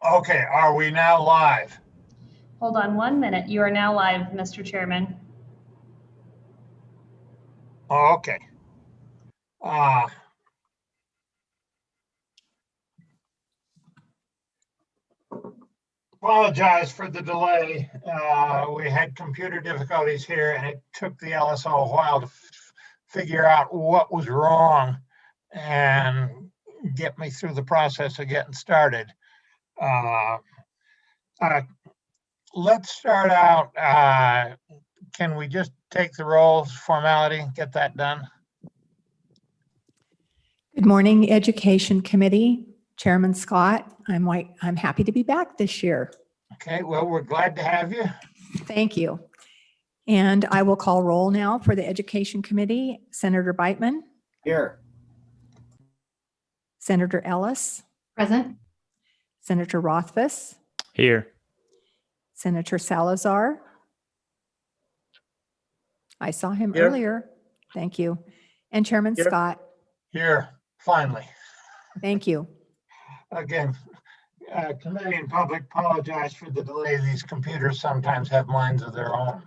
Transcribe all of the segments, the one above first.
Okay, are we now live? Hold on 1 minute. You are now live, Mr. Chairman. Okay. Apologize for the delay. We had computer difficulties here and it took the LSO a while to figure out what was wrong and get me through the process of getting started. Let's start out. Can we just take the roll formality, get that done? Good morning, Education Committee. Chairman Scott, I'm happy to be back this year. Okay, well, we're glad to have you. Thank you. And I will call roll now for the Education Committee. Senator Beitman, Here. Senator Ellis, Present. Senator Rothfuss, Here. Senator Salazar. I saw him Here. earlier. Thank you. And Chairman Here. Scott. Here, finally. Thank you. Again, committee and public apologize for the delay. These computers sometimes have minds of their own.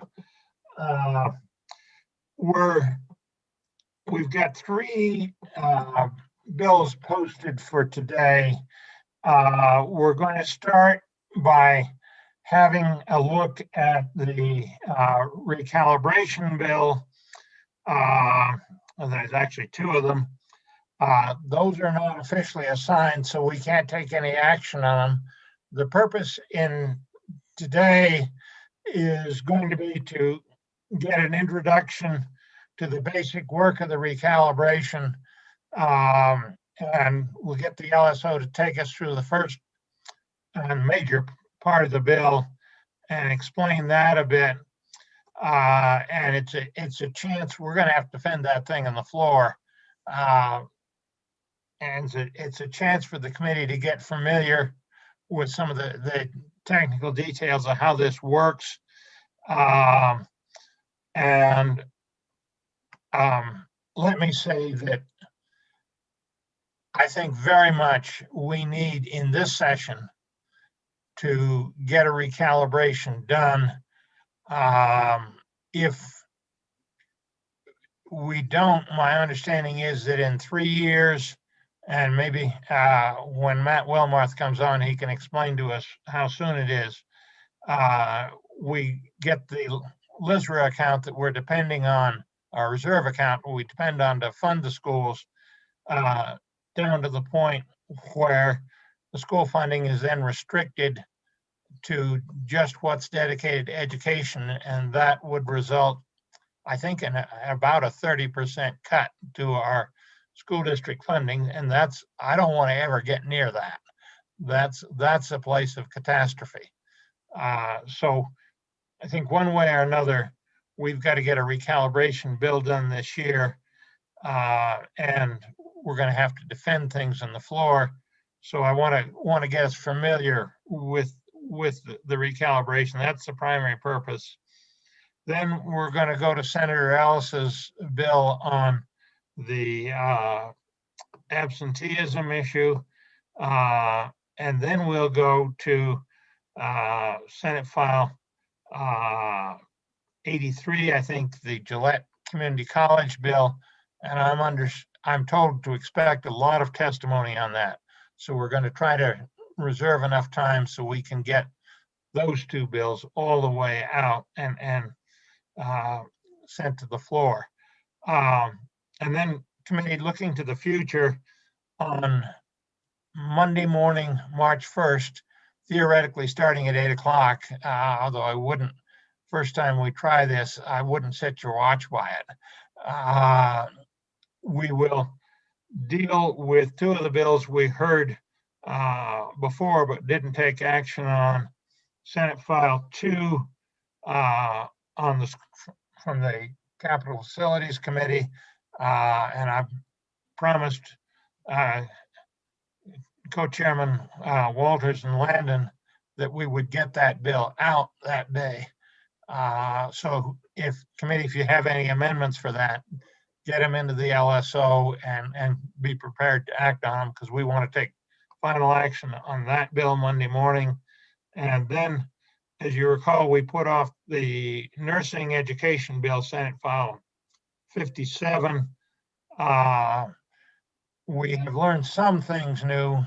We've got three bills posted for today. We're going to start by having a look at the recalibration bill. There's actually two of them. Those are not officially assigned, so we can't take any action on them. The purpose in today is going to be to get an introduction to the basic work of the recalibration, and we'll get the LSO to take us through the first and major part of the bill and explain that a bit. And it's a chance we're going to have to defend that thing on the floor. And it's a chance for the committee to get familiar with some of the technical details of how this works. Let me say that I think very much we need in this session to get a recalibration done. If we don't, my understanding is that in 3 years, and maybe when Matt Wilmarth comes on, he can explain to us how soon it is, we get the LISRA account that we're depending on, our reserve account we depend on to fund the schools, down to the point where the school funding is then restricted to just what's dedicated to education. And that would result, I think, in about a 30% cut to our school district funding. And I don't want to ever get near that. That's a place of catastrophe. So I think one way or another, we've got to get a recalibration bill done this year. And we're going to have to defend things on the floor. So I want to get us familiar with the recalibration. That's the primary purpose. Then we're going to go to Senator Ellis's bill on the absenteeism issue. And then we'll go to Senate File 83, I think, the Gillette Community College bill. And I'm told to expect a lot of testimony on that. So we're going to try to reserve enough time so we can get those two bills all the way out and sent to the floor. And then committee looking to the future on Monday morning, March 1st, theoretically starting at 8 o'clock, although I wouldn't, first time we try this, I wouldn't set your watch by it. We will deal with two of the bills we heard before but didn't take action on. Senate File 2 from the Capital Facilities Committee, and I've promised co-chairman Walters and Landon that we would get that bill out that day. So if you have any amendments for that, get them into the LSO and be prepared to act on them, because we want to take final action on that bill Monday morning. And then, as you recall, we put off the nursing education bill, Senate File 57. We have learned some things new.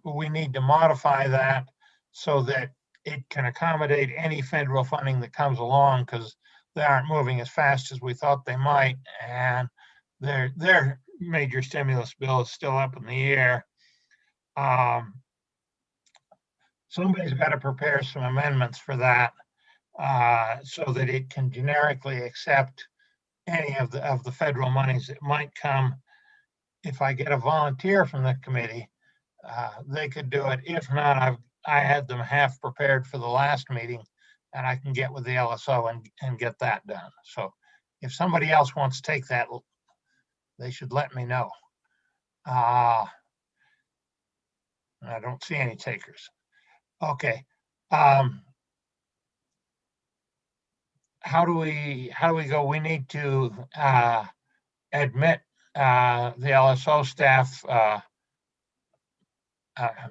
We need to modify that so that it can accommodate any federal funding that comes along, because they aren't moving as fast as we thought they might. And their major stimulus bill is still up in the air. Somebody's got to prepare some amendments for that, so that it can generically accept any of the federal monies that might come. If I get a volunteer from the committee, they could do it. If not, I had them half prepared for the last meeting, and I can get with the LSO and get that done. So if somebody else wants to take that, they should let me know. I don't see any takers. Okay. How do we go? We need to admit the LSO staff,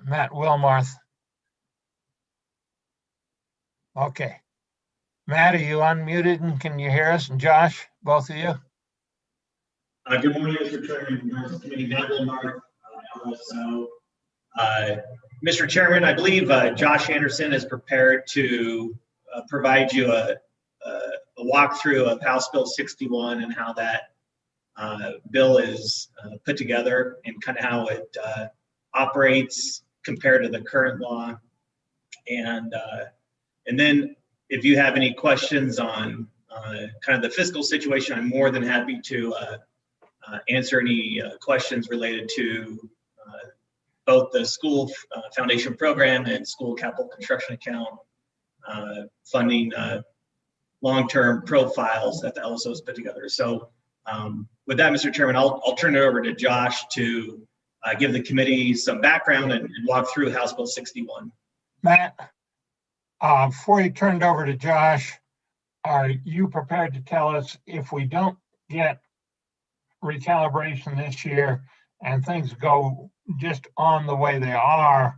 Matt Wilmarth. Okay. Matt, are you unmuted and can you hear us? And Josh, both of you? Good morning, Mr. Chairman, Nurses Committee, Matt Wilmarth, LSO. Mr. Chairman, I believe Josh Anderson is prepared to provide you a walkthrough of House Bill 61 and how that bill is put together and kind of how it operates compared to the current law. And then if you have any questions on kind of the fiscal situation, I'm more than happy to answer any questions related to both the school foundation program and school capital construction account funding long-term profiles that the LSO has put together. So with that, Mr. Chairman, I'll turn it over to Josh to give the committee some background and walk through House Bill 61. Matt, before you turn it over to Josh, are you prepared to tell us if we don't get recalibration this year and things go just on the way they are,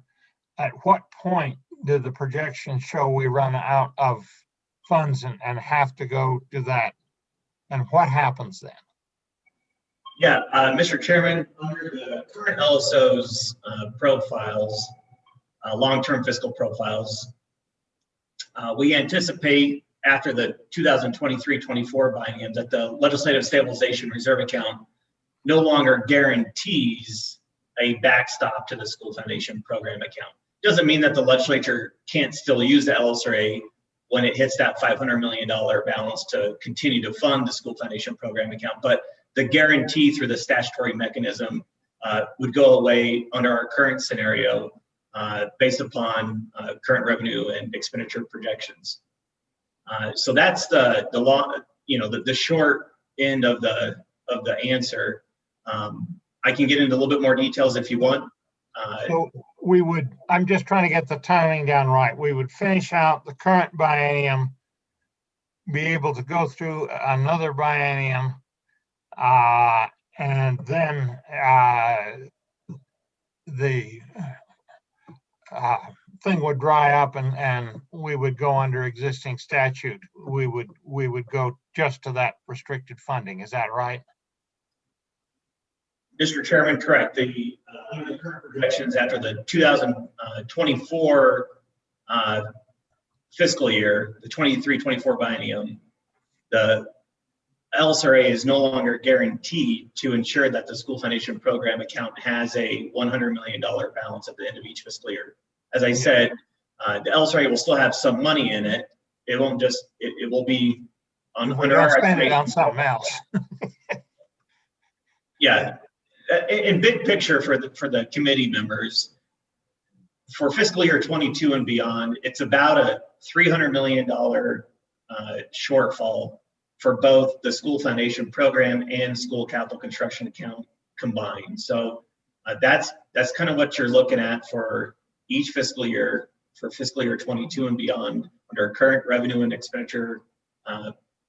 at what point do the projections show we run out of funds and have to go to that? And what happens then? Yeah, Mr. Chairman, under the current LSO's profiles, long-term fiscal profiles, we anticipate after the 2023-24 biennium that the legislative stabilization reserve account no longer guarantees a backstop to the school foundation program account. Doesn't mean that the legislature can't still use the LSRA when it hits that $500 million balance to continue to fund the school foundation program account, but the guarantee through the statutory mechanism would go away under our current scenario based upon current revenue and expenditure projections. So that's the law, the short end of the answer. I can get into a little bit more details if you want. So I'm just trying to get the timing down right. We would finish out the current biennium, be able to go through another biennium, and then the thing would dry up and we would go under existing statute. We would go just to that restricted funding. Is that right? Mr. Chairman, correct. The under the current projections after the 2024 fiscal year, the 23-24 biennium, the LSRA is no longer guaranteed to ensure that the school foundation program account has a $100 million balance at the end of each fiscal year. As I said, the LSRA will still have some money in it. It won't just, it will be under our spend it on something else. Yeah. In big picture for the committee members, for fiscal year 22 and beyond, it's about a $300 million shortfall for both the school foundation program and school capital construction account combined. So that's kind of what you're looking at for each fiscal year for fiscal year 22 and beyond under current revenue and expenditure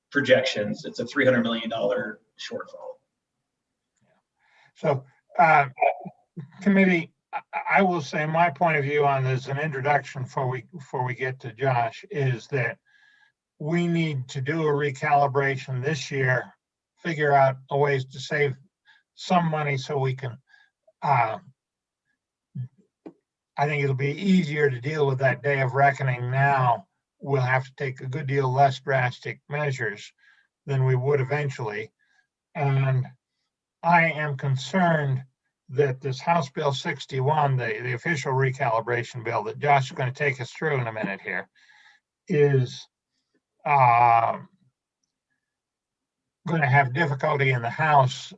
projections. It's a $300 million shortfall. So, committee, I will say my point of view on this, an introduction before we get to Josh, is that we need to do a recalibration this year, figure out a ways to save some money so we can, I think it'll be easier to deal with that day of reckoning now. We'll have to take a good deal less drastic measures than we would eventually. And I am concerned that this House Bill 61, the official recalibration bill that Josh is going to take us through in a minute here, is going to have difficulty in the House.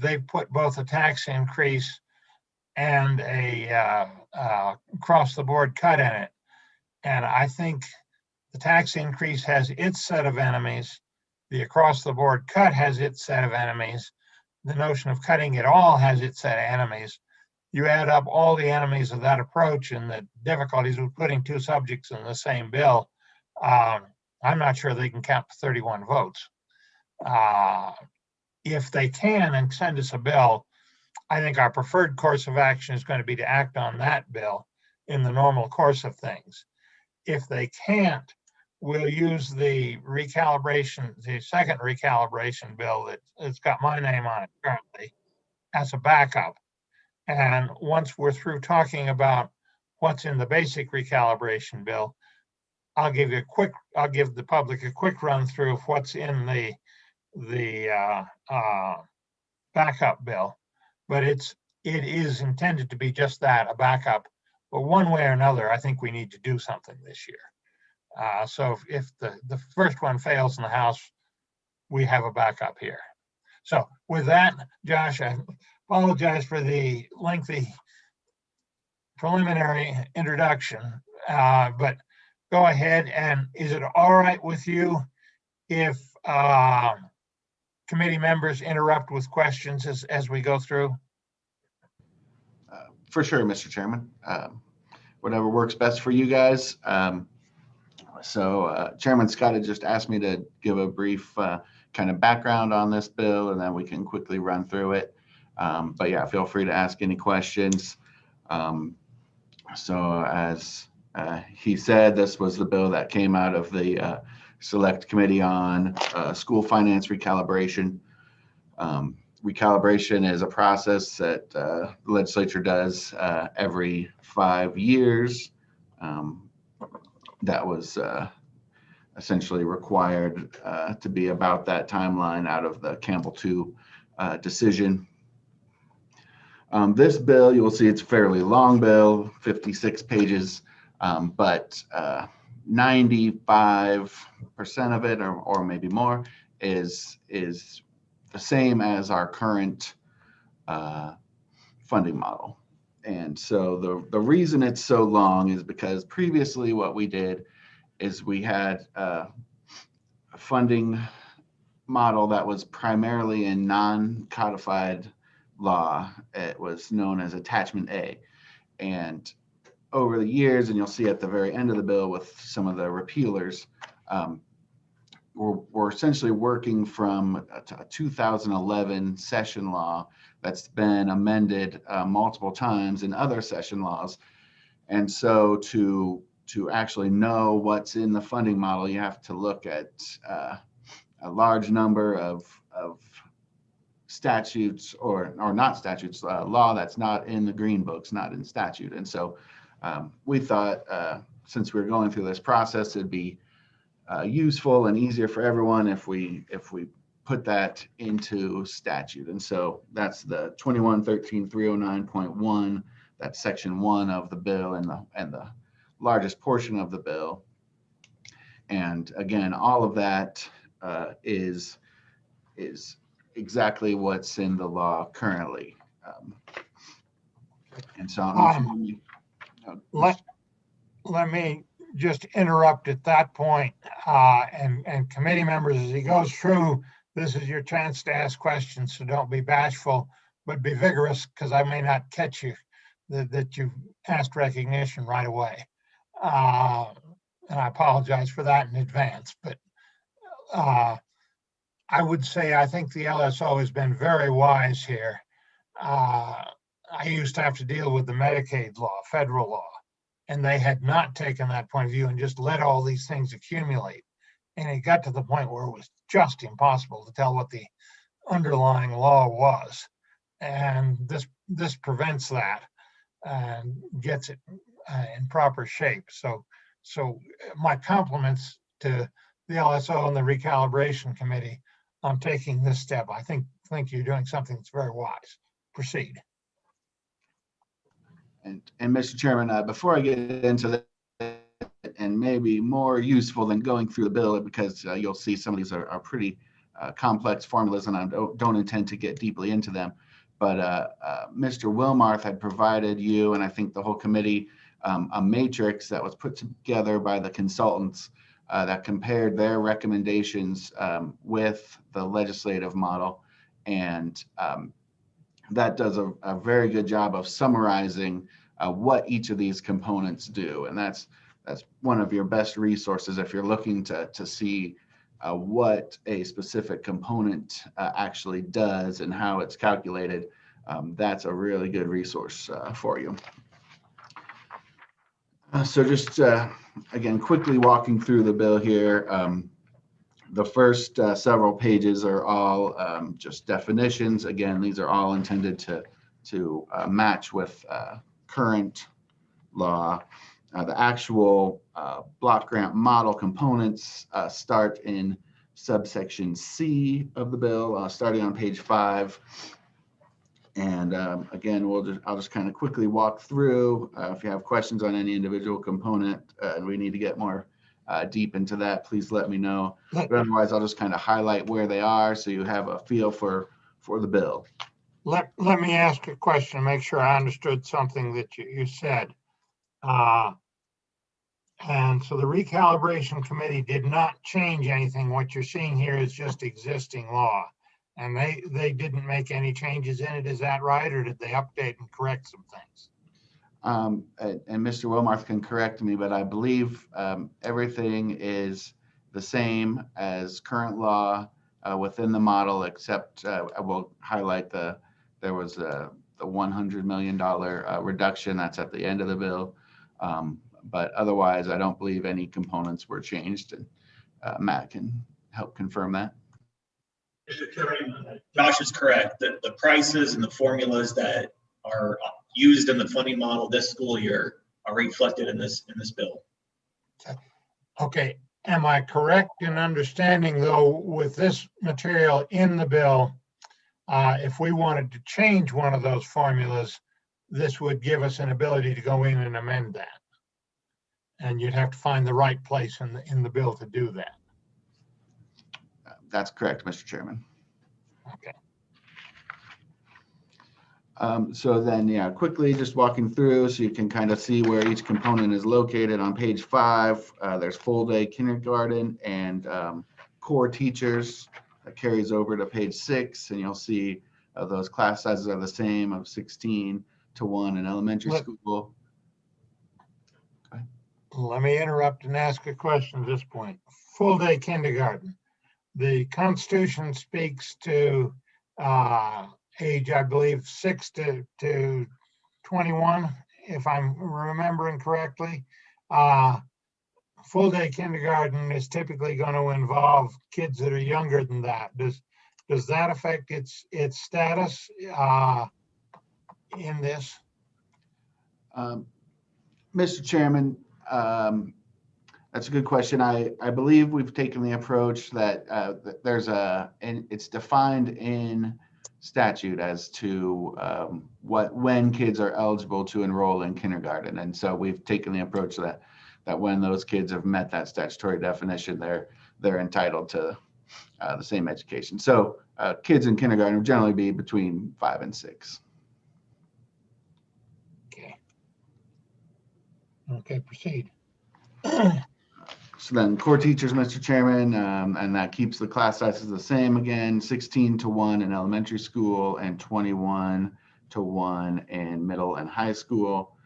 They've put both a tax increase and a across the board cut in it. And I think the tax increase has its set of enemies. The across the board cut has its set of enemies. The notion of cutting it all has its set of enemies. You add up all the enemies of that approach and the difficulties with putting two subjects in the same bill. I'm not sure they can count 31 votes. If they can and send us a bill, I think our preferred course of action is going to be to act on that bill in the normal course of things. If they can't, we'll use the recalibration, the second recalibration bill that it's got my name on it currently as a backup. And once we're through talking about what's in the basic recalibration bill, I'll give the public a quick run through of what's in the backup bill. But it is intended to be just that, a backup. But one way or another, I think we need to do something this year. So if the first one fails in the House, we have a backup here. So with that, Josh, I apologize for the lengthy preliminary introduction, but go ahead. And is it all right with you if committee members interrupt with questions as we go through? For sure, Mr. Chairman. Whatever works best for you guys. So Chairman Scott had just asked me to give a brief kind of background on this bill, and then we can quickly run through it. But yeah, feel free to ask any questions. So as he said, this was the bill that came out of the Select Committee on School Finance Recalibration. Recalibration is a process that the legislature does every 5 years. That was essentially required to be about that timeline out of the Campbell 2 decision. This bill, you will see it's a fairly long bill, 56 pages, but 95% of it, or maybe more, is the same as our current funding model. And so the reason it's so long is because previously what we did is we had a funding model that was primarily in non-codified law. It was known as Attachment A. And over the years, and you'll see at the very end of the bill with some of the repealers, we're essentially working from a 2011 session law that's been amended multiple times in other session laws. And so to actually know what's in the funding model, you have to look at a large number of statutes or not statutes, law that's not in the green books, not in statute. And so we thought since we're going through this process, it'd be useful and easier for everyone if we put that into statute. And so that's the 2113-309.1. That's section 1 of the bill and the largest portion of the bill. And again, all of that is exactly what's in the law currently. And so let me just interrupt at that point, and committee members, as he goes through, this is your chance to ask questions, so don't be bashful, but be vigorous, because I may not catch you that you've asked recognition right away. And I apologize for that in advance, but I would say I think the LSO has been very wise here. I used to have to deal with the Medicaid law, federal law, and they had not taken that point of view and just let all these things accumulate. And it got to the point where it was just impossible to tell what the underlying law was. And this prevents that and gets it in proper shape. So my compliments to the LSO and the recalibration committee on taking this step. I think you're doing something that's very wise. Proceed. And Mr. Chairman, before I get into that, and maybe more useful than going through the bill, because you'll see some of these are pretty complex formulas, and I don't intend to get deeply into them. But Mr. Wilmarth had provided you, and I think the whole committee, a matrix that was put together by the consultants that compared their recommendations with the legislative model. And that does a very good job of summarizing what each of these components do. And that's one of your best resources if you're looking to see what a specific component actually does and how it's calculated. That's a really good resource for you. So just again, quickly walking through the bill here. The first several pages are all just definitions. Again, these are all intended to match with current law. The actual block grant model components start in subsection C of the bill, starting on page 5. And again, I'll just kind of quickly walk through. If you have questions on any individual component and we need to get more deep into that, please let me know. But otherwise, I'll just kind of highlight where they are so you have a feel for the bill. Let me ask a question, make sure I understood something that you said. And so the recalibration committee did not change anything. What you're seeing here is just existing law. And they didn't make any changes in it. Is that right? Or did they update and correct some things? And Mr. Wilmarth can correct me, but I believe everything is the same as current law within the model, except I will highlight there was the $100 million reduction that's at the end of the bill. But otherwise, I don't believe any components were changed. And Matt can help confirm that. Mr. Chairman, Josh is correct. The prices and the formulas that are used in the funding model this school year are reflected in this bill. Okay. Am I correct in understanding, though, with this material in the bill, if we wanted to change one of those formulas, this would give us an ability to go in and amend that? And you'd have to find the right place in the bill to do that. That's correct, Mr. Chairman. Okay. So then, yeah, quickly just walking through so you can kind of see where each component is located. On page 5, there's full day kindergarten and core teachers. That carries over to page 6, and you'll see those class sizes are the same of 16 to 1 in elementary school. Okay. Let me interrupt and ask a question at this point. Full day kindergarten. The Constitution speaks to age, I believe, 6 to 21, if I'm remembering correctly. Full day kindergarten is typically going to involve kids that are younger than that. Does that affect its status in this? Mr. Chairman, that's a good question. I believe we've taken the approach that and it's defined in statute as to when kids are eligible to enroll in kindergarten. And so we've taken the approach that when those kids have met that statutory definition, they're entitled to the same education. So kids in kindergarten will generally be between 5 and 6. Okay, proceed. So then core teachers, Mr. Chairman, and that keeps the class sizes the same again, 16 to 1 in elementary school and 21 to 1 in middle and high school.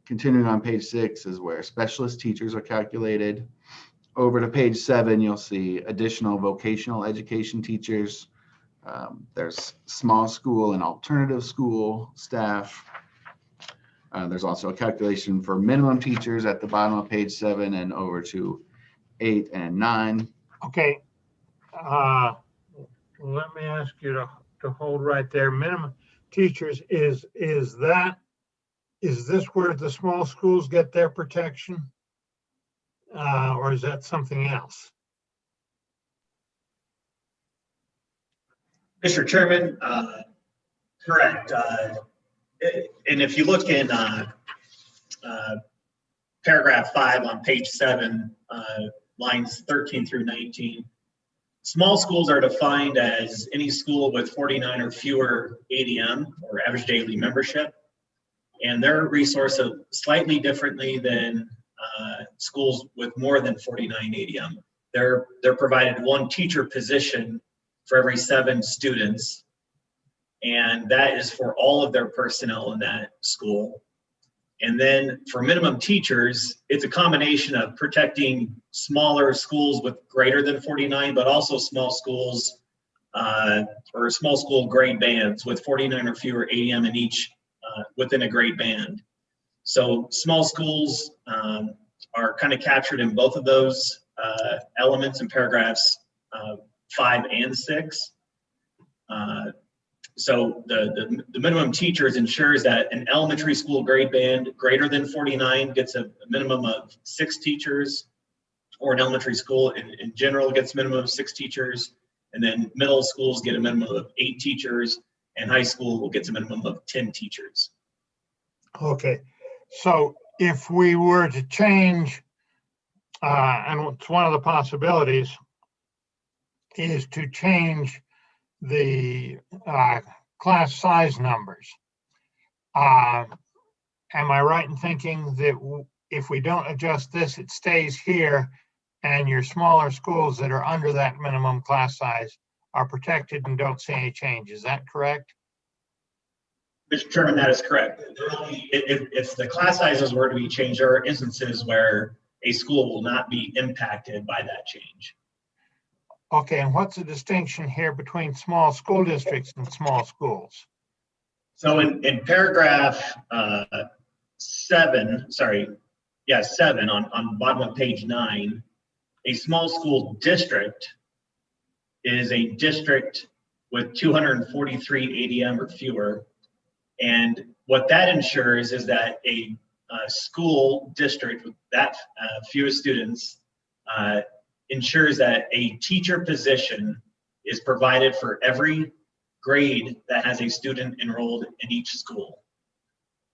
Continuing on page 6 is where specialist teachers are calculated. Over to page 7, you'll see additional vocational education teachers. There's small school and alternative school staff. There's also a calculation for minimum teachers at the bottom of page 7 and over to 8 and 9. Okay. Let me ask you to hold right there. Minimum teachers, is this where the small schools get their protection? Or is that something else? Mr. Chairman, correct. And if you look in paragraph 5 on page 7, lines 13 through 19, small schools are defined as any school with 49 or fewer ADM, or average daily membership, and they're resourced slightly differently than schools with more than 49 ADM. They're provided one teacher position for every 7 students, and that is for all of their personnel in that school. And then for minimum teachers, it's a combination of protecting smaller schools with greater than 49, but also small schools or small school grade bands with 49 or fewer ADM in each within a grade band. So small schools are kind of captured in both of those elements in paragraphs 5 and 6. So the minimum teachers ensures that an elementary school grade band greater than 49 gets a minimum of 6 teachers, or an elementary school in general gets a minimum of 6 teachers, and then middle schools get a minimum of 8 teachers, and high school gets a minimum of 10 teachers. Okay, so if we were to change, and it's one of the possibilities, is to change the class size numbers. Am I right in thinking that if we don't adjust this, it stays here, and your smaller schools that are under that minimum class size are protected and don't see any change? Is that correct? Mr. Chairman, that is correct. If the class sizes were to be changed, there are instances where a school will not be impacted by that change. Okay, and what's the distinction here between small school districts and small schools? So in paragraph 7 on bottom of page 9, a small school district is a district with 243 ADM or fewer. And what that ensures is that a school district with that few students ensures that a teacher position is provided for every grade that has a student enrolled in each school.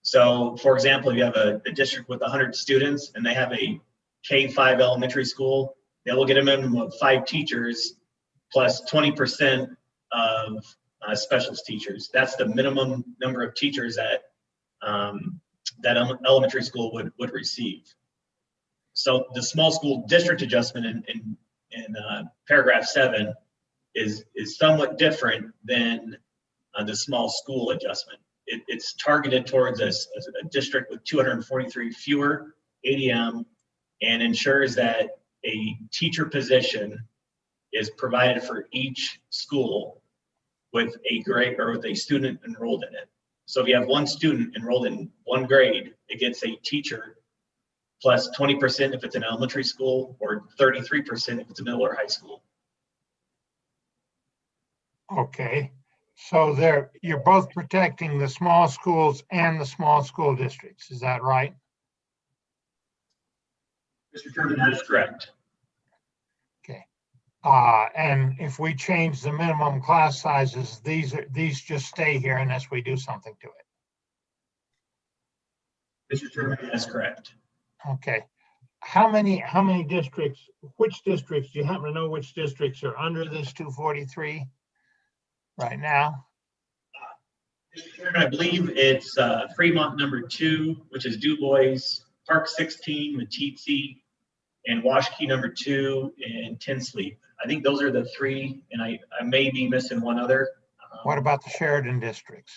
So for example, if you have a district with 100 students and they have a K-5 elementary school, they will get a minimum of 5 teachers plus 20% of specialist teachers. That's the minimum number of teachers that that elementary school would receive. So the small school district adjustment in paragraph 7 is somewhat different than the small school adjustment. It's targeted towards a district with 243 fewer ADM and ensures that a teacher position is provided for each school with a grade or with a student enrolled in it. So if you have one student enrolled in one grade, it gets a teacher plus 20% if it's an elementary school, or 33% if it's a middle or high school. Okay, so you're both protecting the small schools and the small school districts, is that right? Mr. Chairman, that is correct. Okay, and if we change the minimum class sizes, these just stay here unless we do something to it. Mr. Chairman, that is correct. Okay, how many districts, which districts, do you happen to know which districts are under this 243 right now? Mr. Chairman, I believe it's Fremont number 2, which is Du Bois, Park 16, Meeteetse, and Washakie number 2, and Tinsleep. I think those are the 3, and I may be missing one other. What about the Sheridan districts?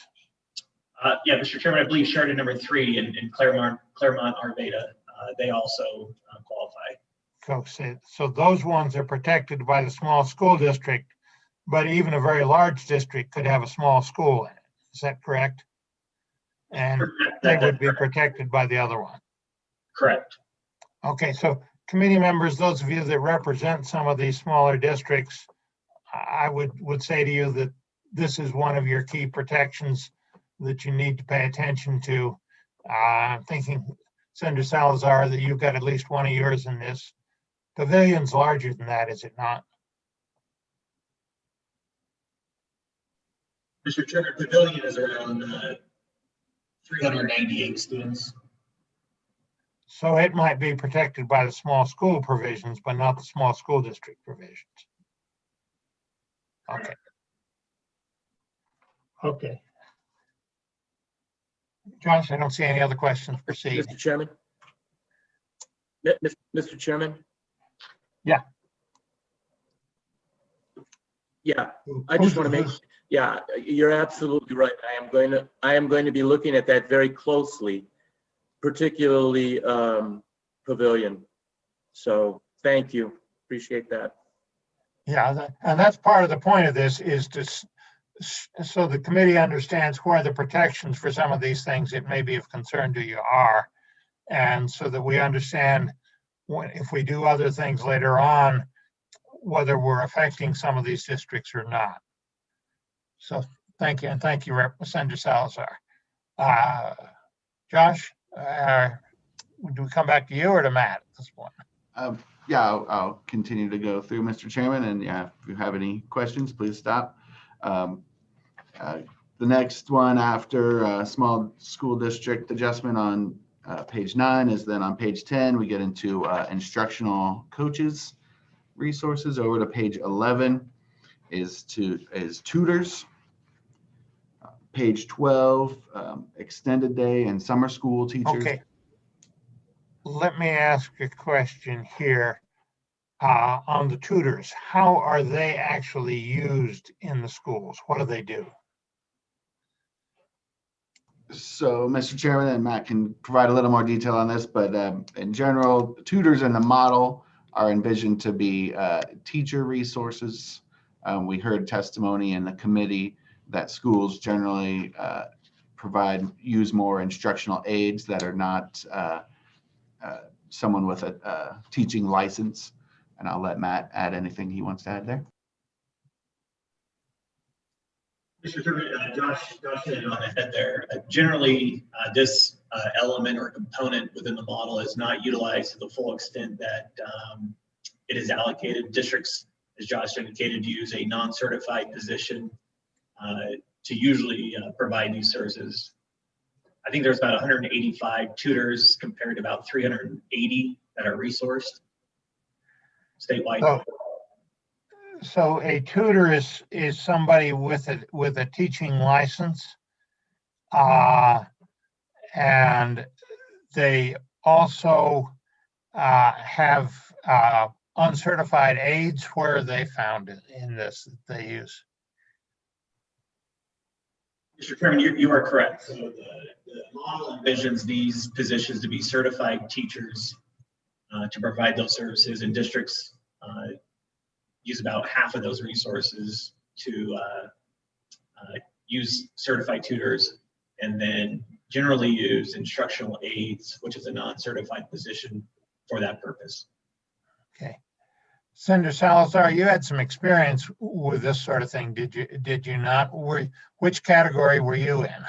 Yeah, Mr. Chairman, I believe Sheridan number 3 and Claremont Arvada, they also qualify. So those ones are protected by the small school district, but even a very large district could have a small school in it. Is that correct? And they would be protected by the other one. Correct. Okay, so committee members, those of you that represent some of these smaller districts, I would say to you that this is one of your key protections that you need to pay attention to. I'm thinking, Senator Salazar, that you've got at least one of yours in this. Pavilion's larger than that, is it not? Mr. Chairman, Pavilion is around 398 students. So it might be protected by the small school provisions, but not the small school district provisions. Okay. Okay. Josh, I don't see any other questions. Proceed. Mr. Chairman? Mr. Chairman? Yeah. Yeah, I just want to make, yeah, you're absolutely right. I am going to be looking at that very closely, particularly Pavilion. So thank you. Appreciate that. Yeah, and that's part of the point of this, is to so the committee understands where the protections for some of these things that may be of concern to you are, and so that we understand if we do other things later on, whether we're affecting some of these districts or not. So thank you, and thank you, Senator Salazar. Josh, do we come back to you or to Matt at this point? Yeah, I'll continue to go through, Mr. Chairman, and yeah, if you have any questions, please stop. The next one after small school district adjustment on page 9 is then on page 10, we get into instructional coaches resources. Over to page 11 is tutors. Page 12, extended day and summer school teachers. Okay. Let me ask a question here. On the tutors, how are they actually used in the schools? What do they do? So, Mr. Chairman, and Matt can provide a little more detail on this, but in general, tutors in the model are envisioned to be teacher resources. We heard testimony in the committee that schools generally use more instructional aides that are not someone with a teaching license. And I'll let Matt add anything he wants to add there. Mr. Chairman, Josh hit it on the head there. Generally, this element or component within the model is not utilized to the full extent that it is allocated. Districts, as Josh indicated, use a non-certified position to usually provide these services. I think there's about 185 tutors compared to about 380 that are resourced statewide. So a tutor is somebody with a teaching license, and they also have uncertified aides. Where are they found in this that they use? Mr. Chairman, you are correct. So the model envisions these positions to be certified teachers to provide those services, and districts use about half of those resources to use certified tutors, and then generally use instructional aides, which is a non-certified position for that purpose. Okay. Senator Salazar, you had some experience with this sort of thing, did you not? Which category were you in?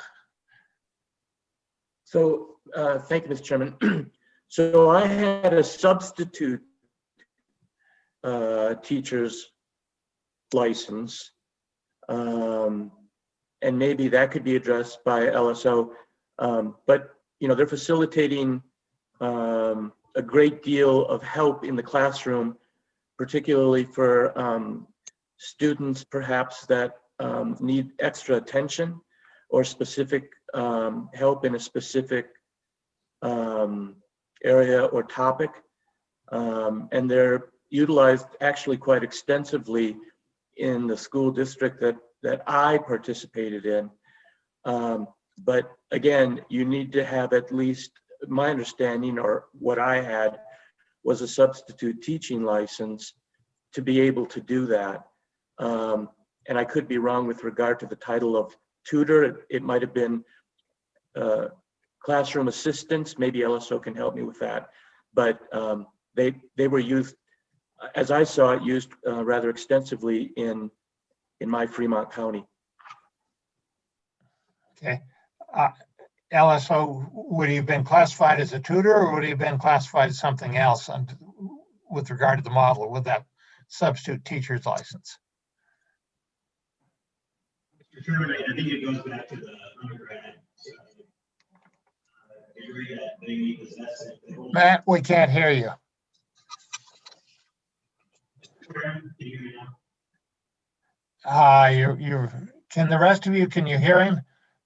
So thank you, Mr. Chairman. So I had a substitute teacher's license, and maybe that could be addressed by LSO, but they're facilitating a great deal of help in the classroom, particularly for students perhaps that need extra attention or specific help in a specific area or topic, and they're utilized actually quite extensively in the school district that I participated in. But again, you need to have, at least my understanding, or what I had, was a substitute teaching license to be able to do that. and I could be wrong with regard to the title of tutor. It might have been classroom assistants. Maybe LSO can help me with that. But they were used, as I saw it, used rather extensively in my Fremont County. Okay. LSO, would he have been classified as a tutor, or would he have been classified as something else with regard to the model with that substitute teacher's license? Mr. Chairman, I think it goes back to the undergrad. Degree that they possess it. Matt, we can't hear you. Can you hear me now? Can the rest of you, can you hear him?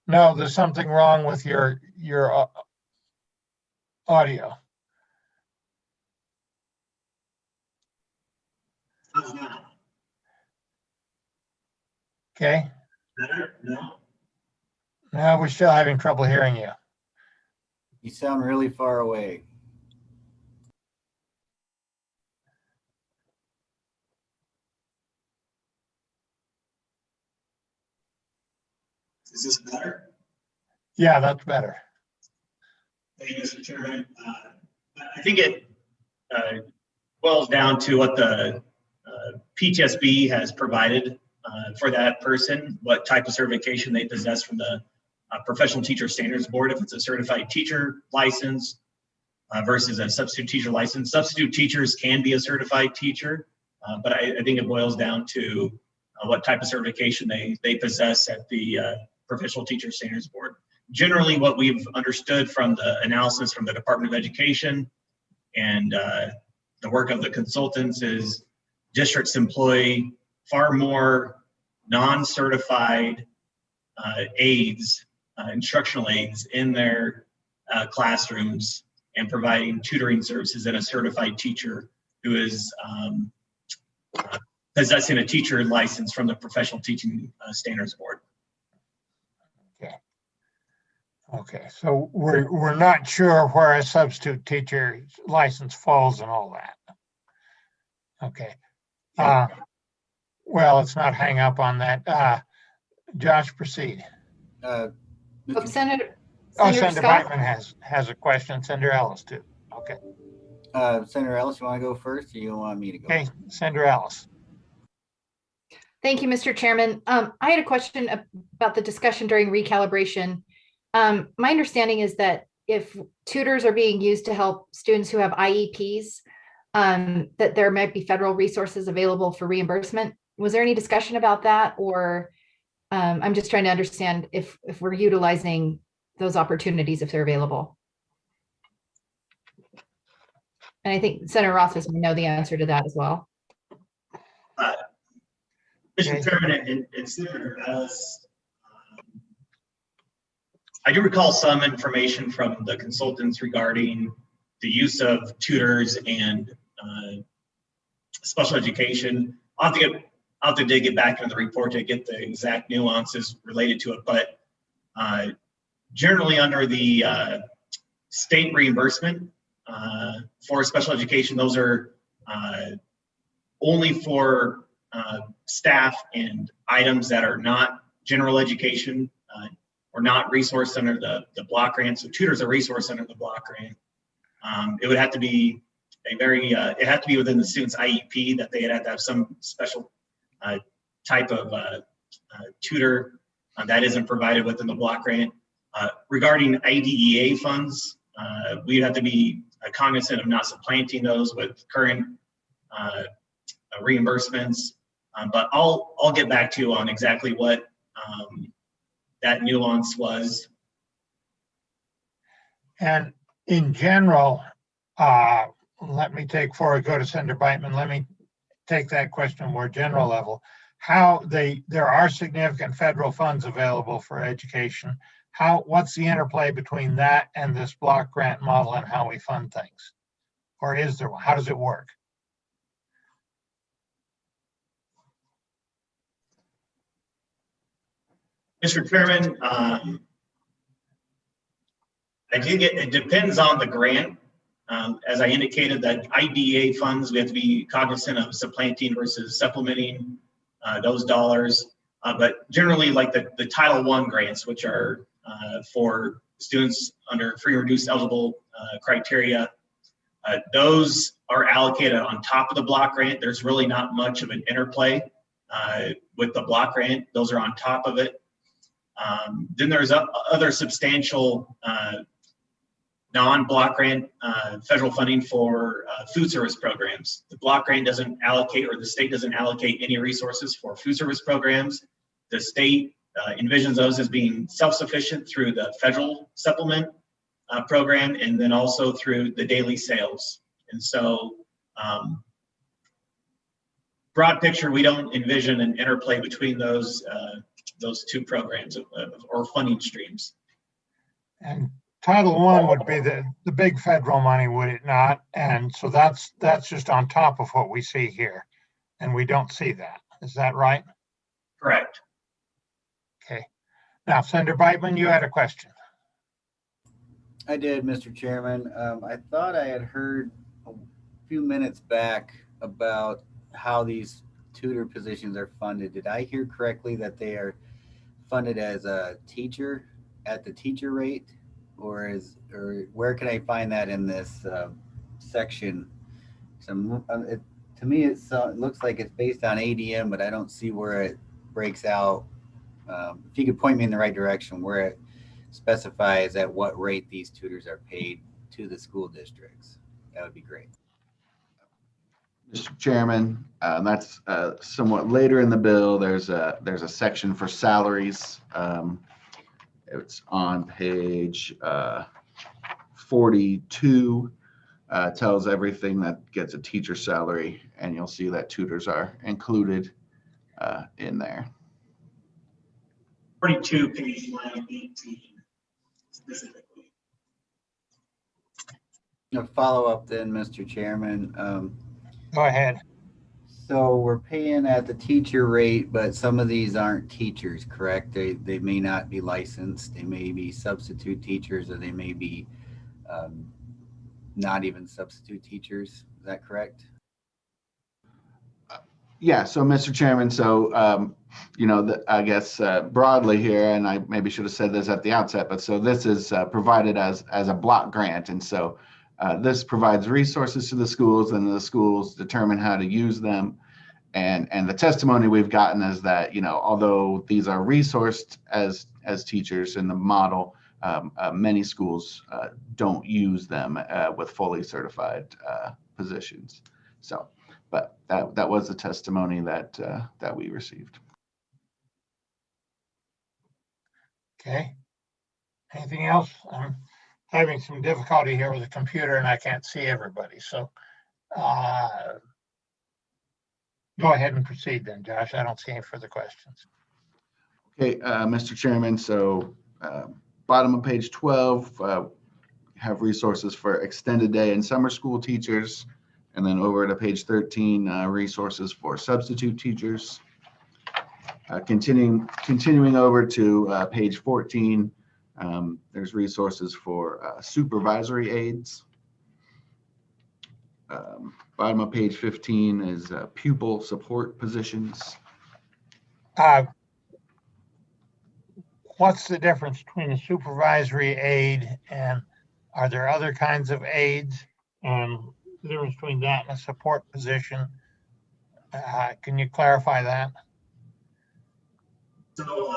No, there's something wrong with your audio. How's that? Okay. Better? No? No, we're still having trouble hearing you. You sound really far away. Is this better? Yeah, that's better. Thank you, Mr. Chairman. I think it boils down to what the PTSB has provided for that person, what type of certification they possess from the Professional Teacher Standards Board, if it's a certified teacher license versus a substitute teacher license. Substitute teachers can be a certified teacher, but I think it boils down to what type of certification they possess at the Professional Teacher Standards Board. Generally, what we've understood from the analysis from the Department of Education and the work of the consultants is districts employ far more non-certified aides, instructional aides in their classrooms and providing tutoring services than a certified teacher who is possessing a teacher license from the Professional Teaching Standards Board. Okay, so we're not sure where a substitute teacher license falls and all that. Okay. Well, let's not hang up on that. Josh, proceed. Mr. Senator Brightman has a question. Senator Ellis too. Okay. Senator Ellis, you want to go first, or you want me to go? Okay, Senator Ellis. Thank you, Mr. Chairman. I had a question about the discussion during recalibration. My understanding is that if tutors are being used to help students who have IEPs, that there might be federal resources available for reimbursement. Was there any discussion about that? Or I'm just trying to understand if we're utilizing those opportunities if they're available. And I think Senator Rothfuss may know the answer to that as well. Mr. Chairman and Senator Ellis, I do recall some information from the consultants regarding the use of tutors and special education. I'll have to dig it back into the report to get the exact nuances related to it, but generally under the state reimbursement for special education, those are only for staff and items that are not general education or not resourced under the block grant. So tutors are resourced under the block grant. It would have to be it had to be within the student's IEP that they had to have some special type of tutor that isn't provided within the block grant. Regarding IDEA funds, we'd have to be cognizant of not supplanting those with current reimbursements. But I'll get back to you on exactly what that nuance was. And in general, let me take before I go to Senator Brightman, let me take that question more general level. There are significant federal funds available for education. What's the interplay between that and this block grant model and how we fund things? Or is there one? How does it work? Mr. Chairman, I think it depends on the grant. As I indicated, that IDEA funds, we have to be cognizant of supplanting versus supplementing those dollars. But generally, like the Title I grants, which are for students under free or reduced eligible criteria, those are allocated on top of the block grant. There's really not much of an interplay with the block grant. Those are on top of it. Then there's other substantial non-block grant federal funding for food service programs. The block grant doesn't allocate, or the state doesn't allocate any resources for food service programs. The state envisions those as being self-sufficient through the federal supplement program, and then also through the daily sales. And so broad picture, we don't envision an interplay between those two programs or funding streams. And Title I would be the big federal money, would it not? And so that's just on top of what we see here. And we don't see that. Is that right? Correct. Okay. Now, Senator Beitman, you had a question. I did, Mr. Chairman. I thought I had heard a few minutes back about how these tutor positions are funded. Did I hear correctly that they are funded as a teacher at the teacher rate, or where can I find that in this section? To me, it looks like it's based on ADM, but I don't see where it breaks out. If you could point me in the right direction, where it specifies at what rate these tutors are paid to the school districts, that would be great. Mr. Chairman, that's somewhat later in the bill. There's a section for salaries. It's on page 42. Tells everything that gets a teacher salary, and you'll see that tutors are included in there. 42, page line 18, specifically. A follow-up then, Mr. Chairman. Go ahead. So we're paying at the teacher rate, but some of these aren't teachers, correct? They may not be licensed. They may be substitute teachers, or they may be not even substitute teachers. Is that correct? Yeah, so Mr. Chairman, I guess broadly here, and I maybe should have said this at the outset, but so this is provided as a block grant. And so this provides resources to the schools, and the schools determine how to use them. And the testimony we've gotten is that, although these are resourced as teachers in the model, many schools don't use them with fully certified positions. So, but that was the testimony that we received. Okay. Anything else? I'm having some difficulty here with the computer and I can't see everybody. So go ahead and proceed then, Josh. I don't see any further questions. Okay, Mr. Chairman, so bottom of page 12, have resources for extended day and summer school teachers. And then over to page 13, resources for substitute teachers. Continuing over to page 14, there's resources for supervisory aides. Bottom of page 15 is pupil support positions. What's the difference between a supervisory aide and are there other kinds of aides? And the difference between that and a support position? Can you clarify that? So,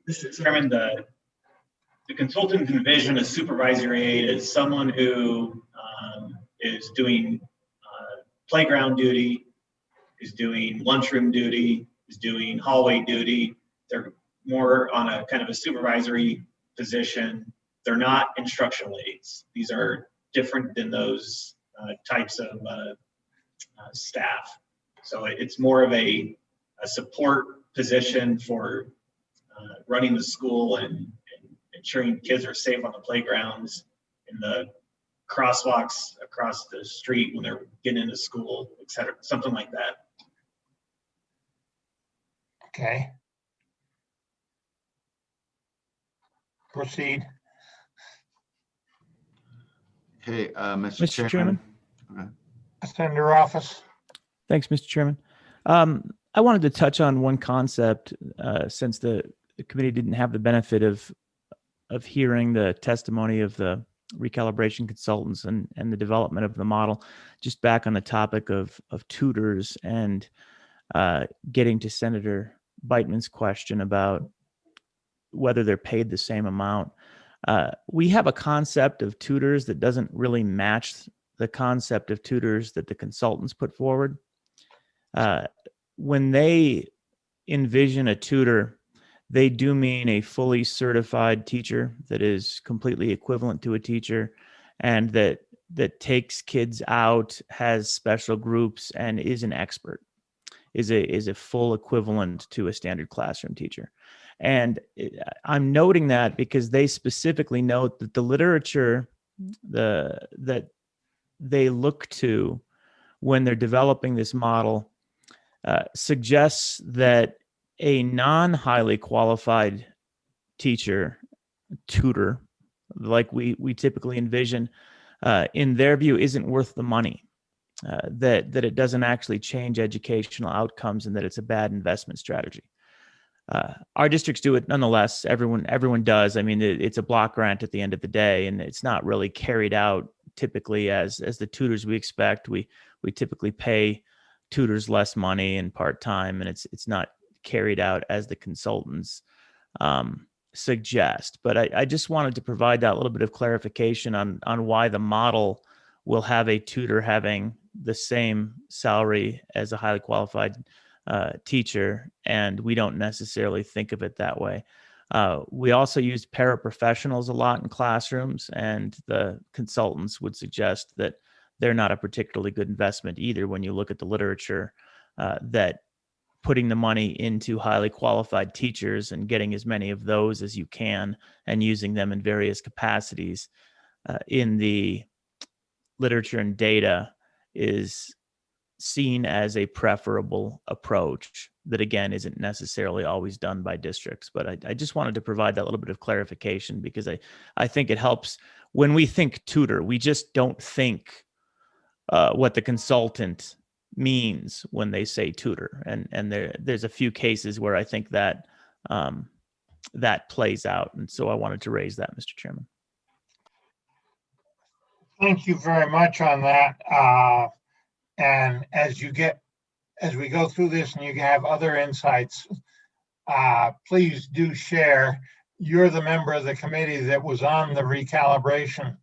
Mr. Chairman, the consultant envision a supervisory aide as someone who is doing playground duty, is doing lunchroom duty, is doing hallway duty. They're more on a kind of a supervisory position. They're not instructional aides. These are different than those types of staff. So it's more of a support position for running the school and ensuring kids are safe on the playgrounds, in the crosswalks across the street when they're getting into school, et cetera, something like that. Okay. Proceed. Okay, Mr. Chairman. Okay. Senator Office. Thanks, Mr. Chairman. I wanted to touch on one concept since the committee didn't have the benefit of hearing the testimony of the recalibration consultants and the development of the model. Just back on the topic of tutors and getting to Senator Beitman's question about whether they're paid the same amount. We have a concept of tutors that doesn't really match the concept of tutors that the consultants put forward. When they envision a tutor, they do mean a fully certified teacher that is completely equivalent to a teacher and that takes kids out, has special groups, and is an expert, is a full equivalent to a standard classroom teacher. And I'm noting that because they specifically note that the literature that they look to when they're developing this model suggests that a non-highly qualified teacher, tutor, like we typically envision, in their view, isn't worth the money. That it doesn't actually change educational outcomes, and that it's a bad investment strategy. Our districts do it nonetheless. Everyone does. I mean, it's a block grant at the end of the day, and it's not really carried out typically as the tutors we expect. We typically pay tutors less money and part-time, and it's not carried out as the consultants suggest. But I just wanted to provide that little bit of clarification on why the model will have a tutor having the same salary as a highly qualified teacher, and we don't necessarily think of it that way. We also use paraprofessionals a lot in classrooms, and the consultants would suggest that they're not a particularly good investment either when you look at the literature, that putting the money into highly qualified teachers and getting as many of those as you can and using them in various capacities in the literature and data is seen as a preferable approach that, again, isn't necessarily always done by districts. But I just wanted to provide that little bit of clarification because I think it helps. When we think tutor, we just don't think what the consultant means when they say tutor. And there's a few cases where I think that that plays out. And so I wanted to raise that, Mr. Chairman. Thank you very much on that. And as we go through this and you have other insights, please do share. You're the member of the committee that was on the recalibration.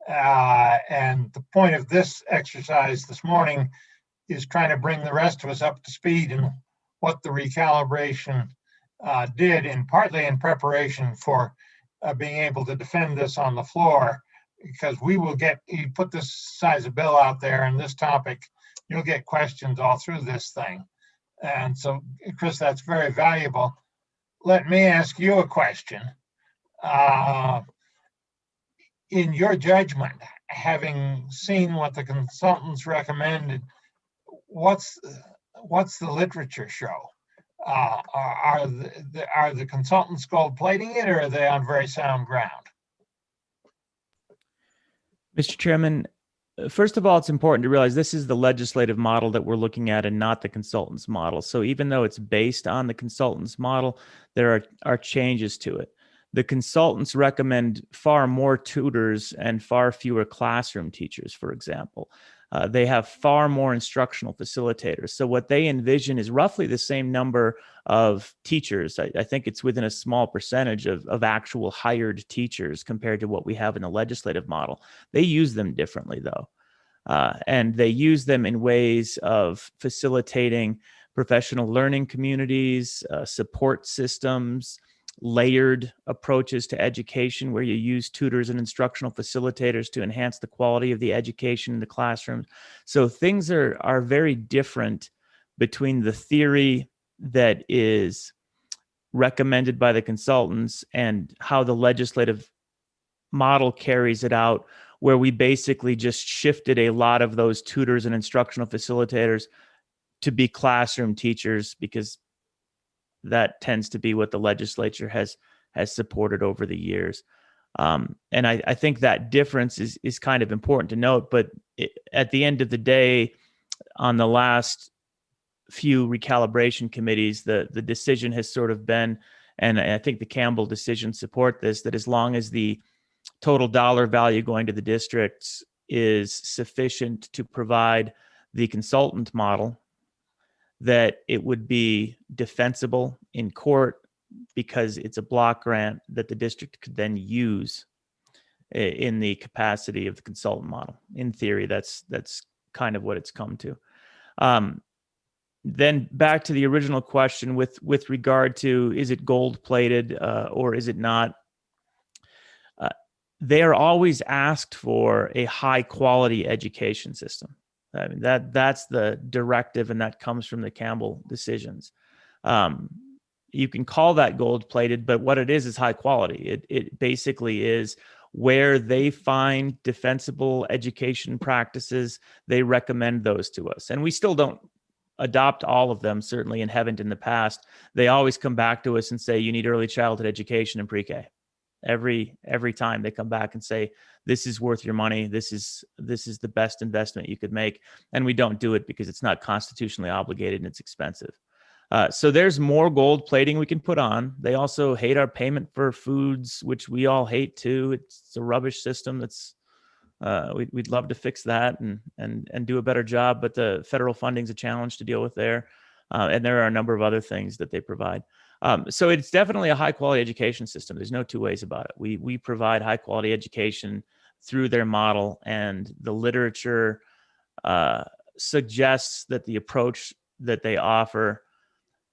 And the point of this exercise this morning is trying to bring the rest of us up to speed in what the recalibration did, and partly in preparation for being able to defend this on the floor, because you put this size of bill out there and this topic, you'll get questions all through this thing. And so, Chris, that's very valuable. Let me ask you a question. In your judgment, having seen what the consultants recommended, what's the literature show? Are the consultants gold plating it, or are they on very sound ground? Mr. Chairman, first of all, it's important to realize this is the legislative model that we're looking at and not the consultant's model. So even though it's based on the consultant's model, there are changes to it. The consultants recommend far more tutors and far fewer classroom teachers, for example. They have far more instructional facilitators. So what they envision is roughly the same number of teachers. I think it's within a small percentage of actual hired teachers compared to what we have in the legislative model. They use them differently, though. And they use them in ways of facilitating professional learning communities, support systems, layered approaches to education where you use tutors and instructional facilitators to enhance the quality of the education in the classroom. So things are very different between the theory that is recommended by the consultants and how the legislative model carries it out, where we basically just shifted a lot of those tutors and instructional facilitators to be classroom teachers, because that tends to be what the legislature has supported over the years. And I think that difference is kind of important to note. But at the end of the day, on the last few recalibration committees, the decision has sort of been, and I think the Campbell decision support this, that as long as the total dollar value going to the districts is sufficient to provide the consultant model, that it would be defensible in court because it's a block grant that the district could then use in the capacity of the consultant model. In theory, that's kind of what it's come to. Then back to the original question with regard to, is it gold plated or is it not? They are always asked for a high quality education system. I mean, that's the directive, and that comes from the Campbell decisions. You can call that gold plated, but what it is high quality. It basically is where they find defensible education practices, they recommend those to us. And we still don't adopt all of them, certainly, and haven't in the past. They always come back to us and say, you need early childhood education and pre-K. Every time they come back and say, this is worth your money. This is the best investment you could make. And we don't do it because it's not constitutionally obligated and it's expensive. So there's more gold plating we can put on. They also hate our payment for foods, which we all hate too. It's a rubbish system. That's we'd love to fix that and do a better job, but the federal funding is a challenge to deal with there. And there are a number of other things that they provide. So it's definitely a high quality education system. There's no two ways about it. We provide high quality education through their model, and the literature suggests that the approach that they offer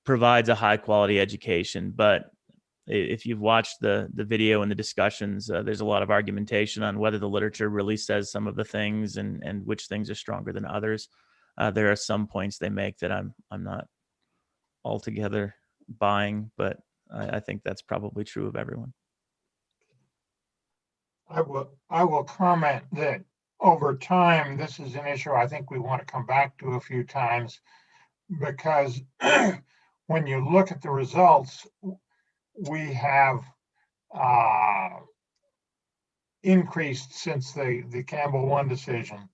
provides a high quality education. But if you've watched the video and the discussions, there's a lot of argumentation on whether the literature really says some of the things and which things are stronger than others. There are some points they make that I'm not altogether buying, but I think that's probably true of everyone. I will comment that over time, this is an issue I think we want to come back to a few times, because when you look at the results, we have increased since the Campbell 1 decision.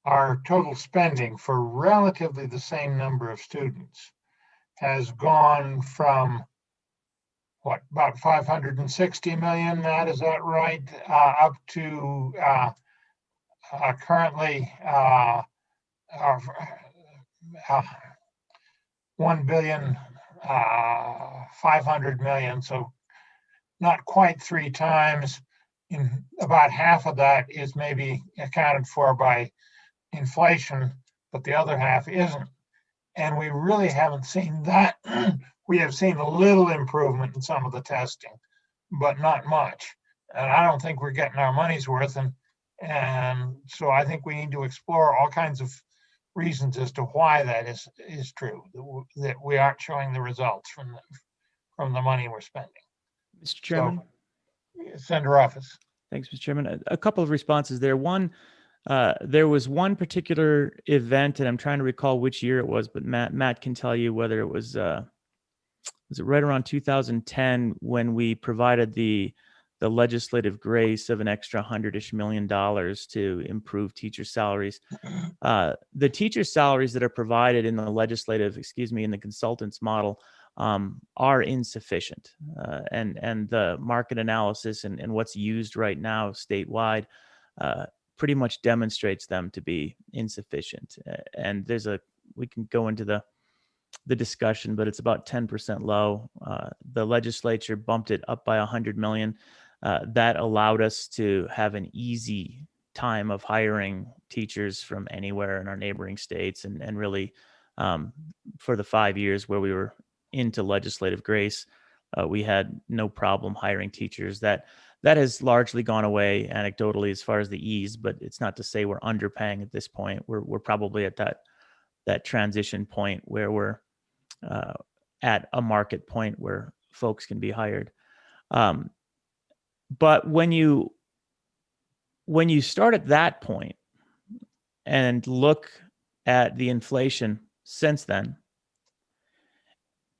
Our total spending for relatively the same number of students has gone from about 560 million, Matt, is that right? Up to currently 1,500,000,000. So not quite 3 times. In about half of that is maybe accounted for by inflation, but the other half isn't. And we really haven't seen that. We have seen a little improvement in some of the testing, but not much. And I don't think we're getting our money's worth. And so I think we need to explore all kinds of reasons as to why that is true, that we aren't showing the results from the money we're spending. Mr. Chairman. So, Senator Office. Thanks, Mr. Chairman. A couple of responses there. One, there was one particular event, and I'm trying to recall which year it was, but Matt can tell you whether it was it right around 2010 when we provided the legislative grace of an extra $100-ish million to improve teacher salaries. The teacher salaries that are provided in the in the consultants model are insufficient. And the market analysis and what's used right now statewide pretty much demonstrates them to be insufficient. And we can go into the discussion, but it's about 10% low. The legislature bumped it up by 100 million. That allowed us to have an easy time of hiring teachers from anywhere in our neighboring states. And really, for the 5 years where we were into legislative grace, we had no problem hiring teachers. That has largely gone away anecdotally as far as the ease, but it's not to say we're underpaying at this point. We're probably at that transition point where we're at a market point where folks can be hired. But when you start at that point and look at the inflation since then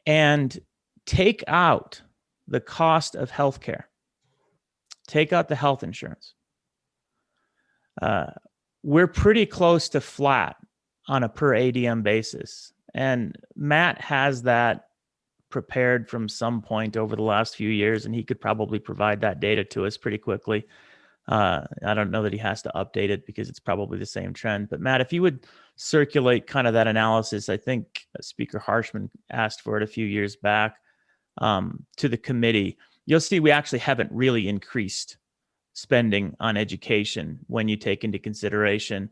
and take out the cost of healthcare, take out the health insurance, we're pretty close to flat on a per ADM basis And Matt has that prepared from some point over the last few years, and he could probably provide that data to us pretty quickly. I don't know that he has to update it because it's probably the same trend. But Matt, if you would circulate kind of that analysis, I think Speaker Harshman asked for it a few years back to the committee. You'll see we actually haven't really increased spending on education when you take into consideration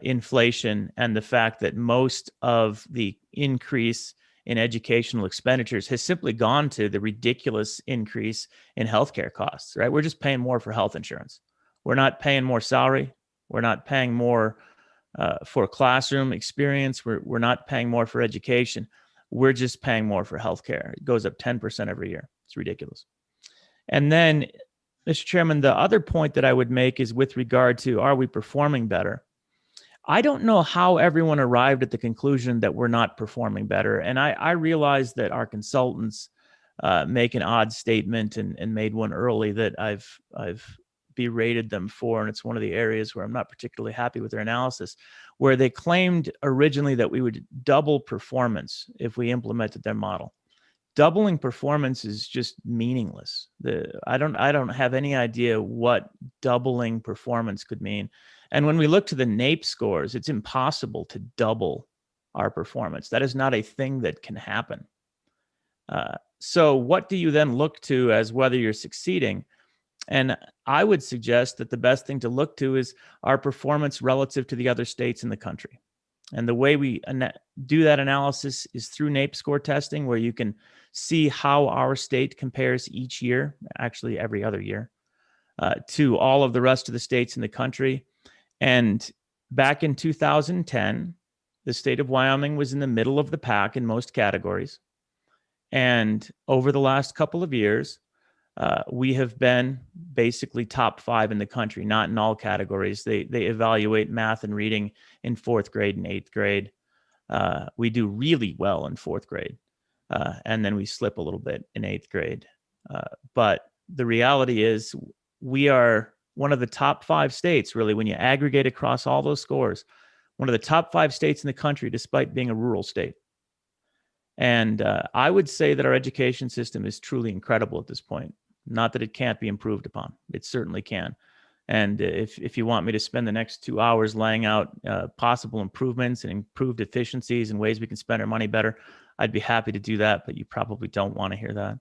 inflation and the fact that most of the increase in educational expenditures has simply gone to the ridiculous increase in healthcare costs, right? We're just paying more for health insurance. We're not paying more salary. We're not paying more for classroom experience. We're not paying more for education. We're just paying more for healthcare. It goes up 10% every year. It's ridiculous. And then, Mr. Chairman, the other point that I would make is with regard to, are we performing better? I don't know how everyone arrived at the conclusion that we're not performing better. And I realize that our consultants make an odd statement and made one early that I've berated them for. And it's one of the areas where I'm not particularly happy with their analysis, where they claimed originally that we would double performance if we implemented their model. Doubling performance is just meaningless. I don't have any idea what doubling performance could mean. And when we look to the NAEP scores, it's impossible to double our performance. That is not a thing that can happen. So what do you then look to as whether you're succeeding? And I would suggest that the best thing to look to is our performance relative to the other states in the country. And the way we do that analysis is through NAEP score testing, where you can see how our state compares each year, actually every other year, to all of the rest of the states in the country. And back in 2010, the state of Wyoming was in the middle of the pack in most categories. And over the last couple of years, we have been basically top 5 in the country, not in all categories. They evaluate math and reading in 4th grade and 8th grade. We do really well in 4th grade. And then we slip a little bit in 8th grade. But the reality is we are one of the top 5 states, really, when you aggregate across all those scores, one of the top 5 states in the country, despite being a rural state. And I would say that our education system is truly incredible at this point. Not that it can't be improved upon. It certainly can. And if you want me to spend the next 2 hours laying out possible improvements and improved efficiencies and ways we can spend our money better, I'd be happy to do that, but you probably don't want to hear that.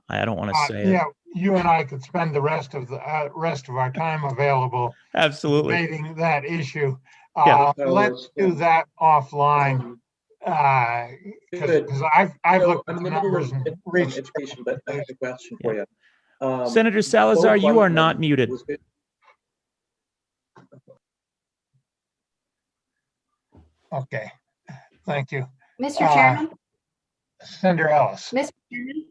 I don't want to say Yeah, you and I could spend the rest of our time available absolutely debating that issue. Yeah. Let's do that offline. Because I've looked at the numbers and reached. Education, but I have a question for you. Senator Salazar, you are not muted. Okay, thank you. Mr. Chairman? Senator Ellis. Mr. Chairman?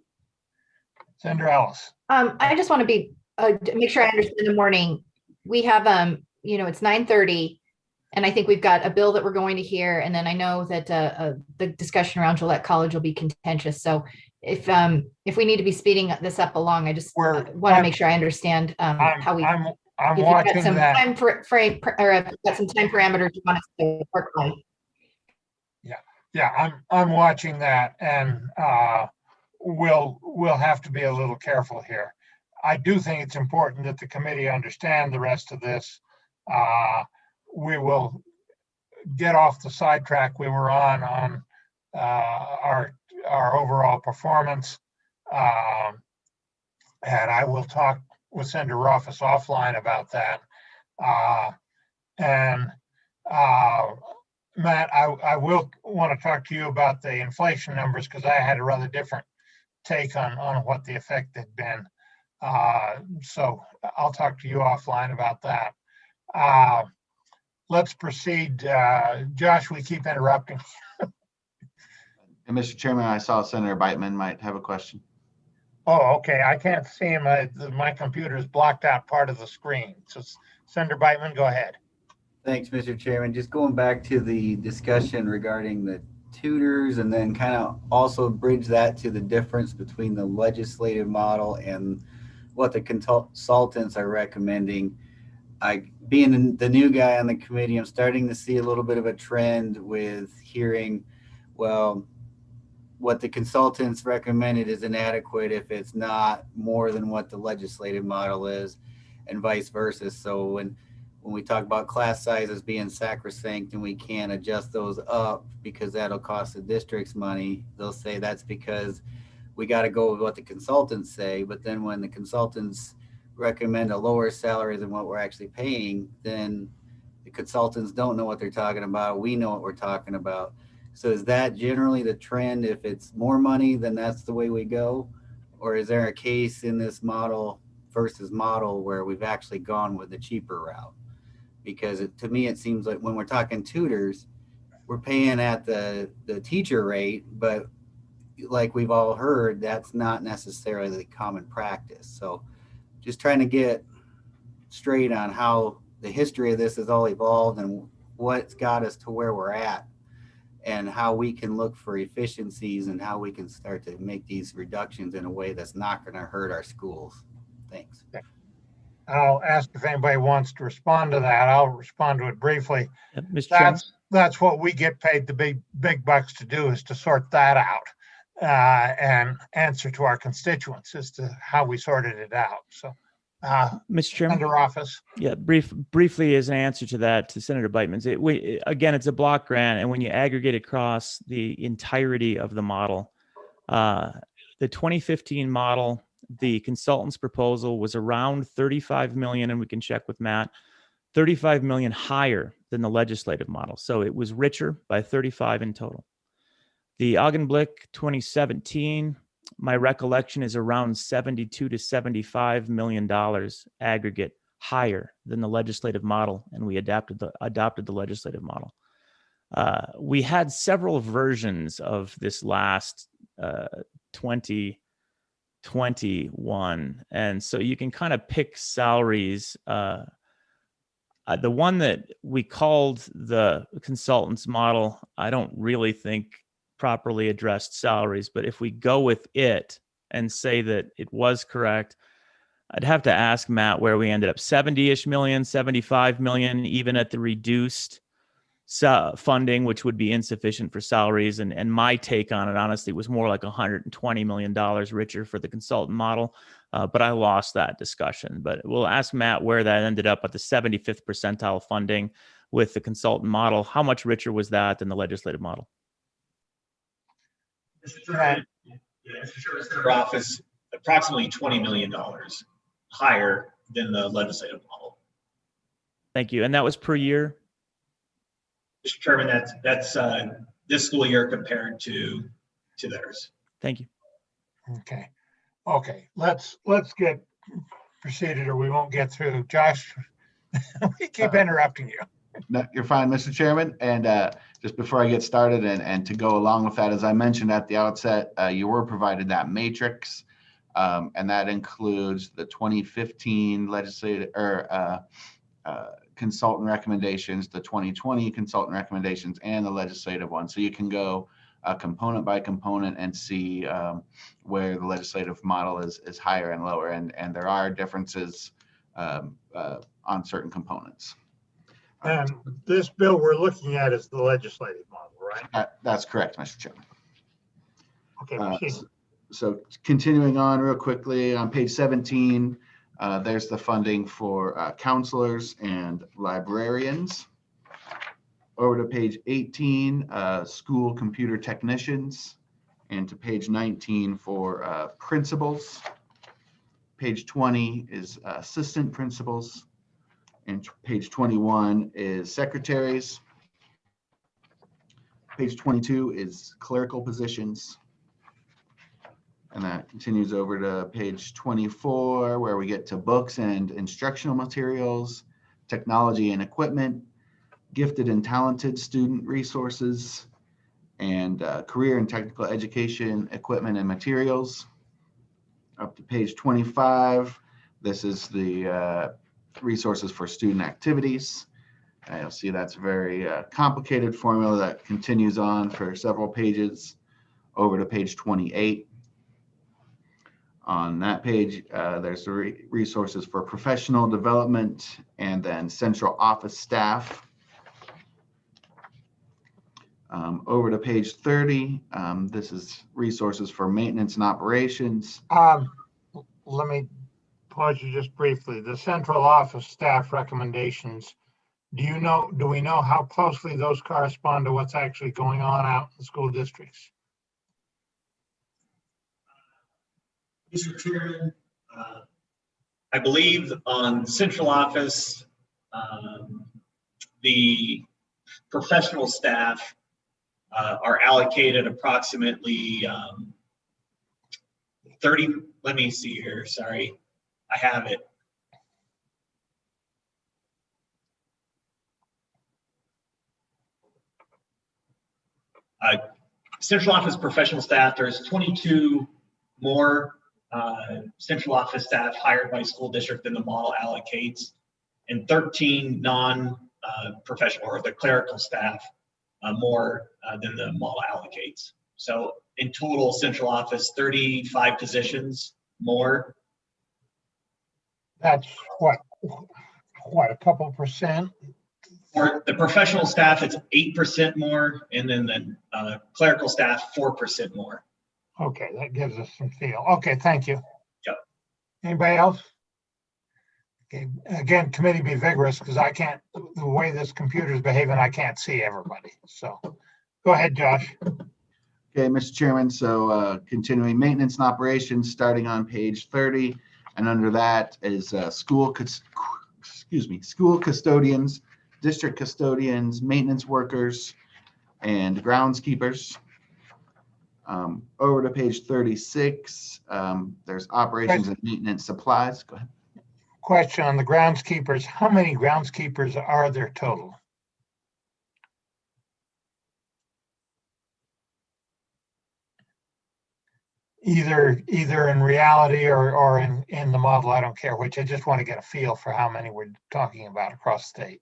Senator Ellis. I just want to be, make sure I understand the morning. We have, it's 9:30. And I think we've got a bill that we're going to hear. And then I know that the discussion around Gillette College will be contentious. So if we need to be speeding this up along, I just want to make sure I understand how we. I'm if watching you've got some that. time frame or got some time parameters you want us to work on. Yeah, I'm watching that, and we'll have to be a little careful here. I do think it's important that the committee understand the rest of this. We will get off the sidetrack we were on our overall performance. And I will talk with Senator Rothfuss offline about that. Matt, I will want to talk to you about the inflation numbers because I had a rather different take on what the effect had been. So I'll talk to you offline about that. Let's proceed. Josh, we keep interrupting. And Mr. Chairman, I saw Senator Beitman might have a question. Oh, okay. I can't see him. My computer's blocked out part of the screen. So Senator Beitman, go ahead. Thanks, Mr. Chairman. Just going back to the discussion regarding the tutors and then kind of also bridge that to the difference between the legislative model and what the consultants are recommending. Being the new guy on the committee, I'm starting to see a little bit of a trend with hearing well, what the consultants recommended is inadequate if it's not more than what the legislative model is, and vice versa. So when we talk about class sizes being sacrosanct and we can't adjust those up because that'll cost the district's money, they'll say that's because we got to go with what the consultants say. But then when the consultants recommend a lower salary than what we're actually paying, then the consultants don't know what they're talking about. We know what we're talking about. So is that generally the trend? If it's more money, then that's the way we go? Or is there a case in this model versus model where we've actually gone with the cheaper route? Because to me, it seems like when we're talking tutors, we're paying at the teacher rate, but like we've all heard, that's not necessarily the common practice. So just trying to get straight on how the history of this has all evolved and what's got us to where we're at, and how we can look for efficiencies and how we can start to make these reductions in a way that's not going to hurt our schools. Thanks. I'll ask if anybody wants to respond to that. I'll respond to it briefly. Mr. Chairman. That's what we get paid the big bucks to do, is to sort that out and answer to our constituents as to how we sorted it out. So, Mr. Chairman. under office. Yeah, briefly as an answer to that, to Senator Beitman's, again, it's a block grant, and when you aggregate across the entirety of the model, the 2015 model, the consultant's proposal was around 35 million, and we can check with Matt, 35 million higher than the legislative model. So it was richer by 35 in total. The Augenblick 2017, my recollection is around $72 to $75 million aggregate higher than the legislative model, and we adopted the legislative model. We had several versions of this last 2021, and so you can kind of pick salaries. The one that we called the consultant's model, I don't really think properly addressed salaries, but if we go with it and say that it was correct, I'd have to ask Matt where we ended up. 70-ish million, 75 million, even at the reduced funding, which would be insufficient for salaries. And my take on it, honestly, was more like $120 million richer for the consultant model. But I lost that discussion. But we'll ask Matt where that ended up at the 75th percentile funding with the consultant model. How much richer was that than the legislative model? Mr. Chairman, Senator office, approximately $20 million higher than the legislative model. Thank you. And that was per year? Mr. Chairman, that's this school year compared to theirs. Thank you. Okay. Let's get proceeded, or we won't get through. Josh, we keep interrupting you. No, you're fine, Mr. Chairman. And just before I get started and to go along with that, as I mentioned at the outset, you were provided that matrix, and that includes the 2015 legislative or consultant recommendations, the 2020 consultant recommendations, and the legislative one. So you can go component by component and see where the legislative model is higher and lower, and there are differences on certain components. And this bill we're looking at is the legislative model, right? That's correct, Mr. Chairman. Okay, proceed. So continuing on real quickly, on page 17, there's the funding for counselors and librarians. Over to page 18, school computer technicians, and to page 19 for principals. Page 20 is assistant principals, and page 21 is secretaries. Page 22 is clerical positions. And that continues over to page 24, where we get to books and instructional materials, technology and equipment, gifted and talented student resources, and career and technical education equipment and materials. Up to page 25, this is the resources for student activities. And you'll see that's a very complicated formula that continues on for several pages. Over to page 28. On that page, there's the resources for professional development and then central office staff. Over to page 30, this is resources for maintenance and operations. Let me pause you just briefly. The central office staff recommendations, do we know how closely those correspond to what's actually going on out in the school districts? Mr. Chairman, I believe on central office, the professional staff are allocated approximately 30, let me see here, sorry, I have it. Central office professional staff, there's 22 more central office staff hired by school district than the model allocates, and 13 non-professional or the clerical staff more than the model allocates. So in total, central office, 35 positions more. That's what, a couple percent? For the professional staff, it's 8% more, and then the clerical staff, 4% more. Okay, that gives us some feel. Okay, thank you. Yep. Anybody else? Okay, again, committee be vigorous because I can't, the way this computer's behaving, I can't see everybody. So go ahead, Josh. Okay, Mr. Chairman, so continuing maintenance and operations, starting on page 30, and under that is school custodians, district custodians, maintenance workers, and groundskeepers. Over to page 36, there's operations and maintenance supplies. Go ahead. Question on the groundskeepers. How many groundskeepers are there total? Either in reality or in the model, I don't care which. I just want to get a feel for how many we're talking about across the state.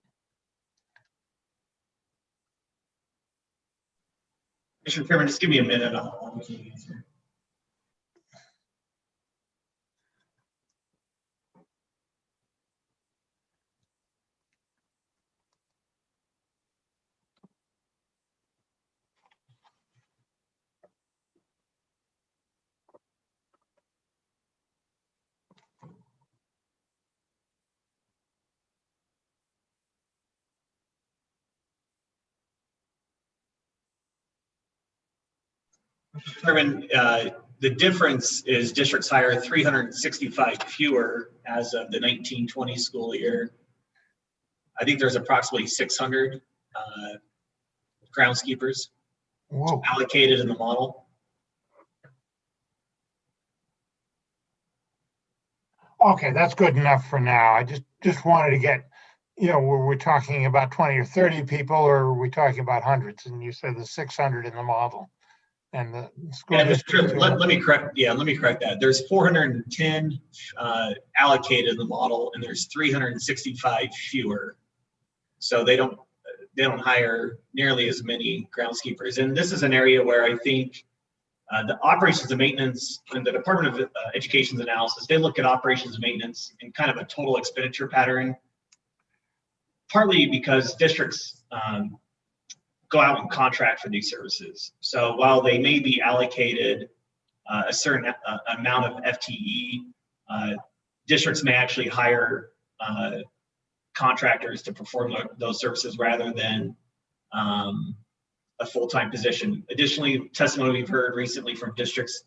Mr. Chairman, just give me a minute. I'll give you the answer. Mr. Chairman, the difference is districts hire 365 fewer as of the 1920 school year. I think there's approximately 600 groundskeepers Whoa. allocated in the model. Okay, that's good enough for now. I just wanted to get, were we talking about 20 or 30 people, or are we talking about hundreds? And you said the 600 in the model. And the school Yeah, Mr. district. Chairman, let me correct that. There's 410 allocated in the model, and there's 365 fewer. So they don't hire nearly as many groundskeepers. And this is an area where I think the operations and maintenance and the Department of Education's analysis, they look at operations and maintenance in kind of a total expenditure pattern, partly because districts go out and contract for these services. So while they may be allocated a certain amount of FTE, districts may actually hire contractors to perform those services rather than a full-time position. Additionally, testimony we've heard recently from districts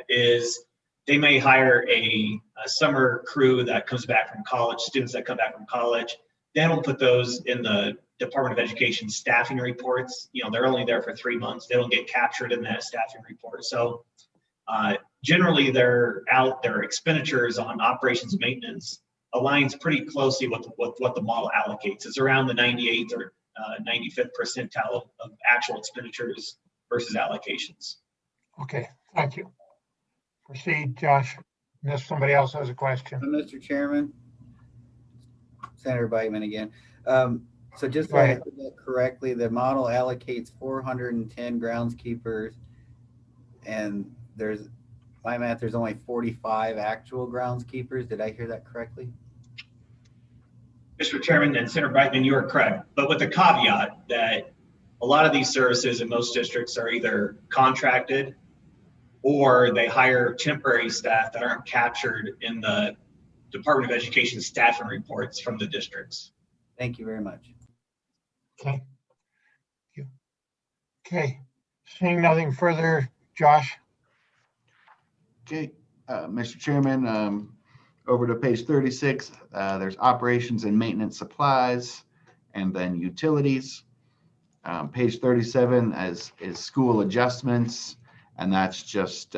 is they may hire a summer crew that comes back from college, students that come back from college. They don't put those in the Department of Education staffing reports. They're only there for 3 months. They don't get captured in that staffing report. So generally their expenditures on operations and maintenance aligns pretty closely with what the model allocates. It's around the 98th or 95th percentile of actual expenditures versus allocations. Okay, thank you. Proceed, Josh. Unless somebody else has a question. Mr. Chairman, Senator Beitman again. So just so Go I ahead. heard that correctly, the model allocates 410 groundskeepers, and there's only 45 actual groundskeepers. Did I hear that correctly? Mr. Chairman and Senator Brightman, you are correct, but with the caveat that a lot of these services in most districts are either contracted or they hire temporary staff that aren't captured in the Department of Education staffing reports from the districts. Thank you very much. Okay. Thank you. Okay, seeing nothing further, Josh? Okay, Mr. Chairman, over to page 36, there's operations and maintenance supplies, and then utilities. Page 37 is school adjustments, and that's just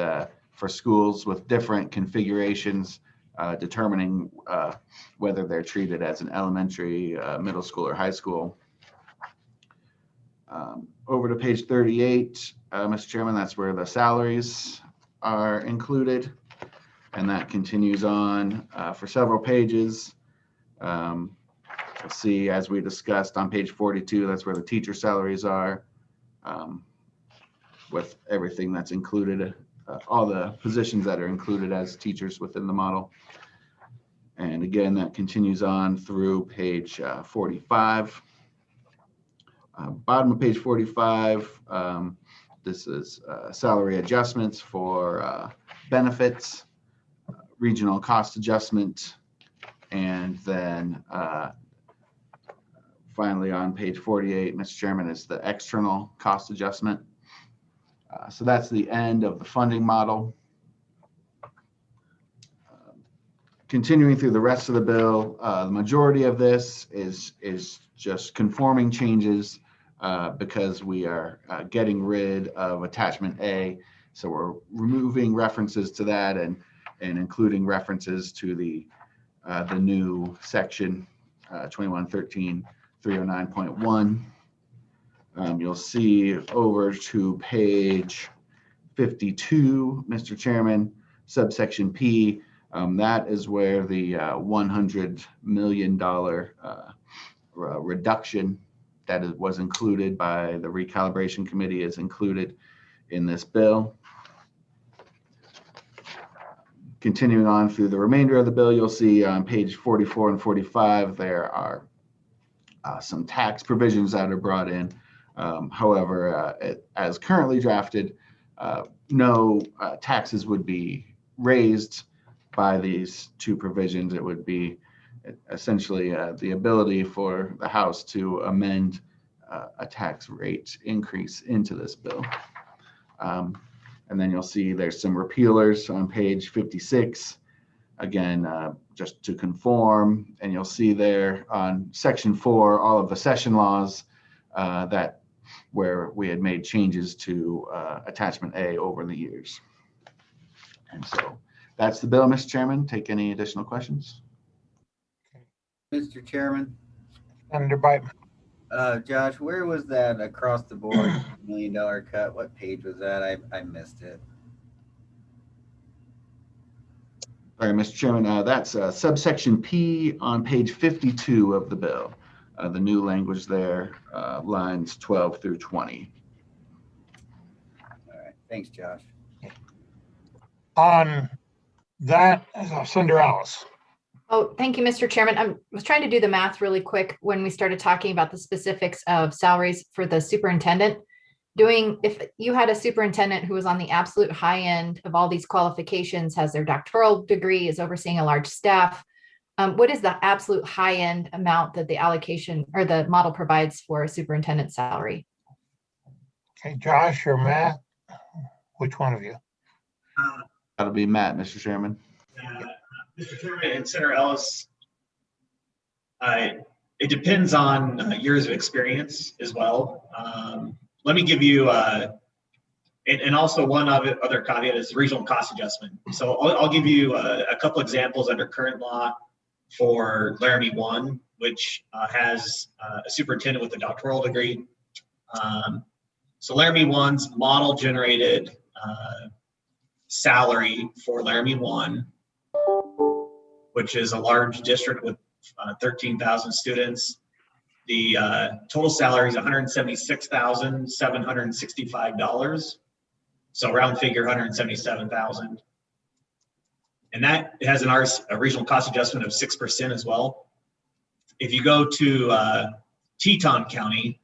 for schools with different configurations, determining whether they're treated as an elementary, middle school, or high school. Over to page 38, Mr. Chairman, that's where the salaries are included, and that continues on for several pages. You'll see, as we discussed on page 42, that's where the teacher salaries are, with everything that's included, all the positions that are included as teachers within the model. And again, that continues on through page 45. Bottom of page 45, this is salary adjustments for benefits, regional cost adjustment, and then finally on page 48, Mr. Chairman, is the external cost adjustment. So that's the end of the funding model. Continuing through the rest of the bill, the majority of this is just conforming changes because we are getting rid of attachment A. So we're removing references to that and including references to the new section 2113-309.1. You'll see over to page 52, Mr. Chairman, subsection P. That is where the $100 million reduction that was included by the recalibration committee is included in this bill. Continuing on through the remainder of the bill, you'll see on page 44 and 45, there are some tax provisions that are brought in. However, as currently drafted, no taxes would be raised by these two provisions. It would be essentially the ability for the House to amend a tax rate increase into this bill. And then you'll see there's some repealers on page 56. Again, just to conform, and you'll see there on section 4, all of the session laws that where we had made changes to attachment A over the years. And so that's the bill, Mr. Chairman. Take any additional questions? Mr. Chairman, Senator Biden? Josh, where was that across the board $1 million cut? What page was that? I missed it. All right, Mr. Chairman, that's subsection P on page 52 of the bill. The new language there, lines 12 through 20. All right, thanks, Josh. On that, Senator Ellis? Oh, thank you, Mr. Chairman. I was trying to do the math really quick when we started talking about the specifics of salaries for the superintendent. If you had a superintendent who was on the absolute high end of all these qualifications, has their doctoral degree, is overseeing a large staff, what is the absolute high end amount that the allocation or the model provides for a superintendent salary? Okay, Josh or Matt? Which one of you? That'll be Matt, Mr. Chairman. Mr. Chairman and Senator Ellis, it depends on years of experience as well. Let me give you, and also one other caveat is regional cost adjustment. So I'll give you a couple examples under current law for Laramie 1, which has a superintendent with a doctoral degree. So Laramie 1's model generated salary for Laramie 1, which is a large district with 13,000 students. The total salary is $176,765. So round figure, $177,000. And that has a regional cost adjustment of 6% as well. If you go to Teton County,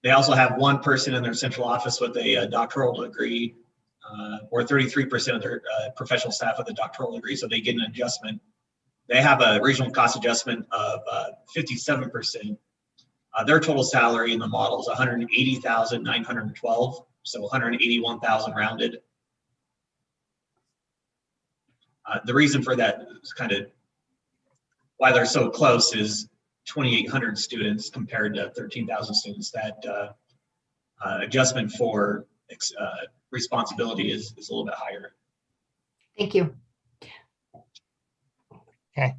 They also have one person in their central office with a doctoral degree, or 33% of their professional staff with a doctoral degree, so they get an adjustment. They have a regional cost adjustment of 57%. Their total salary in the model is $180,912, so 181,000 rounded. The reason for that is kind of why they're so close is 2,800 students compared to 13,000 students. That adjustment for responsibility is a little bit higher. Thank you. Okay.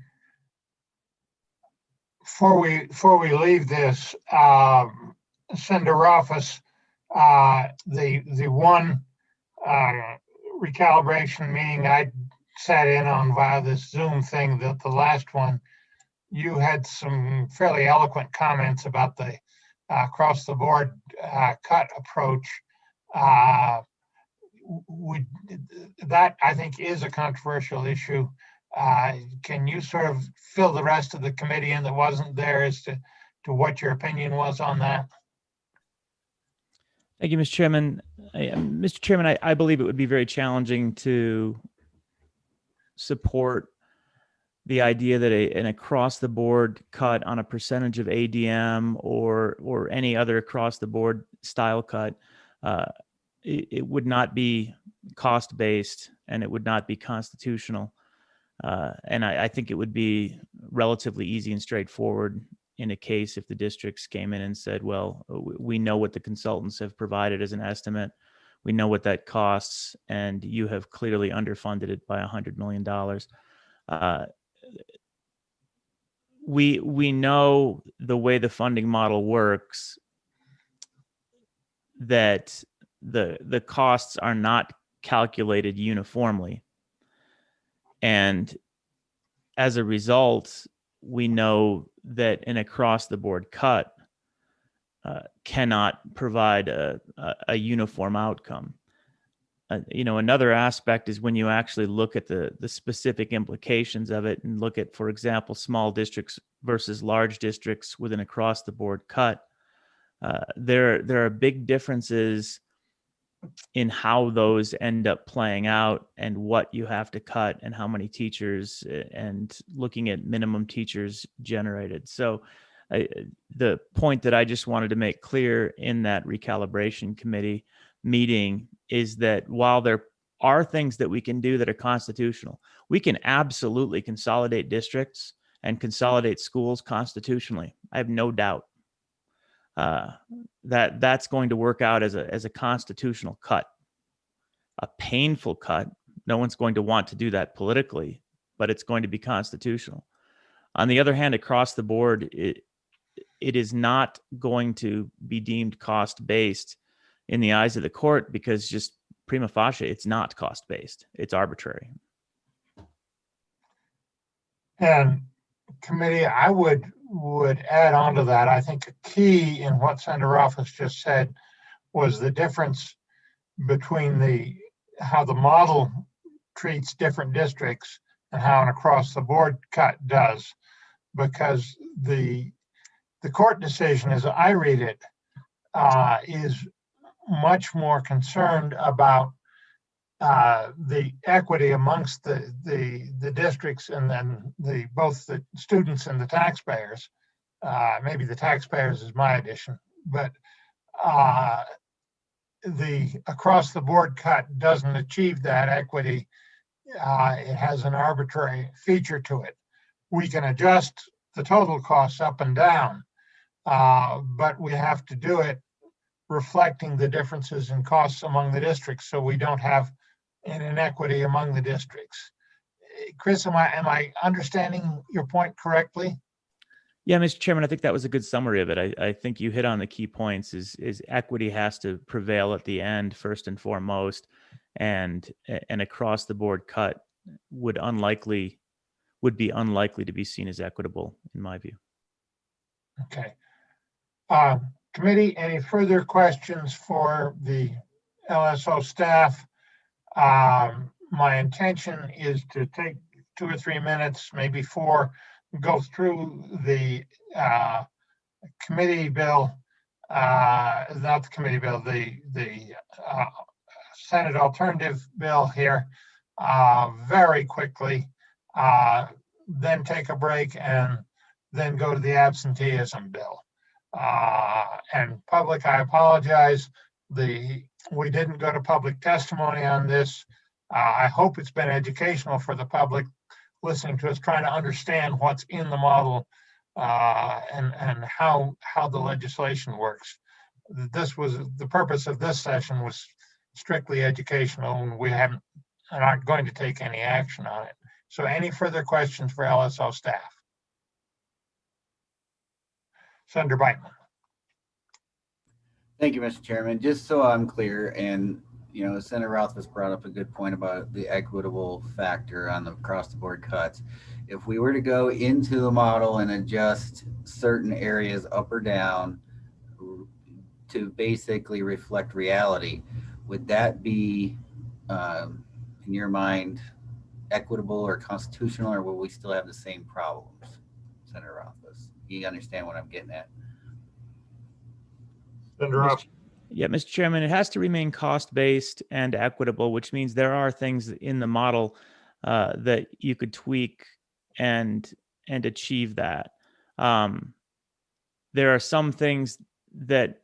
Before we leave this, Senator Office, the one recalibration meeting I sat in on via this Zoom thing, that the last one, you had some fairly eloquent comments about the across the board cut approach. That I think is a controversial issue. Can you sort of fill the rest of the committee in that wasn't there as to what your opinion was on that? Thank you, Mr. Chairman. Mr. Chairman, I believe it would be very challenging to support the idea that an across-the-board cut on a percentage of ADM or any other across-the-board style cut, it would not be cost-based and it would not be constitutional. And I think it would be relatively easy and straightforward in a case if the districts came in and said, well, we know what the consultants have provided as an estimate. We know what that costs, and you have clearly underfunded it by $100 million. We know the way the funding model works, that the costs are not calculated uniformly. And as a result, we know that an across-the-board cut cannot provide a uniform outcome. Another aspect is when you actually look at the specific implications of it and look at, for example, small districts versus large districts with an across-the-board cut, there are big differences in how those end up playing out and what you have to cut and how many teachers, and looking at minimum teachers generated. So the point that I just wanted to make clear in that recalibration committee meeting is that while there are things that we can do that are constitutional, we can absolutely consolidate districts and consolidate schools constitutionally. I have no doubt that that's going to work out as a constitutional cut, a painful cut. No one's going to want to do that politically, but it's going to be constitutional. On the other hand, across the board, it is not going to be deemed cost-based in the eyes of the court, because just prima facie, it's not cost-based. It's arbitrary. And committee, I would add on to that. I think a key in what Senator Office just said was the difference between how the model treats different districts and how an across-the-board cut does, because the court decision, as I read it, is much more concerned about the equity amongst the districts, and then both the students and the taxpayers. Maybe the taxpayers is my addition, but the across-the-board cut doesn't achieve that equity. It has an arbitrary feature to it. We can adjust the total costs up and down, but we have to do it reflecting the differences in costs among the districts, so we don't have an inequity among the districts. Chris, am I understanding your point correctly? Yeah, Mr. Chairman, I think that was a good summary of it. I think you hit on the key points. Is equity has to prevail at the end first and foremost, and an across-the-board cut would be unlikely to be seen as equitable, in my view. Okay. Committee, any further questions for the LSO staff? My intention is to take 2 or 3 minutes, maybe 4, go through the committee bill, not the committee bill, the Senate alternative bill here very quickly, then take a break and then go to the absenteeism bill. And public, I apologize. We didn't go to public testimony on this. I hope it's been educational for the public listening to us, trying to understand what's in the model and how the legislation works. This was the purpose of this session was strictly educational, and we aren't going to take any action on it. So any further questions for LSO staff? Senator Beitman. Thank you, Mr. Chairman. Just so I'm clear, and Senator Rothfuss brought up a good point about the equitable factor on the across the board cuts. If we were to go into the model and adjust certain areas up or down to basically reflect reality, would that be, in your mind, equitable or constitutional, or will we still have the same problems, Senator Rothfuss? You understand what I'm getting at? Senator Rothfuss. Yeah, Mr. Chairman, it has to remain cost-based and equitable, which means there are things in the model that you could tweak and achieve that. There are some things that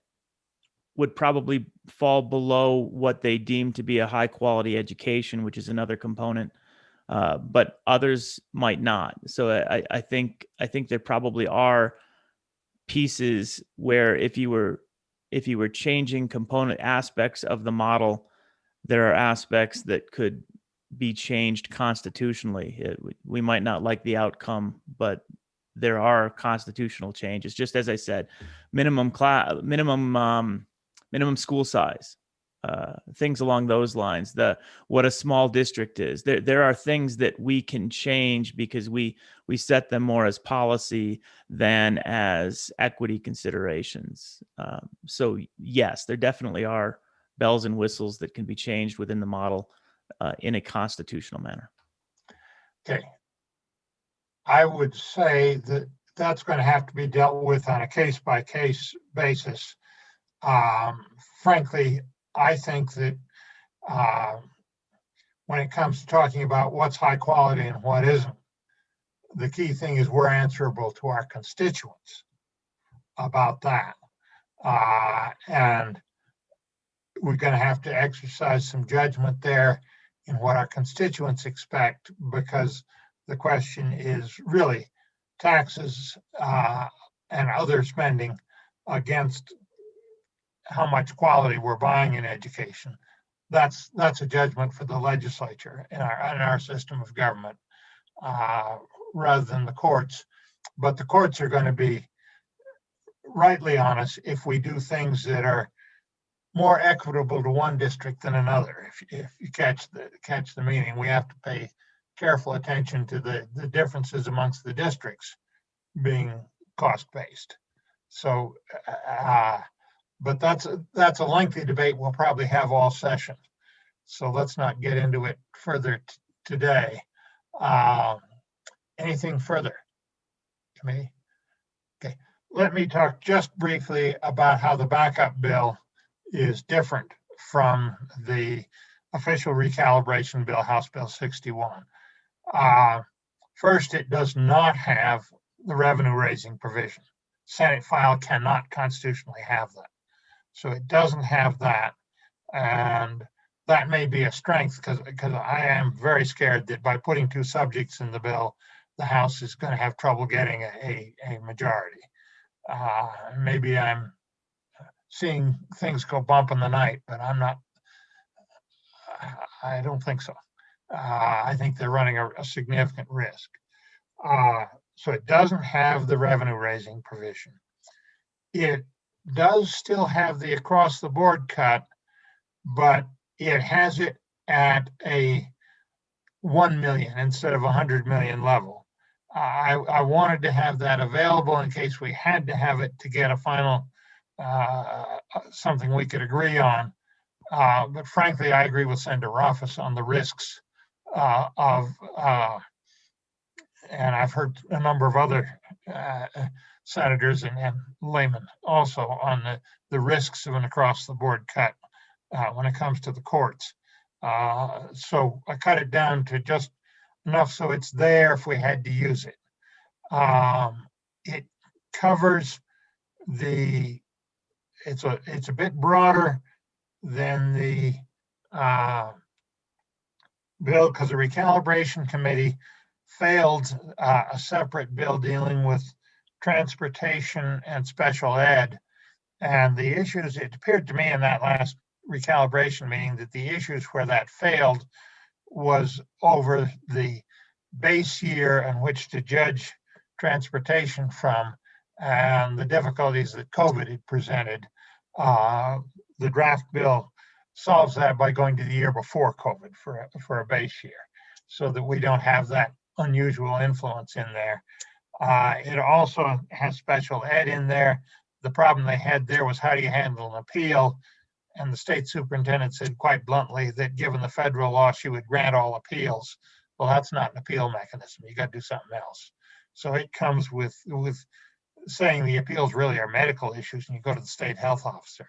would probably fall below what they deem to be a high-quality education, which is another component, but others might not. So I think there probably are pieces where if you were changing component aspects of the model, there are aspects that could be changed constitutionally. We might not like the outcome, but there are constitutional changes. Just as I said, minimum school size, things along those lines. What a small district is. There are things that we can change because we set them more as policy than as equity considerations. So yes, there definitely are bells and whistles that can be changed within the model in a constitutional manner. Okay. I would say that that's going to have to be dealt with on a case-by-case basis. Frankly, I think that when it comes to talking about what's high quality and what isn't, the key thing is we're answerable to our constituents about that. And we're going to have to exercise some judgment there in what our constituents expect, because the question is really taxes and other spending against how much quality we're buying in education. That's a judgment for the legislature in our system of government, rather than the courts. But the courts are going to be rightly on us if we do things that are more equitable to one district than another. If you catch the meaning, we have to pay careful attention to the differences amongst the districts being cost-based. So, but that's a lengthy debate we'll probably have all session. So let's not get into it further today. Anything further, committee? Okay, let me talk just briefly about how the backup bill is different from the official recalibration bill, House Bill 61. First, it does not have the revenue raising provision. Senate file cannot constitutionally have that. So it doesn't have that. And that may be a strength because I am very scared that by putting two subjects in the bill, the House is going to have trouble getting a majority. Maybe I'm seeing things go bump in the night, but I don't think so. I think they're running a significant risk. So it doesn't have the revenue raising provision. It does still have the across the board cut, but it has it at a 1 million instead of 100 million level. I wanted to have that available in case we had to have it to get a final something we could agree on. But frankly, I agree with Senator Rothfuss on the risks and I've heard a number of other senators and laymen also on the risks of an across-the-board cut when it comes to the courts. So I cut it down to just enough so it's there if we had to use it. It covers it's a bit broader than the bill because the recalibration committee failed a separate bill dealing with transportation and special ed. And the issues, it appeared to me in that last recalibration meeting that the issues where that failed was over the base year in which to judge transportation from and the difficulties that COVID had presented. The draft bill solves that by going to the year before COVID for a base year so that we don't have that unusual influence in there. It also has special ed in there. The problem they had there was how do you handle an appeal? And the state superintendent said quite bluntly that given the federal law, she would grant all appeals. Well, that's not an appeal mechanism. You got to do something else. So it comes with saying the appeals really are medical issues and you go to the state health officer.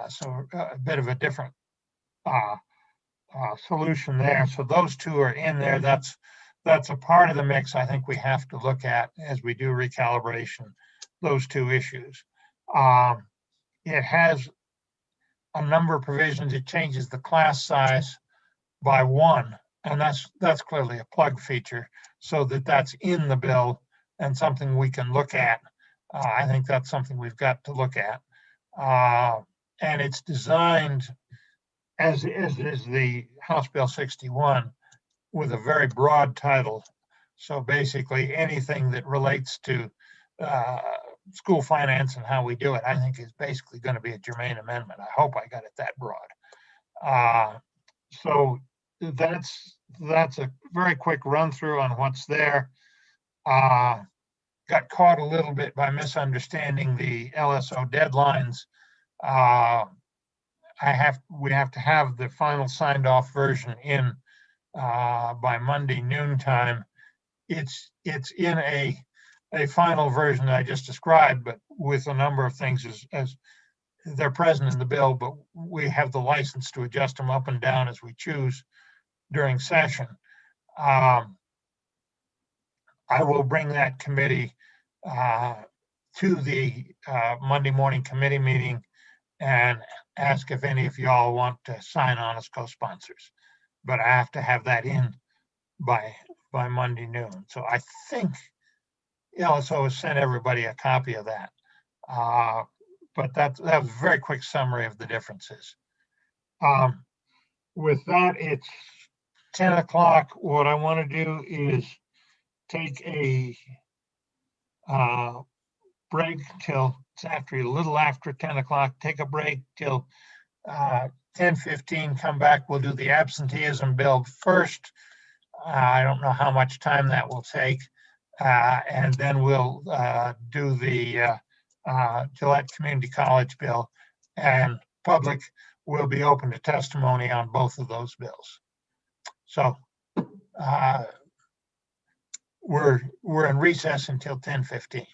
So a bit of a different solution there. So those two are in there. That's a part of the mix I think we have to look at as we do recalibration, those two issues. It has a number of provisions. It changes the class size by one, and that's clearly a plug feature so that that's in the bill and something we can look at. I think that's something we've got to look at. And it's designed as is the House Bill 61 with a very broad title. So basically anything that relates to school finance and how we do it, I think is basically going to be a germane amendment. I hope I got it that broad. So that's a very quick run through on what's there. Got caught a little bit by misunderstanding the LSO deadlines. We have to have the final signed off version in by Monday noontime. It's in a final version that I just described, but with a number of things as they're present in the bill, but we have the license to adjust them up and down as we choose during session. I will bring that committee to the Monday morning committee meeting and ask if any of y'all want to sign on as co-sponsors. But I have to have that in by Monday noon. So I think LSO has sent everybody a copy of that. But that was a very quick summary of the differences. With that, it's 10 o'clock. What I want to do is take a break till it's a little after 10 o'clock, take a break till 10:15, come back. We'll do the absenteeism bill first. I don't know how much time that will take. And then we'll do the Gillette Community College bill, and public will be open to testimony on both of those bills. So we're in recess until 10:15.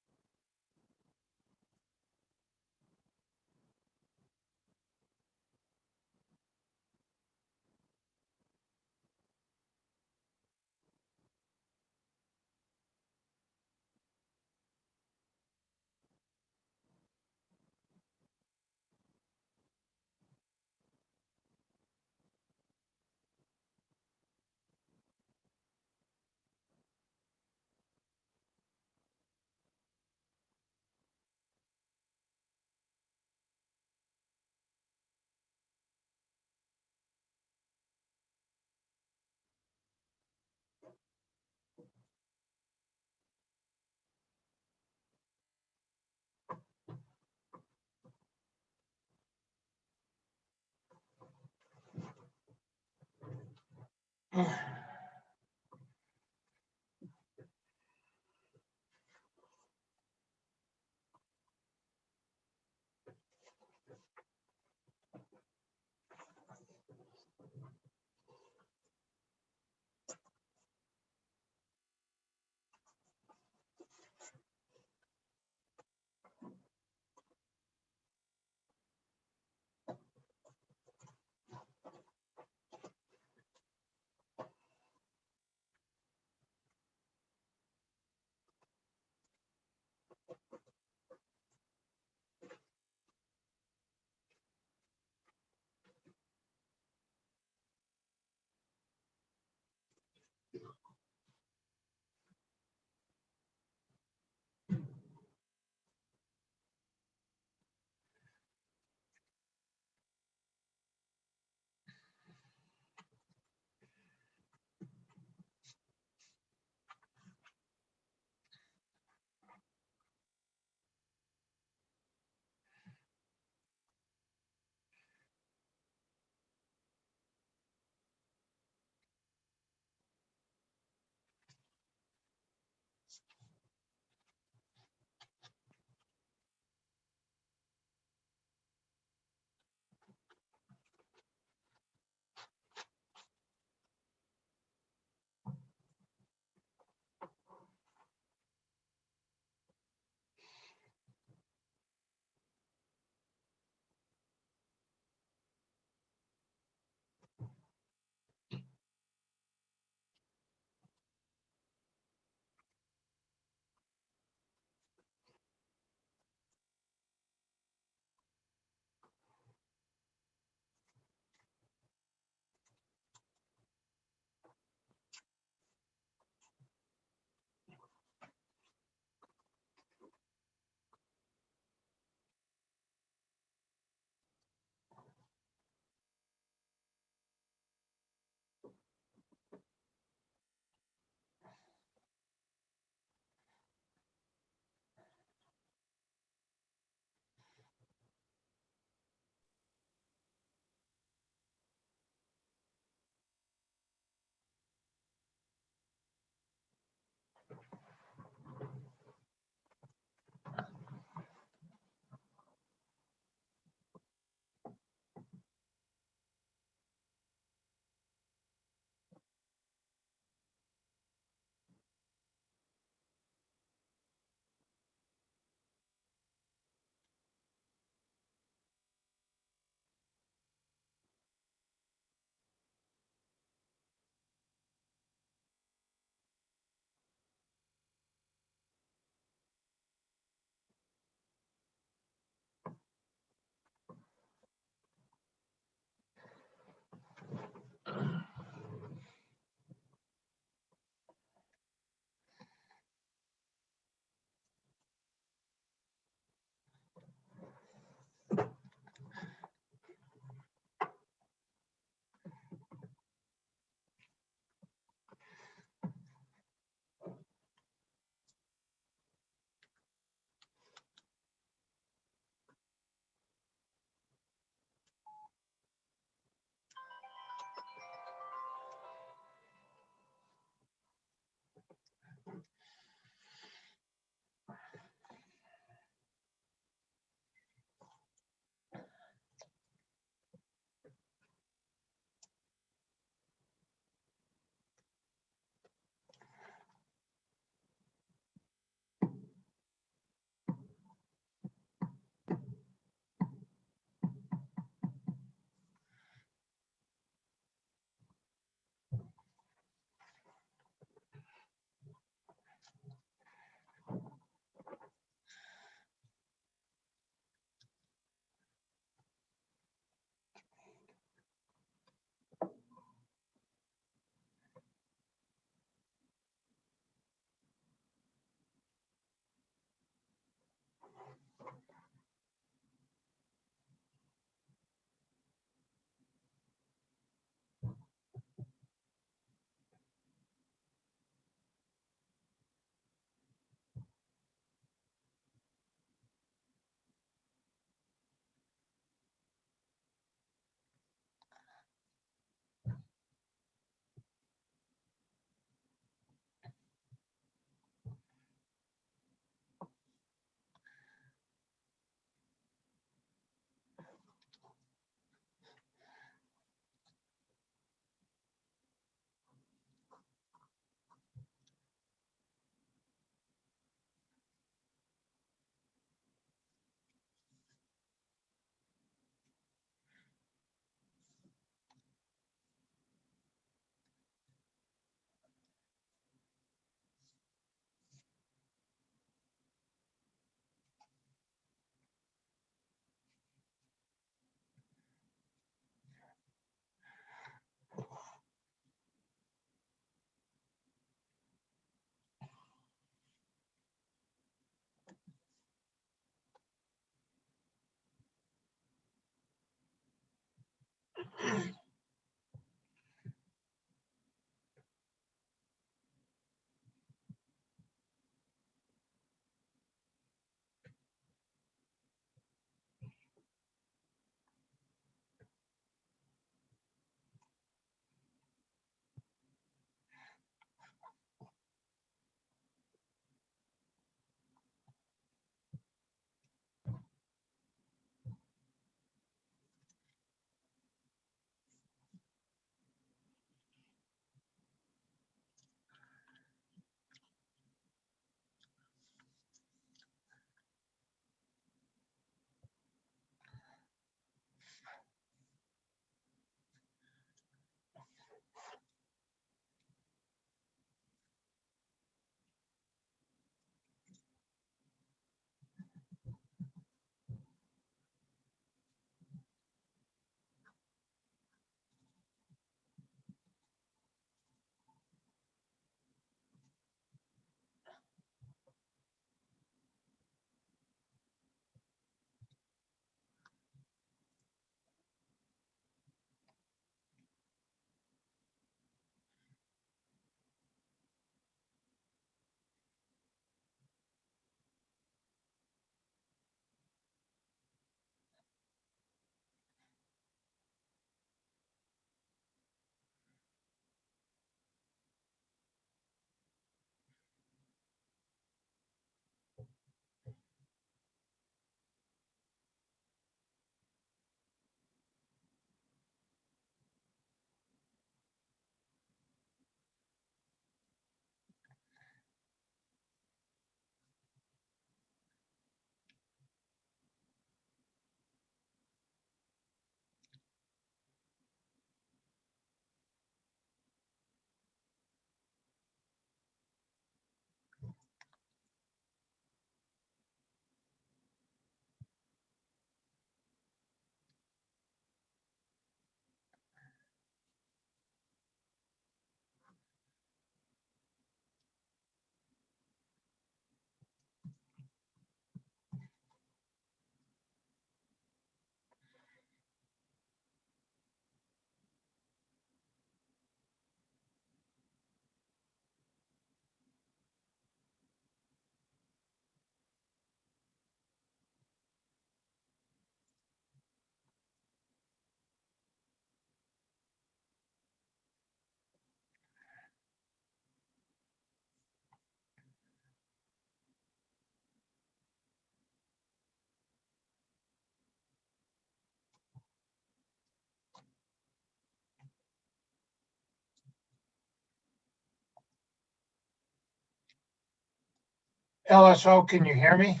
LSO, can you hear me?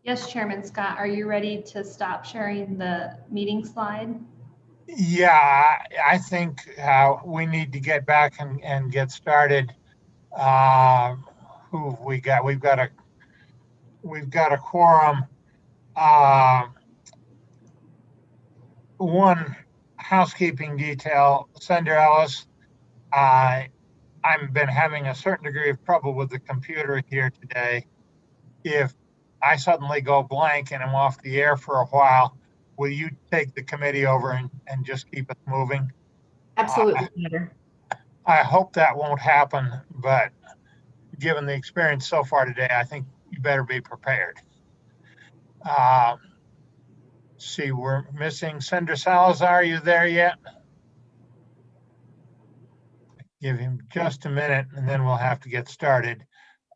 Yes, Chairman Scott, are you ready to stop sharing the meeting slide? Yeah, I think we need to get back and get started. Who have we got? We've got a quorum. One housekeeping detail, Senator Ellis, I've been having a certain degree of trouble with the computer here today. If I suddenly go blank and I'm off the air for a while, will you take the committee over and just keep us moving? Absolutely, Senator. I hope that won't happen, but given the experience so far today, I think you better be prepared. See, we're missing Senator Salazar. Are you there yet? Give him just a minute and then we'll have to get started.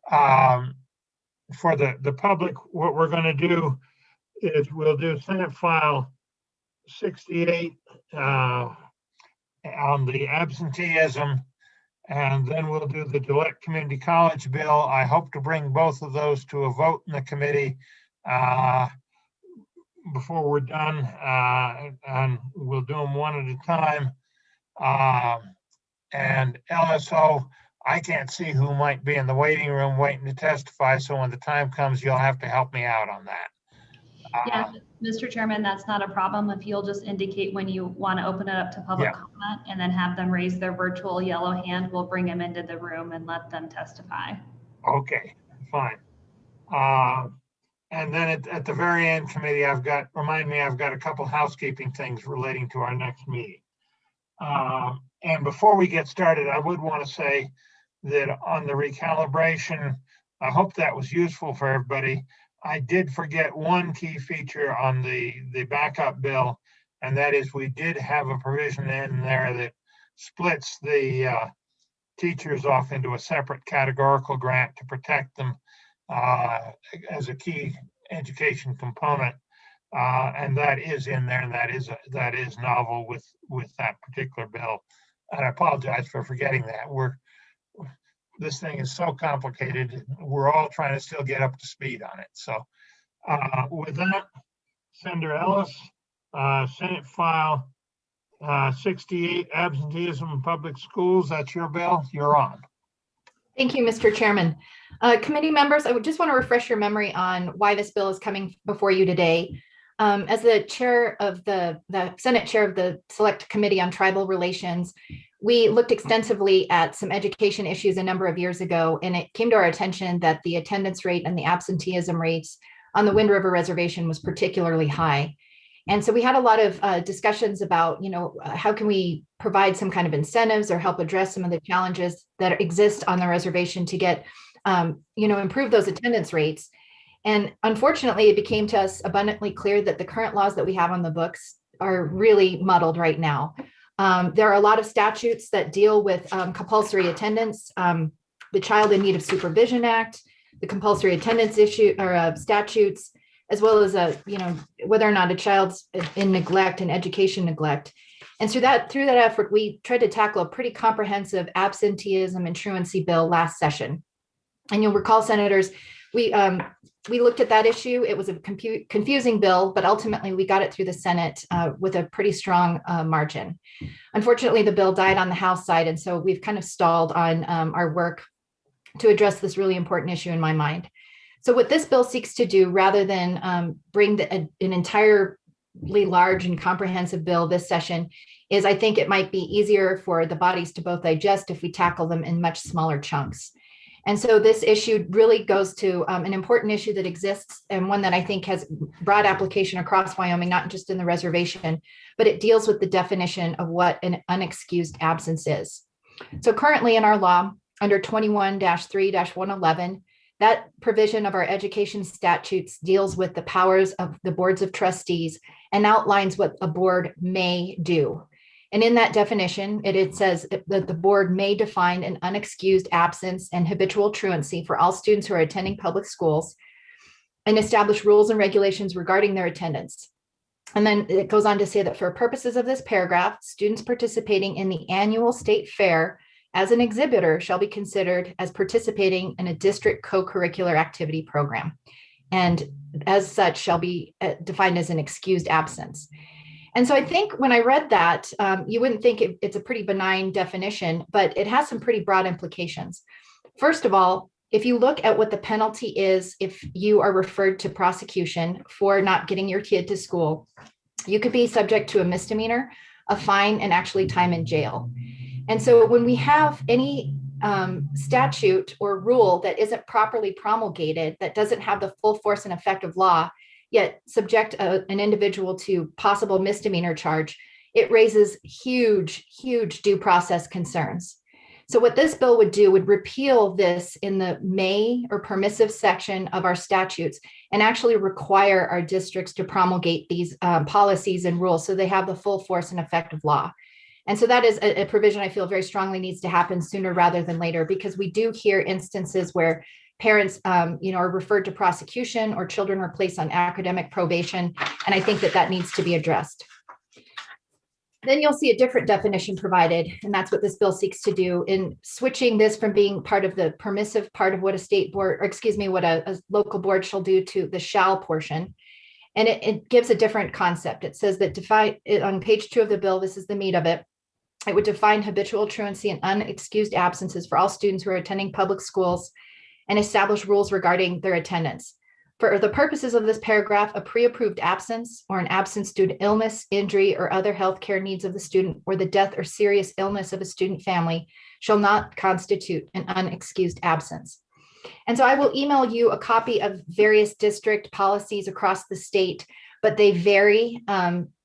For the public, what we're going to do is we'll do Senate File 68 on the absenteeism, and then we'll do the Gillette Community College bill. I hope to bring both of those to a vote in the committee before we're done, and we'll do them one at a time. And LSO, I can't see who might be in the waiting room waiting to testify, so when the time comes, you'll have to help me out on that. Yeah, Mr. Chairman, that's not a problem. If you'll just indicate when you want to open it up to public Yeah. comment and then have them raise their virtual yellow hand, we'll bring them into the room and let them testify. Okay, fine. And then at the very end, committee, I've got a couple housekeeping things relating to our next meeting. And before we get started, I would want to say that on the recalibration, I hope that was useful for everybody. I did forget one key feature on the backup bill, and that is we did have a provision in there that splits the teachers off into a separate categorical grant to protect them as a key education component. And that is in there, and that is novel with that particular bill. And I apologize for forgetting that. This thing is so complicated. We're all trying to still get up to speed on it. So with that, Senator Ellis, Senate File 68, absenteeism in public schools. That's your bill. You're on. Thank you, Mr. Chairman. Committee members, I would just want to refresh your memory on why this bill is coming before you today. As the chair of the Senate chair of the Select Committee on Tribal Relations, we looked extensively at some education issues a number of years ago, and it came to our attention that the attendance rate and the absenteeism rates on the Wind River Reservation was particularly high. And so we had a lot of discussions about, how can we provide some kind of incentives or help address some of the challenges that exist on the reservation to get, improve those attendance rates. And unfortunately, it became to us abundantly clear that the current laws that we have on the books are really muddled right now. There are a lot of statutes that deal with compulsory attendance, the Child in Need of Supervision Act, the compulsory attendance issue or statutes, as well as whether or not a child's in neglect and education neglect. And through that effort, we tried to tackle a pretty comprehensive absenteeism and truancy bill last session. And you'll recall, senators, we looked at that issue. It was a confusing bill, but ultimately we got it through the Senate with a pretty strong margin. Unfortunately, the bill died on the House side, and so we've kind of stalled on our work to address this really important issue in my mind. So what this bill seeks to do, rather than bring an entirely large and comprehensive bill this session, is I think it might be easier for the bodies to both digest if we tackle them in much smaller chunks. And so this issue really goes to an important issue that exists, and one that I think has broad application across Wyoming, not just in the reservation, but it deals with the definition of what an unexcused absence is. So currently in our law, under 21-3-111, that provision of our education statutes deals with the powers of the boards of trustees and outlines what a board may do. And in that definition, it says that the board may define an unexcused absence and habitual truancy for all students who are attending public schools and establish rules and regulations regarding their attendance. And then it goes on to say that for purposes of this paragraph, students participating in the annual state fair as an exhibitor shall be considered as participating in a district co-curricular activity program, and as such shall be defined as an excused absence. And so I think when I read that, you wouldn't think it's a pretty benign definition, but it has some pretty broad implications. First of all, if you look at what the penalty is if you are referred to prosecution for not getting your kid to school, you could be subject to a misdemeanor, a fine, and actually time in jail. And so when we have any statute or rule that isn't properly promulgated, that doesn't have the full force and effect of law, yet subject an individual to possible misdemeanor charge, it raises huge, huge due process concerns. So what this bill would do would repeal this in the may or permissive section of our statutes and actually require our districts to promulgate these policies and rules so they have the full force and effect of law. And so that is a provision I feel very strongly needs to happen sooner rather than later, because we do hear instances where parents are referred to prosecution or children are placed on academic probation. And I think that needs to be addressed. Then you'll see a different definition provided, and that's what this bill seeks to do in switching this from being part of the permissive part of what a state board, or excuse me, what a local board shall do to the shall portion. And it gives a different concept. It says that on page 2 of the bill, this is the meat of it. It would define habitual truancy and unexcused absences for all students who are attending public schools and establish rules regarding their attendance. For the purposes of this paragraph, a pre-approved absence or an absence due to illness, injury, or other healthcare needs of the student, or the death or serious illness of a student family shall not constitute an unexcused absence. And so I will email you a copy of various district policies across the state, but they vary.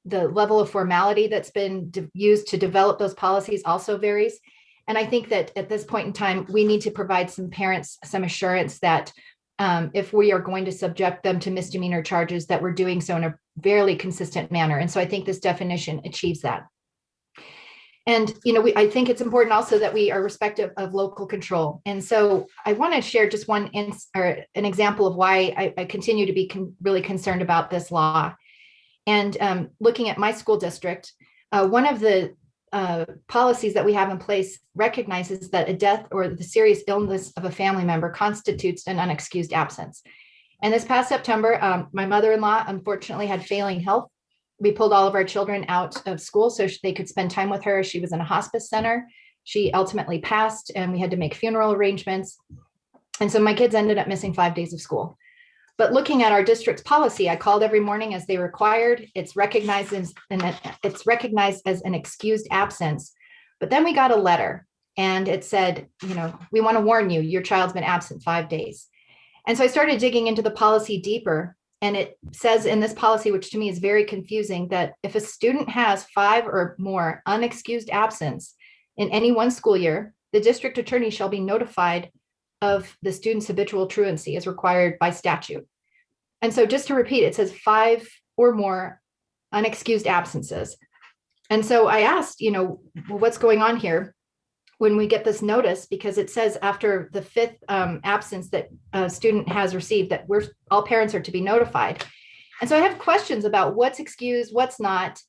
The level of formality that's been used to develop those policies also varies. And I think that at this point in time, we need to provide some parents some assurance that if we are going to subject them to misdemeanor charges, that we're doing so in a fairly consistent manner. And so I think this definition achieves that. And, I think it's important also that we are respectful of local control. And so I want to share just an example of why I continue to be really concerned about this law. And looking at my school district, one of the policies that we have in place recognizes that a death or the serious illness of a family member constitutes an unexcused absence. And this past September, my mother-in-law unfortunately had failing health. We pulled all of our children out of school so they could spend time with her. She was in a hospice center. She ultimately passed, and we had to make funeral arrangements. And so my kids ended up missing 5 days of school. But looking at our district's policy, I called every morning as they required. It's recognized as an excused absence. But then we got a letter and it said, we want to warn you, your child's been absent 5 days. And so I started digging into the policy deeper. And it says in this policy, which to me is very confusing, that if a student has 5 or more unexcused absence in any one school year, the district attorney shall be notified of the student's habitual truancy as required by statute. And so just to repeat, it says 5 or more unexcused absences. And so I asked, what's going on here when we get this notice, because it says after the 5th absence that a student has received that all parents are to be notified. And so I have questions about what's excused, what's not.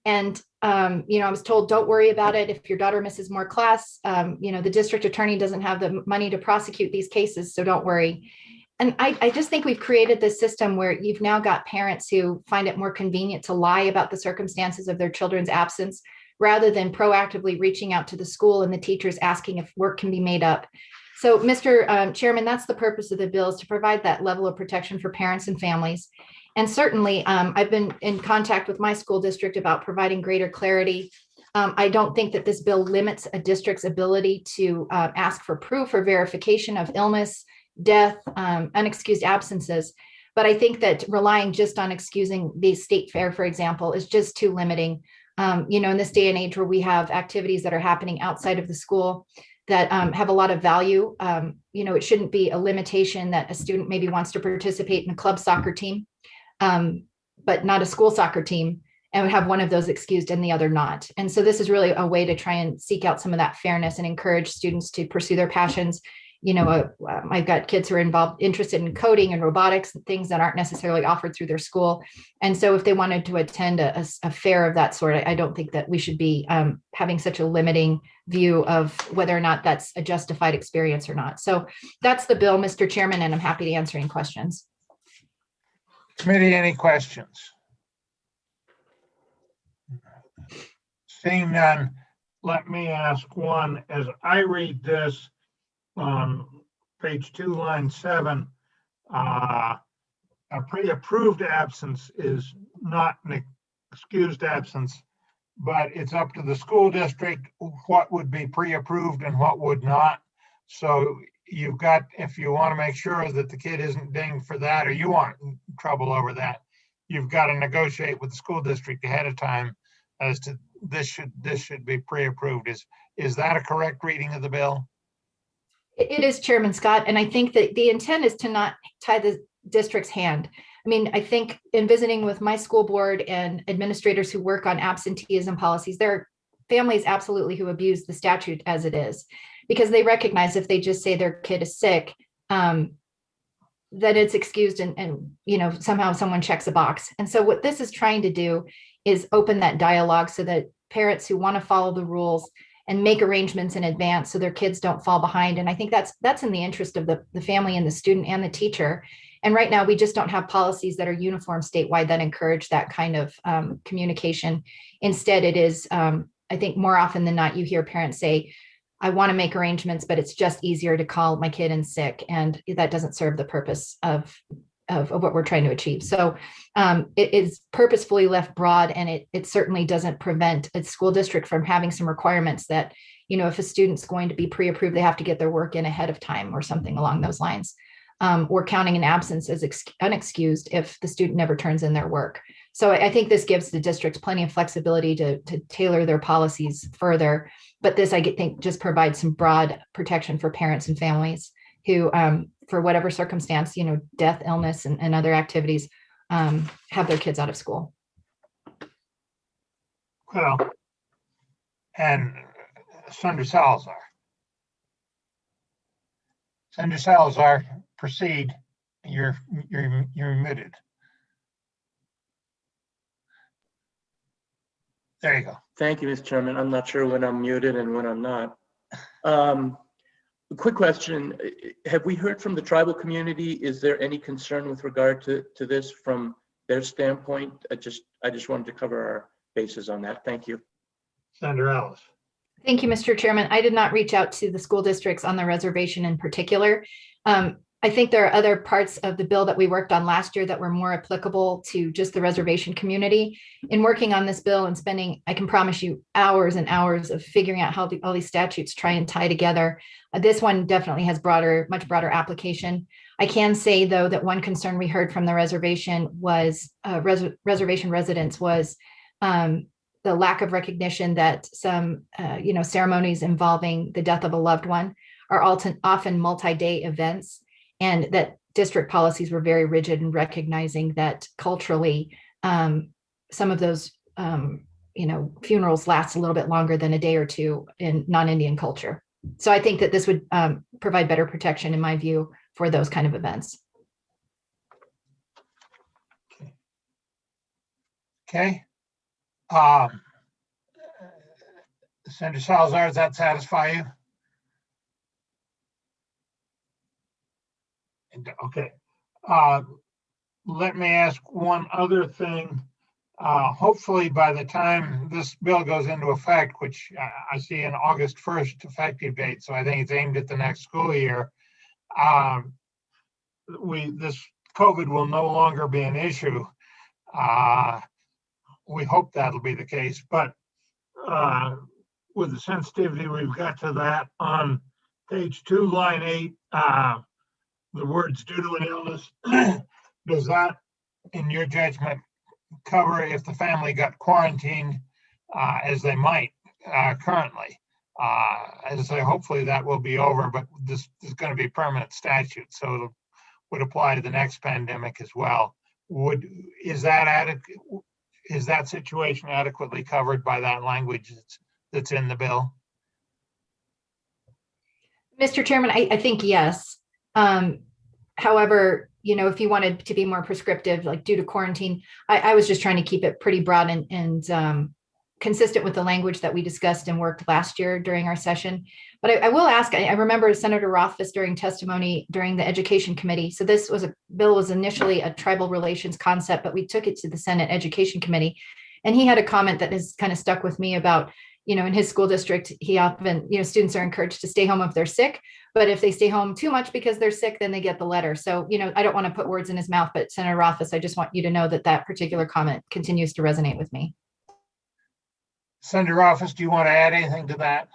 And, I was told, don't worry about it. If your daughter misses more class, the district attorney doesn't have the money to prosecute these cases, so don't worry. And I just think we've created this system where you've now got parents who find it more convenient to lie about the circumstances of their children's absence, rather than proactively reaching out to the school and the teachers asking if work can be made up. So, Mr. Chairman, that's the purpose of the bill, is to provide that level of protection for parents and families. And certainly, I've been in contact with my school district about providing greater clarity. I don't think that this bill limits a district's ability to ask for proof or verification of illness, death, unexcused absences. But I think that relying just on excusing the state fair, for example, is just too limiting. In this day and age where we have activities that are happening outside of the school that have a lot of value, it shouldn't be a limitation that a student maybe wants to participate in a club soccer team, but not a school soccer team, and would have one of those excused and the other not. And so this is really a way to try and seek out some of that fairness and encourage students to pursue their passions I've got kids who are interested in coding and robotics and things that aren't necessarily offered through their school. And so if they wanted to attend a fair of that sort, I don't think that we should be having such a limiting view of whether or not that's a justified experience or not. So that's the bill, Mr. Chairman, and I'm happy to answer any questions. Committee, any questions? Seeing none, let me ask one. As I read this on page 2, line 7, a pre-approved absence is not an excused absence, but it's up to the school district what would be pre-approved and what would not. So you've got, if you want to make sure that the kid isn't dinged for that, or you want trouble over that, you've got to negotiate with the school district ahead of time as to this should be pre-approved. Is that a correct reading of the bill? It is, Chairman Scott, and I think that the intent is to not tie the district's hand. I mean, I think in visiting with my school board and administrators who work on absenteeism policies, there are families absolutely who abuse the statute as it is, because they recognize if they just say their kid is sick, that it's excused and somehow someone checks a box. And so what this is trying to do is open that dialogue so that parents who want to follow the rules and make arrangements in advance so their kids don't fall behind. And I think that's in the interest of the family and the student and the teacher. And right now we just don't have policies that are uniform statewide that encourage that kind of communication. Instead, it is, I think more often than not, you hear parents say, I want to make arrangements, but it's just easier to call my kid in sick. And that doesn't serve the purpose of what we're trying to achieve. So it is purposefully left broad, and it certainly doesn't prevent a school district from having some requirements that, if a student's going to be pre-approved, they have to get their work in ahead of time or something along those lines, or counting an absence as unexcused if the student never turns in their work. So I think this gives the districts plenty of flexibility to tailor their policies further. But this, I think, just provides some broad protection for parents and families who, for whatever circumstance, death, illness, and other activities, have their kids out of school. Well, and Senator Salazar. Senator Salazar, proceed. You're muted. There you go. Thank you, Mr. Chairman. I'm not sure when I'm muted and when I'm not. A quick question. Have we heard from the tribal community? Is there any concern with regard to this from their standpoint? I just wanted to cover our bases on that. Thank you. Senator Ellis. Thank you, Mr. Chairman. I did not reach out to the school districts on the reservation in particular. I think there are other parts of the bill that we worked on last year that were more applicable to just the reservation community. In working on this bill and spending, I can promise you, hours and hours of figuring out how all these statutes try and tie together, this one definitely has much broader application. I can say, though, that one concern we heard from the reservation was reservation residents was the lack of recognition that some ceremonies involving the death of a loved one are often multi-day events, and that district policies were very rigid in recognizing that culturally some of those funerals last a little bit longer than a day or two in non-Indian culture. So I think that this would provide better protection, in my view, for those kind of events. Okay. Senator Salazar, does that satisfy you? Okay. Let me ask one other thing. Hopefully by the time this bill goes into effect, which I see an August 1st effective date, so I think it's aimed at the next school year, this COVID will no longer be an issue. We hope that'll be the case, but with the sensitivity we've got to that on page 2, line 8, the words due to an illness, does that, in your judgment, cover if the family got quarantined as they might currently? As I say, hopefully that will be over, but this is going to be permanent statute, so it would apply to the next pandemic as well. Is that situation adequately covered by that language that's in the bill? Mr. Chairman, I think yes. However, if you wanted to be more prescriptive, like due to quarantine, I was just trying to keep it pretty broad and consistent with the language that we discussed and worked last year during our session. But I will ask, I remember Senator Rothfuss during testimony during the Education Committee. So this bill was initially a tribal relations concept, but we took it to the Senate Education Committee. And he had a comment that has kind of stuck with me about, in his school district, he often, students are encouraged to stay home if they're sick, but if they stay home too much because they're sick, then they get the letter. So, I don't want to put words in his mouth, but Senator Rothfuss, I just want you to know that particular comment continues to resonate with me. Senator Rothfuss, do you want to add anything to that?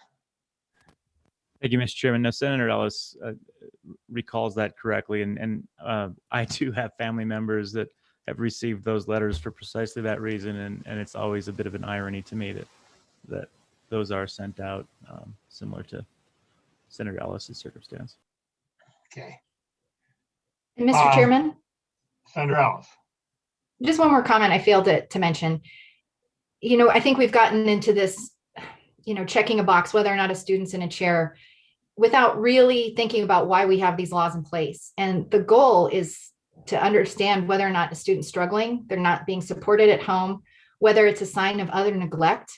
Thank you, Mr. Chairman. No, Senator Ellis recalls that correctly. And I do have family members that have received those letters for precisely that reason. And it's always a bit of an irony to me that those are sent out, similar to Senator Ellis's circumstance. Okay. And Mr. Chairman? Senator Ellis. Just one more comment I failed to mention. I think we've gotten into this, checking a box whether or not a student's in a chair without really thinking about why we have these laws in place. And the goal is to understand whether or not a student's struggling, they're not being supported at home, whether it's a sign of other neglect.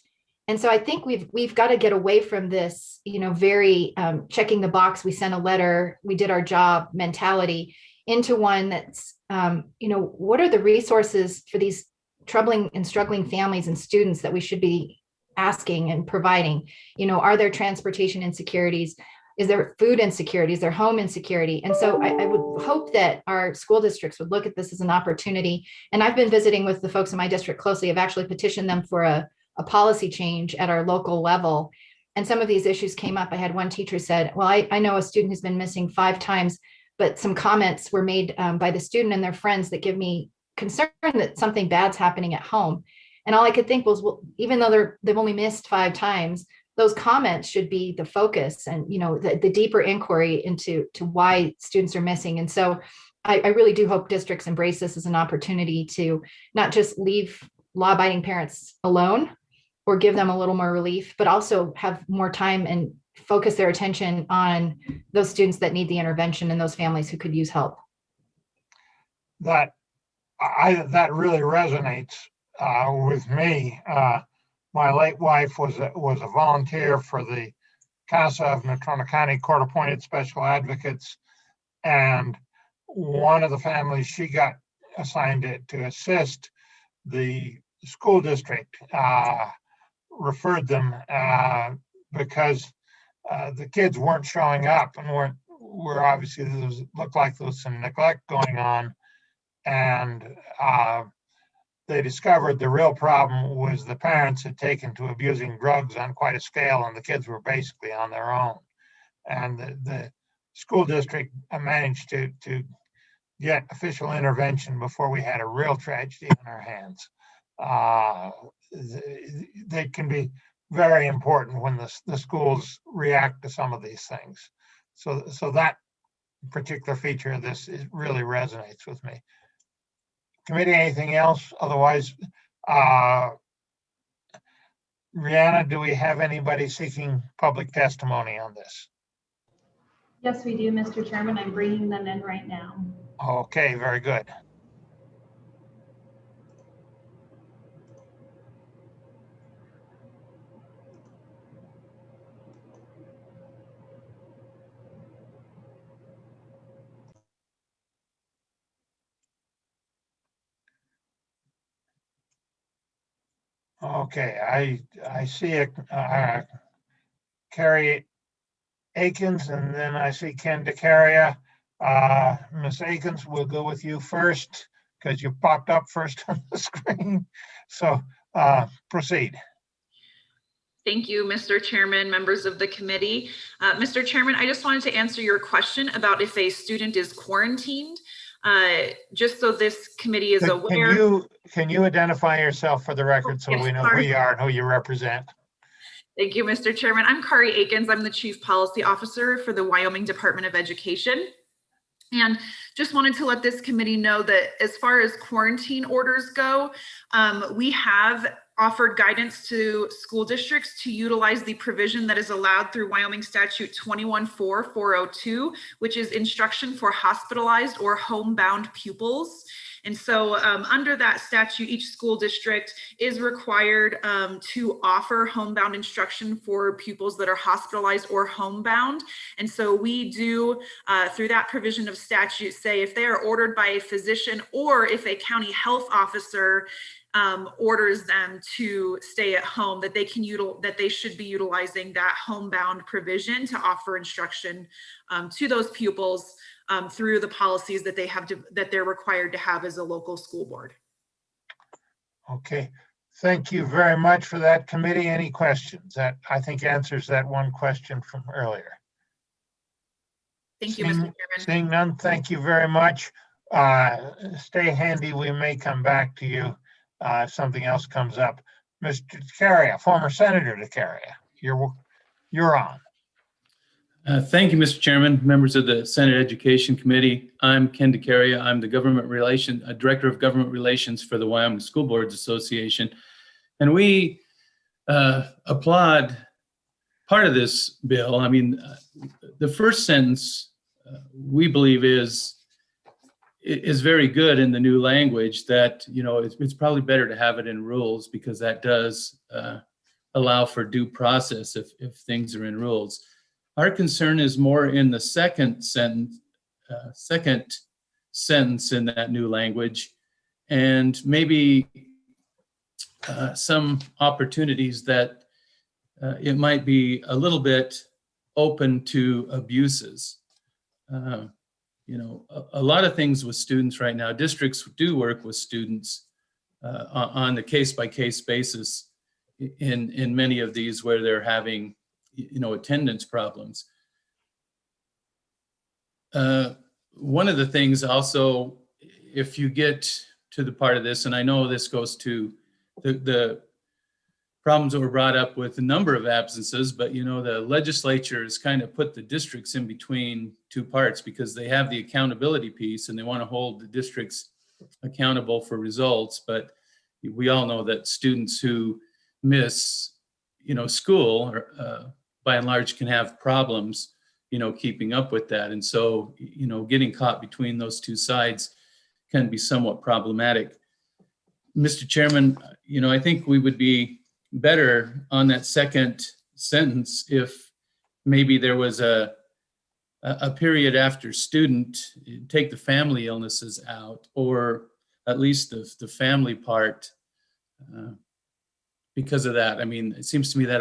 And so I think we've got to get away from this, very checking the box, we sent a letter, we did our job mentality, into one that's, what are the resources for these troubling and struggling families and students that we should be asking and providing? Are there transportation insecurities? Is there food insecurity? Is there home insecurity? And so I would hope that our school districts would look at this as an opportunity. And I've been visiting with the folks in my district closely. I've actually petitioned them for a policy change at our local level. And some of these issues came up. I had one teacher said, well, I know a student who's been missing 5 times, but some comments were made by the student and their friends that give me concern that something bad's happening at home. And all I could think was, well, even though they've only missed 5 times, those comments should be the focus and, the deeper inquiry into why students are missing. And so I really do hope districts embrace this as an opportunity to not just leave law-abiding parents alone or give them a little more relief, but also have more time and focus their attention on those students that need the intervention and those families who could use help. That really resonates with me. My late wife was a volunteer for the CASA of Natrona County Court Appointed Special Advocates, and one of the families she got assigned to assist, the school district referred them because the kids weren't showing up and were obviously looked like there was some neglect going on, and they discovered the real problem was the parents had taken to abusing drugs on quite a scale, and the kids were basically on their own. And the school district managed to get official intervention before we had a real tragedy on our hands. They can be very important when the schools react to some of these things. So that particular feature of this really resonates with me. Committee, anything else? Otherwise, Rihanna, do we have anybody seeking public testimony on this? Yes, we do, Mr. Chairman. I'm bringing them in right now. Okay, very good. Okay, I see Carrie Akins, and then I see Ken DeCaria. Ms. Akins, we'll go with you first because you popped up first on the screen. So proceed. Thank you, Mr. Chairman, members of the committee. Mr. Chairman, I just wanted to answer your question about if a student is quarantined, just so this committee is aware. Can you identify yourself for the record so we know who you are and who you represent? Thank you, Mr. Chairman. I'm Kari Akins. I'm the Chief Policy Officer for the Wyoming Department of Education. And just wanted to let this committee know that as far as quarantine orders go, we have offered guidance to school districts to utilize the provision that is allowed through Wyoming Statute 214402, which is instruction for hospitalized or homebound pupils. And so under that statute, each school district is required to offer homebound instruction for pupils that are hospitalized or homebound. And so we do, through that provision of statute, say if they are ordered by a physician or if a county health officer orders them to stay at home, that they should be utilizing that homebound provision to offer instruction to those pupils through the policies that they're required to have as a local school board. Okay, thank you very much for that, committee. Any questions? That, I think, answers that one question from earlier. Thank you, Mr. Chairman. Seeing none, thank you very much. Stay handy. We may come back to you if something else comes up. Mr. DeCaria, former Senator DeCaria, you're on. Thank you, Mr. Chairman, members of the Senate Education Committee. I'm Ken DeCaria. I'm the Director of Government Relations for the Wyoming School Boards Association. And we applaud part of this bill. I mean, the first sentence we believe is very good in the new language, that, you know, it's probably better to have it in rules, because that does allow for due process if things are in rules. Our concern is more in the second sentence in that new language, and maybe some opportunities that it might be a little bit open to abuses. You know, a lot of things with students right now, districts do work with students on the case-by-case basis in many of these where they're having, you know, attendance problems. One of the things also, if you get to the part of this, and I know this goes to the problems that were brought up with a number of absences, but, you know, the legislature has kind of put the districts in between two parts, because they have the accountability piece and they want to hold the districts accountable for results. But we all know that students who miss, you know, school by and large can have problems, you know, keeping up with that. And so, you know, getting caught between those two sides can be somewhat problematic. Mr. Chairman, you know, I think we would be better on that second sentence if maybe there was a period after student, take the family illnesses out, or at least the family part, because of that. I mean, it seems to me that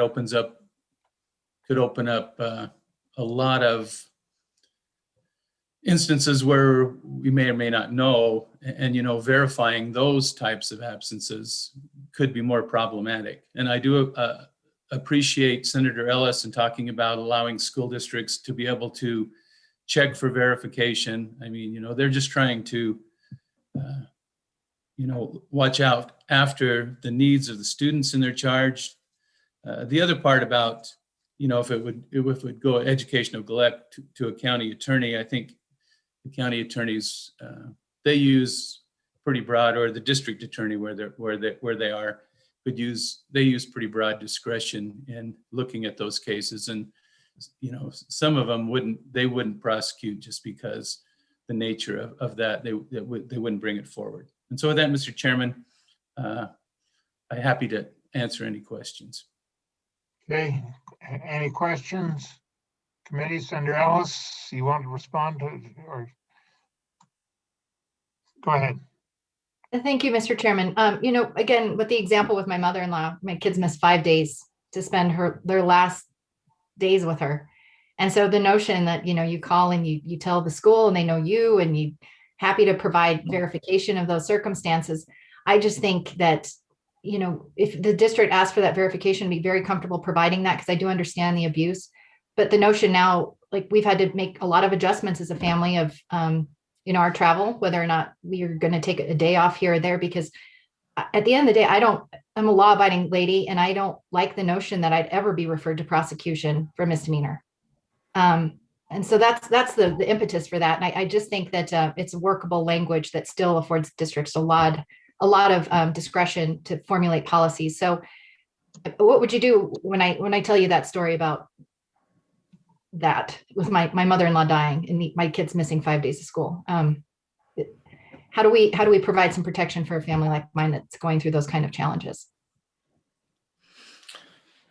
could open up a lot of instances where we may or may not know, and, you know, verifying those types of absences could be more problematic. And I do appreciate Senator Ellis in talking about allowing school districts to be able to check for verification. I mean, you know, they're just trying to, you know, watch out after the needs of the students in their charge. The other part about, you know, if it would go education of neglect to a county attorney, I think the county attorneys, they use pretty broad, or the district attorney where they are, they use pretty broad discretion in looking at those cases. And, you know, some of them wouldn't prosecute just because the nature of that, they wouldn't bring it forward. And so with that, Mr. Chairman, I'm happy to answer any questions. Okay, any questions? Committee, Senator Ellis, you want to respond to, or go ahead. Thank you, Mr. Chairman. You know, again, with the example with my mother-in-law, my kids missed 5 days to spend their last days with her. And so the notion that, you know, you call and you tell the school and they know you and you happy to provide verification of those circumstances. I just think that, you know, if the district asks for that verification, be very comfortable providing that, because I do understand the abuse. But the notion now, like, we've had to make a lot of adjustments as a family of, you know, our travel, whether or not we are going to take a day off here or there, because at the end of the day, I'm a law abiding lady, and I don't like the notion that I'd ever be referred to prosecution for misdemeanor. And so that's the impetus for that. And I just think that it's a workable language that still affords districts a lot a lot of discretion to formulate policies. So what would you do when I tell you that story about that with my mother-in-law dying and my kids missing 5 days of school? How do we provide some protection for a family like mine that's going through those kind of challenges?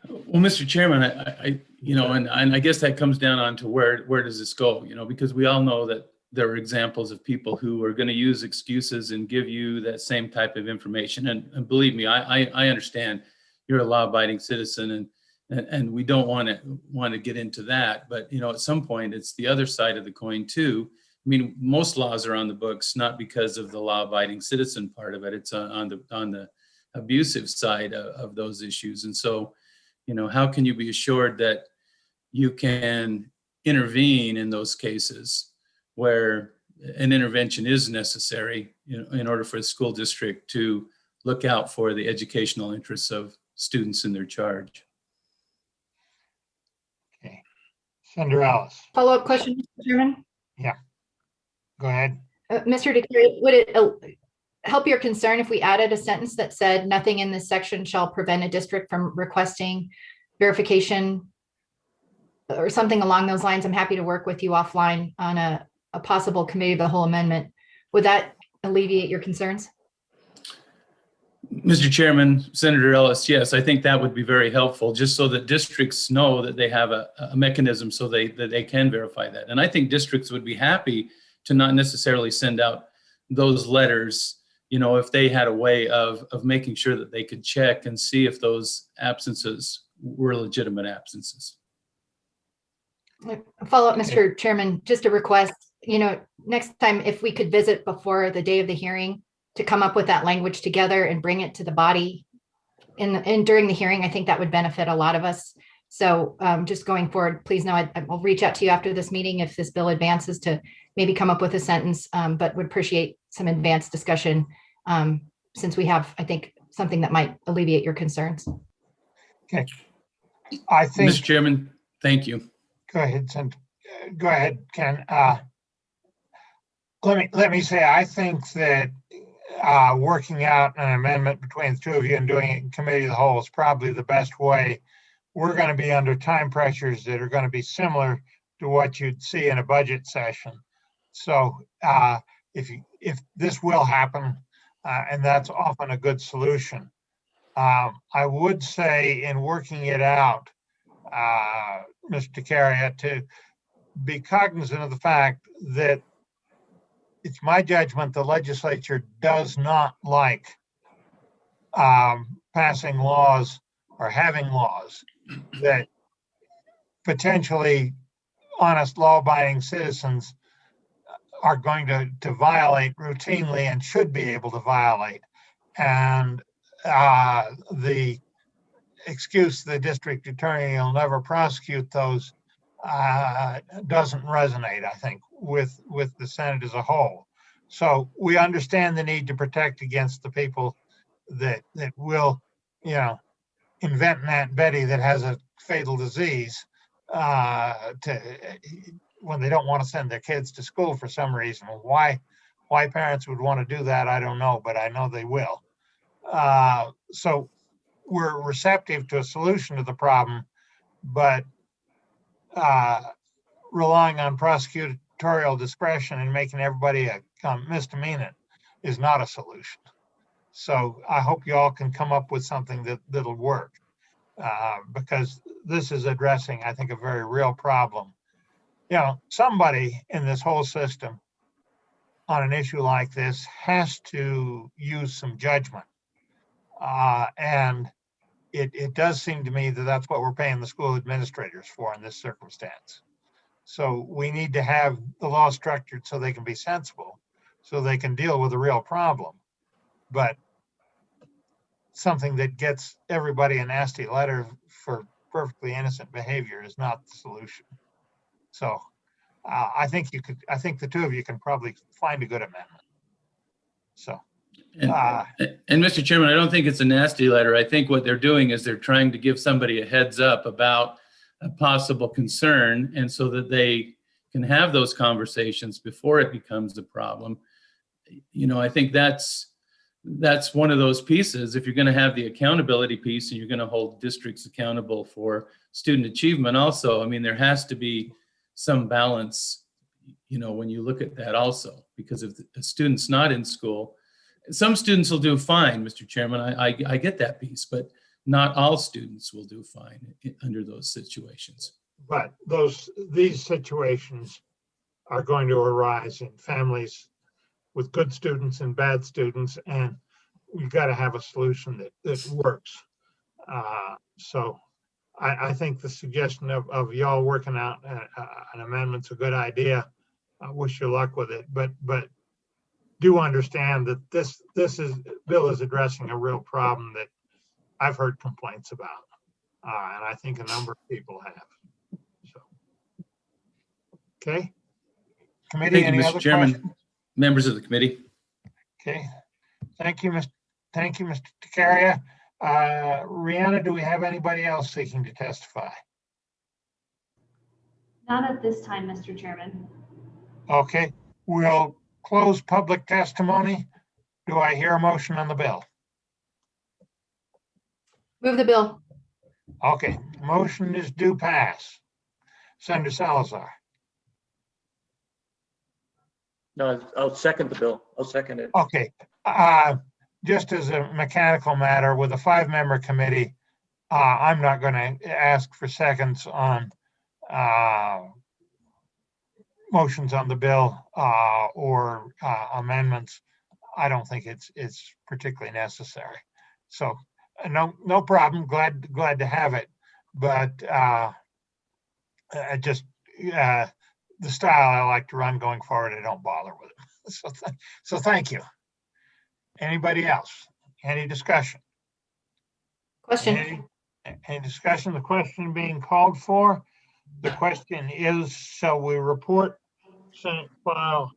Well, Mr. Chairman, and I guess that comes down on to where does this go? Because we all know that there are examples of people who are going to use excuses and give you that same type of information. And believe me, I understand you're a law-abiding citizen, and we don't want to get into that. But at some point, it's the other side of the coin too. I mean, most laws are on the books not because of the law-abiding citizen part of it. It's on the abusive side of those issues. And so, how can you be assured that you can intervene in those cases where an intervention is necessary in order for the school district to look out for the educational interests of students in their charge? Okay. Senator Ellis. Follow-up question, Mr. Chairman? Go ahead. Mr. DeCary, would it help your concern if we added a sentence that said nothing in this section shall prevent a district from requesting verification or something along those lines? I'm happy to work with you offline on a possible committee of the whole amendment. Would that alleviate your concerns? Mr. Chairman, Senator Ellis, yes, I think that would be very helpful, just so that districts know that they have a mechanism so that they can verify that. And I think districts would be happy to not necessarily send out those letters, if they had a way of making sure that they could check and see if those absences were legitimate absences. Follow up, Mr. Chairman, just a request, next time if we could visit before the day of the hearing to come up with that language together and bring it to the body and during the hearing, I think that would benefit a lot of us. So just going forward, please know I'll reach out to you after this meeting if this bill advances to maybe come up with a sentence, but would appreciate some advanced discussion since we have, I think, something that might alleviate your concerns. Okay. I think. Mr. Chairman, thank you. Go ahead, go ahead, Ken. Let me say, I think that working out an amendment between the two of you and doing it in committee of the whole is probably the best way. We're going to be under time pressures that are going to be similar to what you'd see in a budget session. So if this will happen, and that's often a good solution. I would say in working it out, Mr. DeCary, to be cognizant of the fact that it's my judgment the legislature does not like passing laws or having laws that potentially honest law-abiding citizens are going to violate routinely and should be able to violate. And the excuse the district attorney will never prosecute those doesn't resonate, I think, with the Senate as a whole. So we understand the need to protect against the people that will, invent an Aunt Betty that has a fatal disease when they don't want to send their kids to school for some reason. Why parents would want to do that, I don't know, but I know they will. So we're receptive to a solution to the problem, but relying on prosecutorial discretion and making everybody a misdemeanor is not a solution. So I hope you all can come up with something that'll work, because this is addressing, I think, a very real problem. Somebody in this whole system on an issue like this has to use some judgment. And it does seem to me that that's what we're paying the school administrators for in this circumstance. So we need to have the law structured so they can be sensible, so they can deal with a real problem. But something that gets everybody a nasty letter for perfectly innocent behavior is not the solution. So I think the two of you can probably find a good amendment. So. And Mr. Chairman, I don't think it's a nasty letter. I think what they're doing is they're trying to give somebody a heads up about a possible concern, and so that they can have those conversations before it becomes a problem. I think that's that's one of those pieces. If you're going to have the accountability piece and you're going to hold districts accountable for student achievement also, I mean, there has to be some balance, you know, when you look at that also, because if a student's not in school, some students will do fine, Mr. Chairman. I get that piece, but not all students will do fine under those situations. But these situations are going to arise in families with good students and bad students, and we've got to have a solution that works. So I think the suggestion of y'all working out an amendment's a good idea. I wish you luck with it, but do understand that this bill is addressing a real problem that I've heard complaints about, and I think a number of people have. So, okay. Committee, Thank you, any Mr. other Chairman, questions? members of the committee. Okay, thank you, Mr. Takaria. Rihanna, do we have anybody else seeking to testify? Not at this time, Mr. Chairman. Okay, we'll close public testimony. Do I hear a motion on the bill? Move the bill. Okay, motion is due pass. Senator Salazar. No, I'll second the bill. I'll second it. Okay, just as a mechanical matter, with a 5-member committee, I'm not going to ask for seconds on motions on the bill or amendments. I don't think it's particularly necessary. So no problem. Glad to have it, but just the style I like to run going forward, I don't bother with it. So thank you. Anybody else? Any discussion? Question. Any discussion? The question being called for. The question is, shall we report Senate File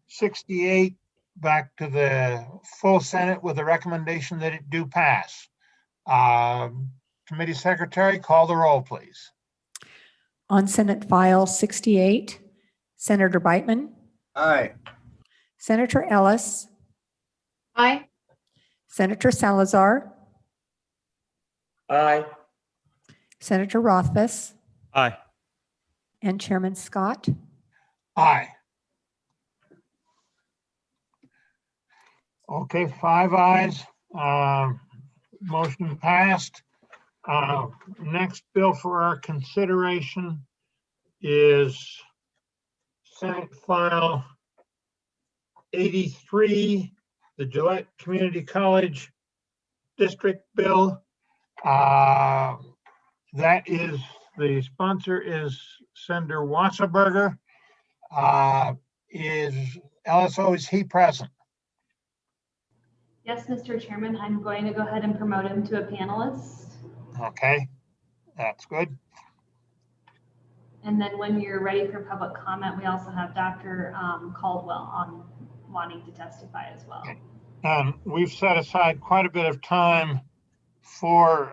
68 back to the full Senate with a recommendation that it do pass? Committee Secretary, call the roll, please. On Senate File 68, Senator Beitman, Aye. Senator Ellis, Aye. Senator Salazar, Aye. Senator Rothfuss, Aye. and Chairman Scott. Aye. Okay, 5 ayes. Motion passed. Next bill for our consideration is Senate File 83, the Gillette Community College District Bill. That is, the sponsor is Senator Wasserberger. Is LSO, is he present? Yes, Mr. Chairman, I'm going to go ahead and promote him to a panelist. Okay, that's good. And then when you're ready for public comment, we also have Dr. Caldwell on wanting to testify as well. Okay. We've set aside quite a bit of time for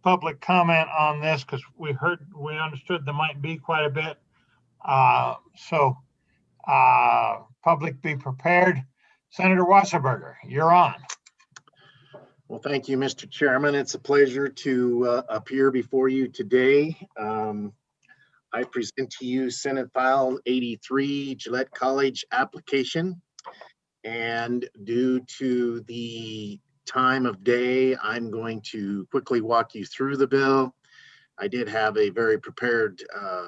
public comment on this because we understood there might be quite a bit. So public, be prepared. Senator Wasserberger, you're on. Well, thank you, Mr. Chairman. It's a pleasure to appear before you today. I present to you Senate File 83, Gillette College application. And due to the time of day, I'm going to quickly walk you through the bill. I did have a very prepared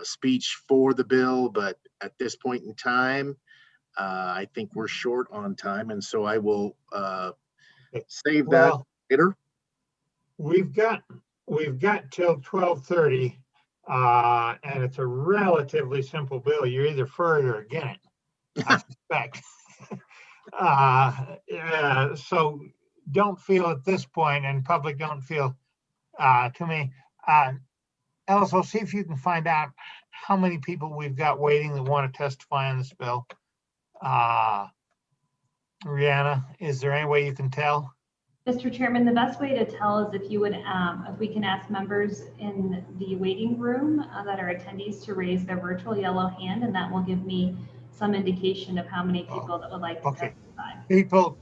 speech for the bill, but at this point in time, I think we're short on time, and so I will save that later. We've got till 12:30, and it's a relatively simple bill. You're either for it or against it, I suspect. So don't feel at this point, and public don't feel to me. LSO, see if you can find out how many people we've got waiting that want to testify on this bill. Rihanna, is there any way you can tell? Mr. Chairman, the best way to tell is if you would, if we can ask members in the waiting room that are attendees to raise their virtual yellow hand, and that will give me some indication of how many people that would like to testify. 2025. People,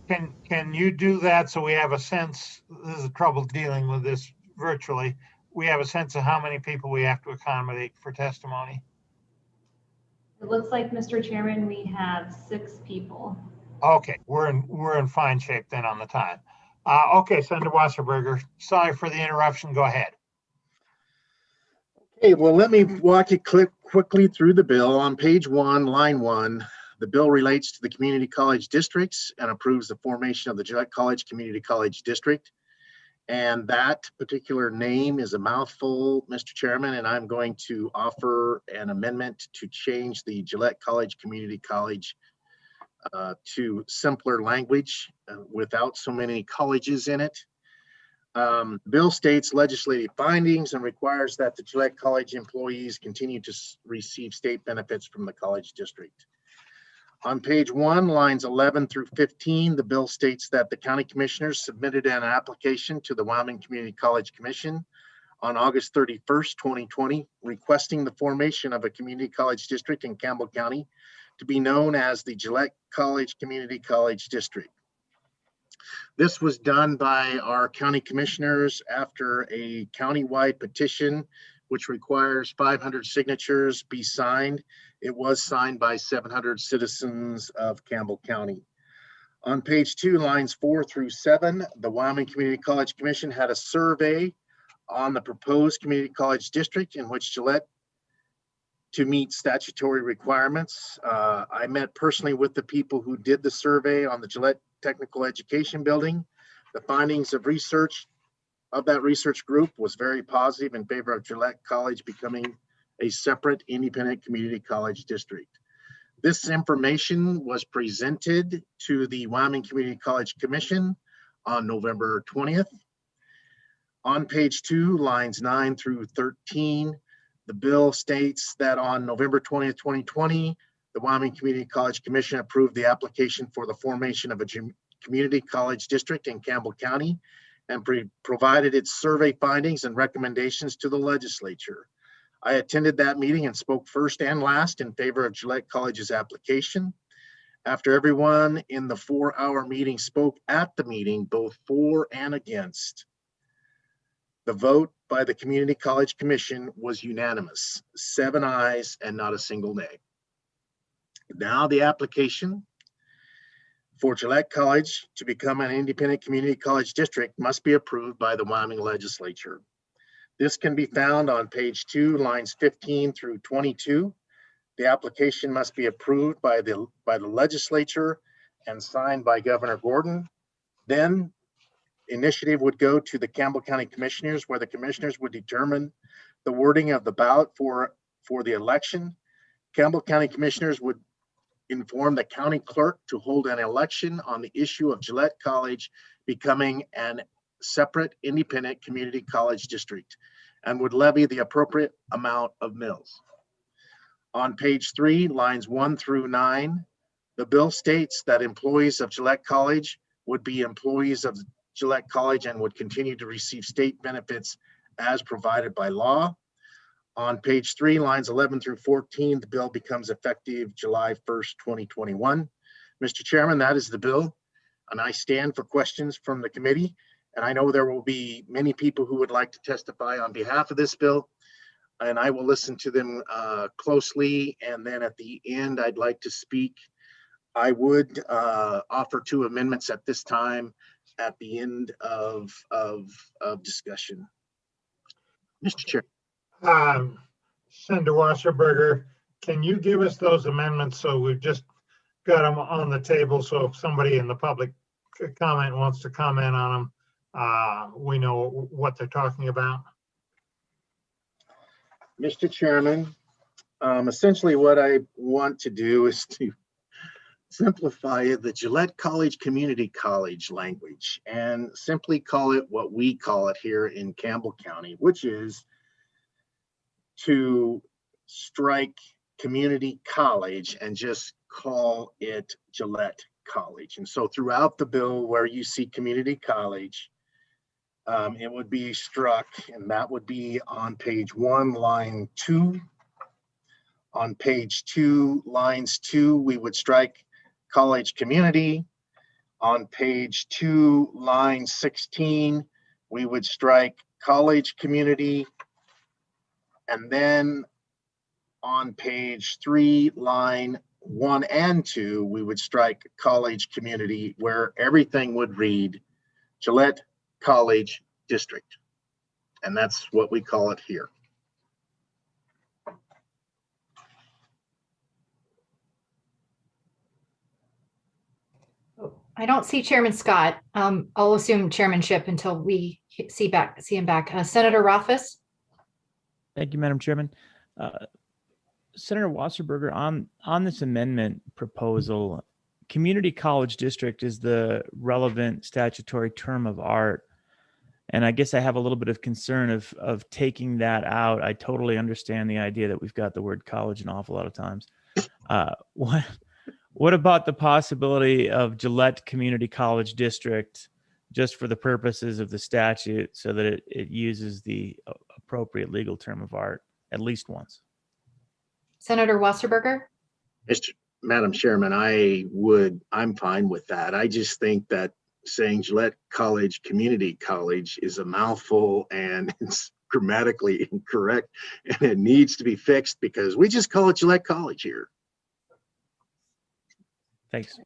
can you do that so we have a sense, this is the trouble dealing with this virtually, we have a sense of how many people we have to accommodate for testimony? It looks like, Mr. Chairman, we have 6 people. Okay, we're in fine shape then on the time. Okay, Senator Wasserberger, sorry for the interruption, go ahead. Okay, well, let me walk you quickly through the bill. On page 1, line 1, the bill relates to the community college districts and approves the formation of the Gillette College Community College District. And that particular name is a mouthful, Mr. Chairman, and I'm going to offer an amendment to change the Gillette College Community College to simpler language without so many colleges in it. Bill states legislative findings and requires that the Gillette College employees continue to receive state benefits from the college district. On page 1, lines 11 through 15, the bill states that the county commissioners submitted an application to the Wyoming Community College Commission on August 31st, 2020, requesting the formation of a community college district in Campbell County to be known as the Gillette College Community College District. This was done by our county commissioners after a countywide petition, which requires 500 signatures be signed. It was signed by 700 citizens of Campbell County. On page 2, lines 4 through 7, the Wyoming Community College Commission had a survey on the proposed community college district in which Gillette to meet statutory requirements. I met personally with the people who did the survey on the Gillette Technical Education Building. The findings of research of that research group was very positive in favor of Gillette College becoming a separate independent community college district. This information was presented to the Wyoming Community College Commission on November 20th. On page 2, lines 9 through 13, the bill states that on November 20th, 2020, the Wyoming Community College Commission approved the application for the formation of a community college district in Campbell County and provided its survey findings and recommendations to the legislature. I attended that meeting and spoke first and last in favor of Gillette College's application. After everyone in the 4-hour meeting spoke at the meeting, both for and against, the vote by the Community College Commission was unanimous, 7 ayes and not a single nay. Now the application for Gillette College to become an independent community college district must be approved by the Wyoming legislature. This can be found on page 2, lines 15 through 22. The application must be approved by the legislature and signed by Governor Gordon. Then initiative would go to the Campbell County Commissioners, where the commissioners would determine the wording of the ballot for the election. Campbell County Commissioners would inform the county clerk to hold an election on the issue of Gillette College becoming an separate independent community college district and would levy the appropriate amount of mills. On page 3, lines 1 through 9, the bill states that employees of Gillette College would be employees of Gillette College and would continue to receive state benefits as provided by law. On page 3, lines 11 through 14, the bill becomes effective July 1st, 2021. Mr. Chairman, that is the bill, and I stand for questions from the committee. And I know there will be many people who would like to testify on behalf of this bill, and I will listen to them closely. And then at the end, I'd like to speak. I would offer 2 amendments at this time at the end of discussion. Mr. Chair. Senator Wasserberger, can you give us those amendments so we've just got them on the table, so if somebody in the public comment wants to comment on them, we know what they're talking about? Mr. Chairman, essentially what I want to do is to simplify the Gillette College Community College language and simply call it what we call it here in Campbell County, which is to strike community college and just call it Gillette College. And so throughout the bill where you see community college, it would be struck, and that would be on page 1, line 2. On page 2, lines 2, we would strike college community. On page 2, line 16, we would strike college community. And then on page 3, line 1 and 2, we would strike college community, where everything would read Gillette College District. And that's what we call it here. I don't see Chairman Scott. I'll assume chairmanship until we see him back. Senator Rothfuss? Thank you, Madam Chairman. Senator Wasserberger, on this amendment proposal, community college district is the relevant statutory term of art. And I guess I have a little bit of concern of taking that out. I totally understand the idea that we've got the word college an awful lot of times. What about the possibility of Gillette Community College District just for the purposes of the statute so that it uses the appropriate legal term of art at least once? Senator Wasserberger? Madam Chairman, I'm fine with that. I just think that saying Gillette College Community College is a mouthful and it's grammatically incorrect and it needs to be fixed because we just call it Gillette College here. Thanks.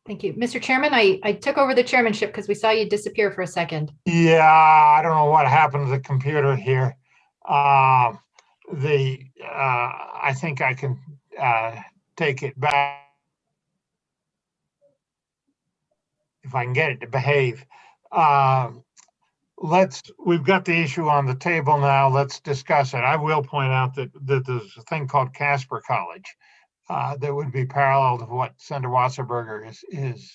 Thank you. Mr. Chairman, I took over the chairmanship because we saw you disappear for a second. Yeah, I don't know what happened to the computer here. I think I can take it back if I can get it to behave. We've got the issue on the table now. Let's discuss it. I will point out that there's a thing called Casper College that would be parallel to what Senator Wasserberger is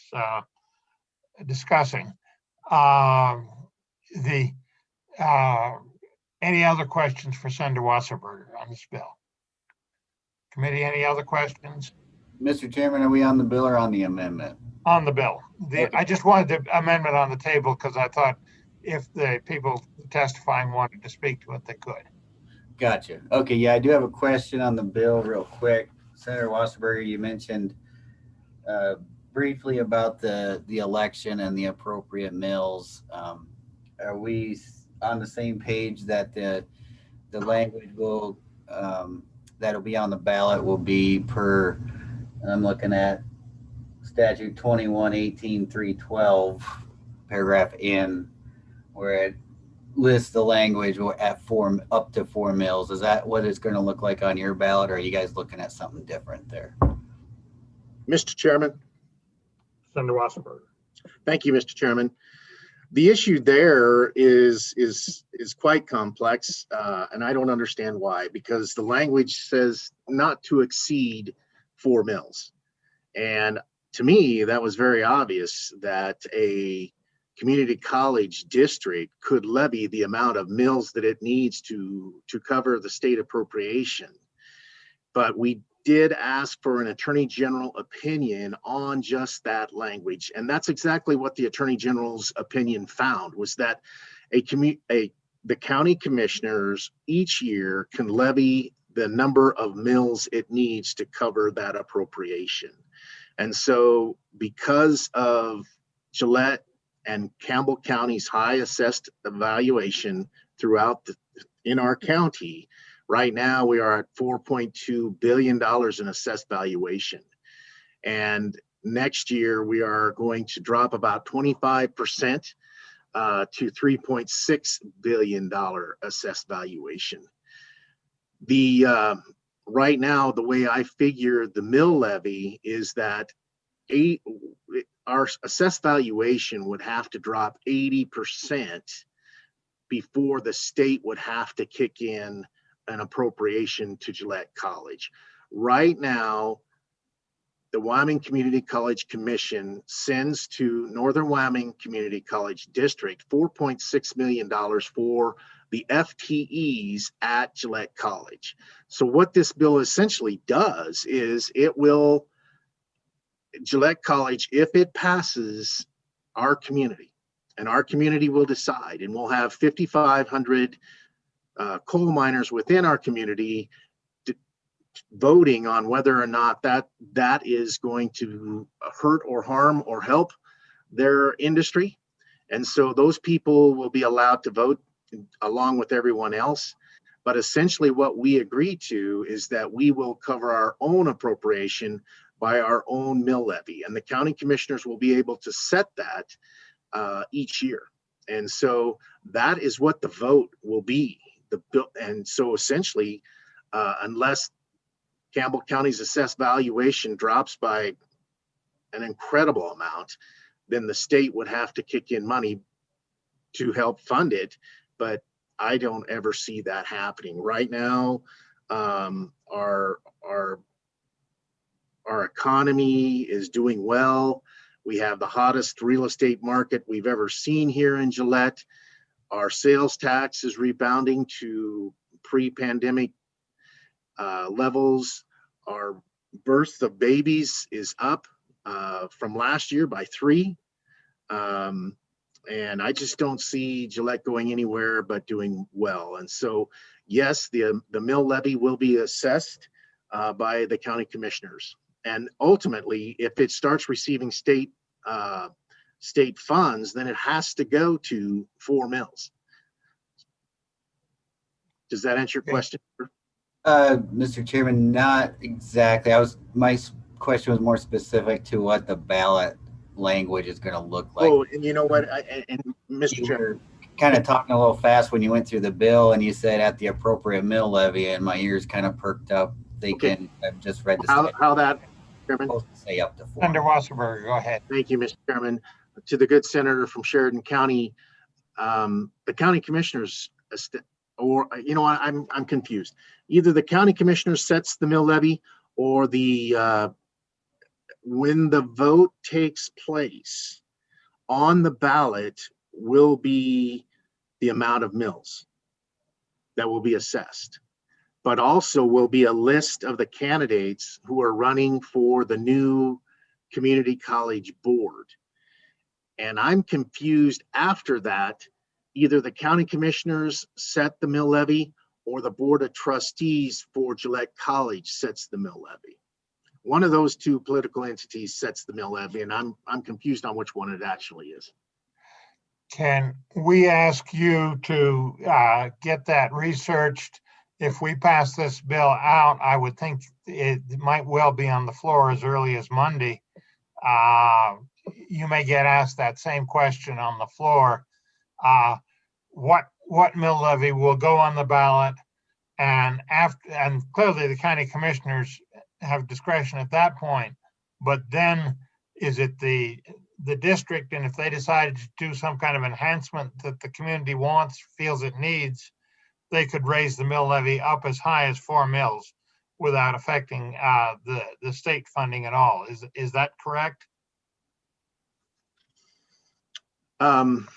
discussing. Any other questions for Senator Wasserberger on this bill? Committee, any other questions? Mr. Chairman, are we on the bill or on the amendment? On the bill. I just wanted the amendment on the table because I thought if the people testifying wanted to speak to it, they could. Gotcha. Okay, yeah, I do have a question on the bill real quick. Senator Wasserberger, you mentioned briefly about the election and the appropriate mills. Are we on the same page that the language will that'll be on the ballot will be per, I'm looking at statute 21-18-312 paragraph N, where it lists the language at up to 4 mills. Is that what it's going to look like on your ballot, or are you guys looking at something different there? Mr. Chairman. Senator Wasserberger. Thank you, Mr. Chairman. The issue there is quite complex, and I don't understand why, because the language says not to exceed 4 mills. And to me, that was very obvious that a community college district could levy the amount of mills that it needs to cover the state appropriation. But we did ask for an attorney general opinion on just that language. And that's exactly what the attorney general's opinion found, was that the county commissioners each year can levy the number of mills it needs to cover that appropriation. And so because of Gillette and Campbell County's high assessed valuation throughout in our county, right now we are at $4.2 billion in assessed valuation. And next year we are going to drop about 25% to $3.6 billion assessed valuation. Right now, the way I figure the mill levy is that our assessed valuation would have to drop 80% before the state would have to kick in an appropriation to Gillette College. Right now, the Wyoming Community College Commission sends to Northern Wyoming Community College District $4.6 million for the FTEs at Gillette College. So what this bill essentially does is Gillette College, if it passes our community, and our community will decide, and we'll have 5,500 coal miners within our community voting on whether or not that is going to hurt or harm or help their industry. And so those people will be allowed to vote along with everyone else. But essentially what we agree to is that we will cover our own appropriation by our own mill levy, and the county commissioners will be able to set that each year. And so that is what the vote will be. The bill, and so essentially, unless Campbell County's assessed valuation drops by an incredible amount, then the state would have to kick in money to help fund it. But I don't ever see that happening right now. Our economy is doing well. We have the hottest real estate market we've ever seen here in Gillette. Our sales tax is rebounding to pre-pandemic levels. Our birth of babies is up from last year by 3. And I just don't see Gillette going anywhere but doing well. And so, yes, the mill levy will be assessed by the county commissioners. And ultimately, if it starts receiving state funds, then it has to go to 4 mills. Does that answer your question? Mr. Chairman, not exactly. My question was more specific to what the ballot language is going to look like. Oh, and you know what? Mr. Chairman, kind of talking a little fast when you went through the bill and you said at the appropriate mill levy, and my ears kind of perked up thinking I've just read the how that, Chairman? Supposed to say up to 4. Senator Wasserberg, go ahead. Thank you, Mr. Chairman. To the good senator from Sheridan County, the county commissioners, or you know, I'm confused. Either the county commissioner sets the mill levy, or the when the vote takes place on the ballot will be the amount of mills that will be assessed, but also will be a list of the candidates who are running for the new community college board. And I'm confused after that, either the county commissioners set the mill levy or the board of trustees for Gillette College sets the mill levy. One of those two political entities sets the mill levy, and I'm confused on which one it actually is. Can we ask you to get that researched? If we pass this bill out, I would think it might well be on the floor as early as Monday. You may get asked that same question on the floor. What mill levy will go on the ballot? And clearly the county commissioners have discretion at that point, but then is it the district, and if they decided to do some kind of enhancement that the community wants, feels it needs, they could raise the mill levy up as high as 4 mills without affecting the state funding at all. Is that correct? I'm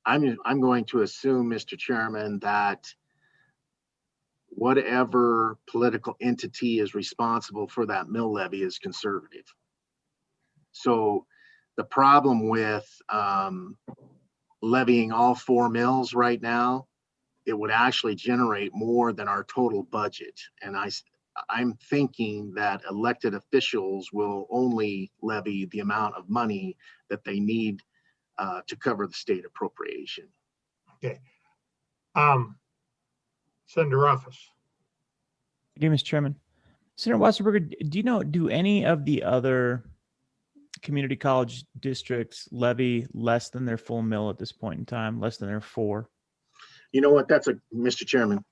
going to assume, Mr. Chairman, that whatever political entity is responsible for that mill levy is conservative. So the problem with levying all 4 mills right now, it would actually generate more than our total budget. And I'm thinking that elected officials will only levy the amount of money that they need to cover the state appropriation. Okay. Senator Ruffus. Thank you, Mr. Chairman. Senator Wasserberger, do any of the other community college districts levy less than their full mill at this point in time, less than their 4? You know what? Mr. Chairman.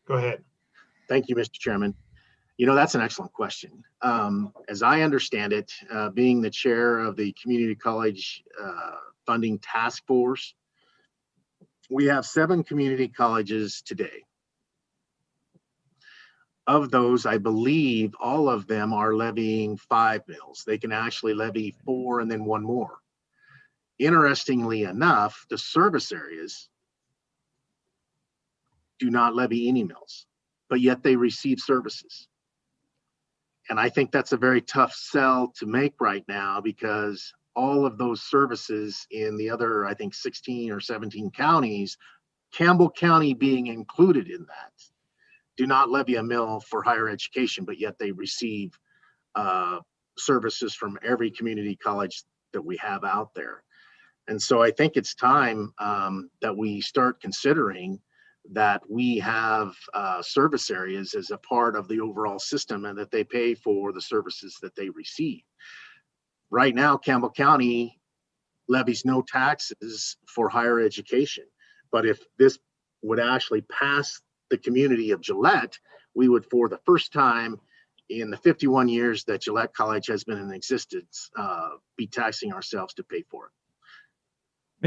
Go ahead. Thank you, Mr. Chairman. You know, that's an excellent question. As I understand it, being the chair of the community college funding task force, we have 7 community colleges today. Of those, I believe all of them are levying 5 mills. They can actually levy 4 and then 1 more. Interestingly enough, the service areas do not levy any mills, but yet they receive services. And I think that's a very tough sell to make right now, because all of those services in the other, I think 16 or 17 counties, Campbell County being included in that, do not levy a mill for higher education, but yet they receive services from every community college that we have out there. And so I think it's time that we start considering that we have service areas as a part of the overall system and that they pay for the services that they receive. Right now, Campbell County levies no taxes for higher education. But if this would actually pass the community of Gillette, we would, for the first time in the 51 years that Gillette College has been in existence, be taxing ourselves to pay for it.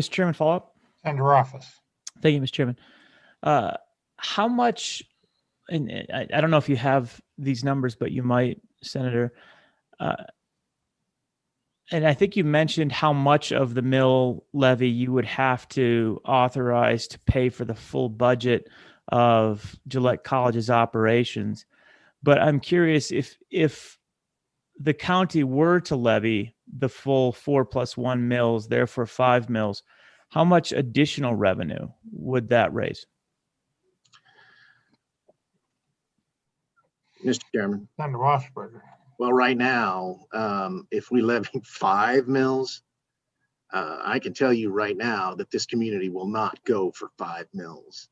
Mr. Chairman, follow up. Senator Office. Thank you, Mr. Chairman. How much, and I don't know if you have these numbers, but you might, Senator. And I think you mentioned how much of the mill levy you would have to authorize to pay for the full budget of Gillette College's operations. But I'm curious if the county were to levy the full 4+1 mills, therefore 5 mills, how much additional revenue would that raise? Mr. Chairman. Senator Washburger. Well, right now, if we levy 5 mills, I can tell you right now that this community will not go for 5 mills.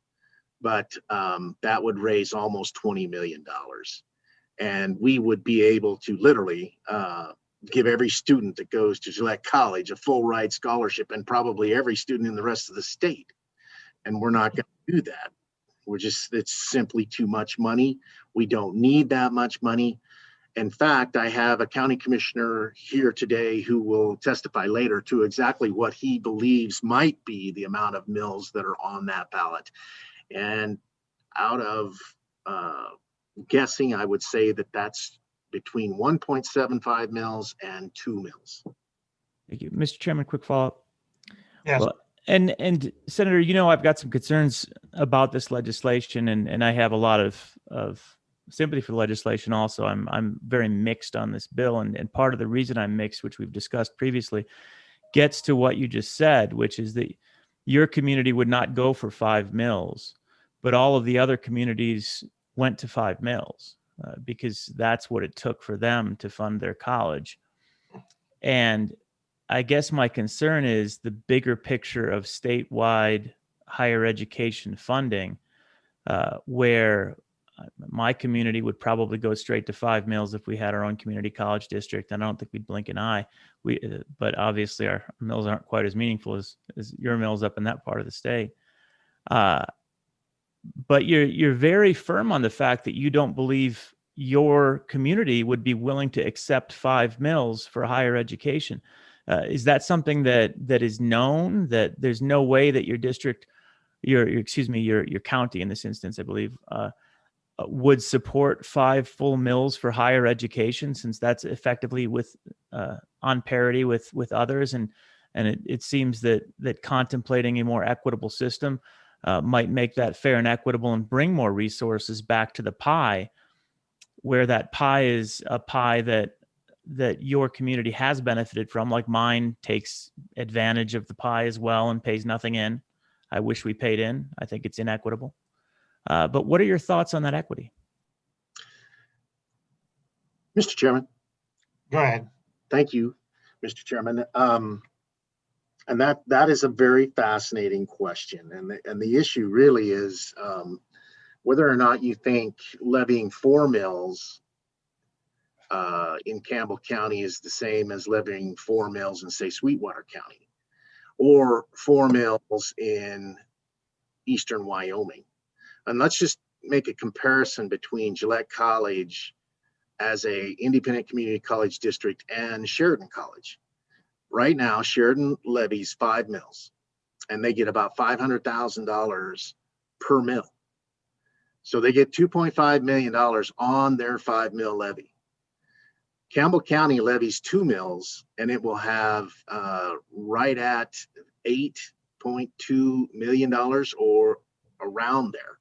But that would raise almost $20 million. And we would be able to literally give every student that goes to Gillette College a full ride scholarship, and probably every student in the rest of the state. And we're not going to do that. It's simply too much money. We don't need that much money. In fact, I have a county commissioner here today who will testify later to exactly what he believes might be the amount of mills that are on that ballot. And out of guessing, I would say that that's between 1.75 mills and 2 mills. Thank you. Mr. Chairman, quick follow-up. Yes. Well, and Senator, I've got some concerns about this legislation, and I have a lot of sympathy for the legislation also. I'm very mixed on this bill, and part of the reason I'm mixed, which we've discussed previously, gets to what you just said, which is that your community would not go for 5 mills, but all of the other communities went to 5 mills because that's what it took for them to fund their college. And I guess my concern is the bigger picture of statewide higher education funding, where my community would probably go straight to 5 mills if we had our own community college district. And I don't think we'd blink an eye. But obviously our mills aren't quite as meaningful as your mills up in that part of the state. But you're very firm on the fact that you don't believe your community would be willing to accept 5 mills for higher education. Is that something that is known, that there's no way that your district, your county in this instance, I believe, would support 5 full mills for higher education, since that's effectively on parity with others, and it seems that contemplating a more equitable system might make that fair and equitable and bring more resources back to the pie, where that pie is a pie that your community has benefited from, like mine takes advantage of the pie as well and pays nothing in. I wish we paid in. I think it's inequitable. But what are your thoughts on that equity? Mr. Chairman. Go ahead. Thank you, Mr. Chairman. And that is a very fascinating question. And the issue really is whether or not you think levying 4 mills in Campbell County is the same as levying 4 mills in, say, Sweetwater County, or 4 mills in eastern Wyoming. And let's just make a comparison between Gillette College as a independent community college district and Sheridan College. Right now, Sheridan levies 5 mills, and they get about $500,000 per mill. So they get $2.5 million on their 5 mill levy. Campbell County levies 2 mills, and it will have right at $8.2 million or around there.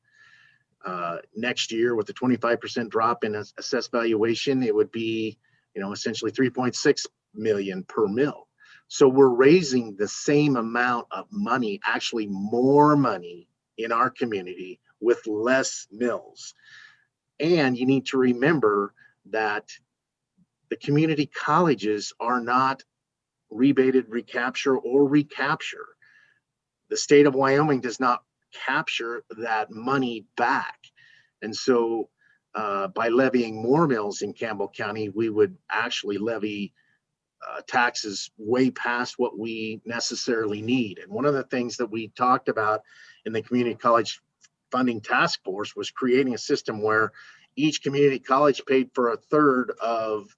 Next year, with a 25% drop in assessed valuation, it would be, essentially 3.6 million per mill. So we're raising the same amount of money, actually more money in our community with less mills. And you need to remember that The community colleges are not rebated recapture or recapture. The state of Wyoming does not capture that money back. And so by levying more mills in Campbell County, we would actually levy taxes way past what we necessarily need. And one of the things that we talked about in the community college funding task force was creating a system where each community college paid for a third of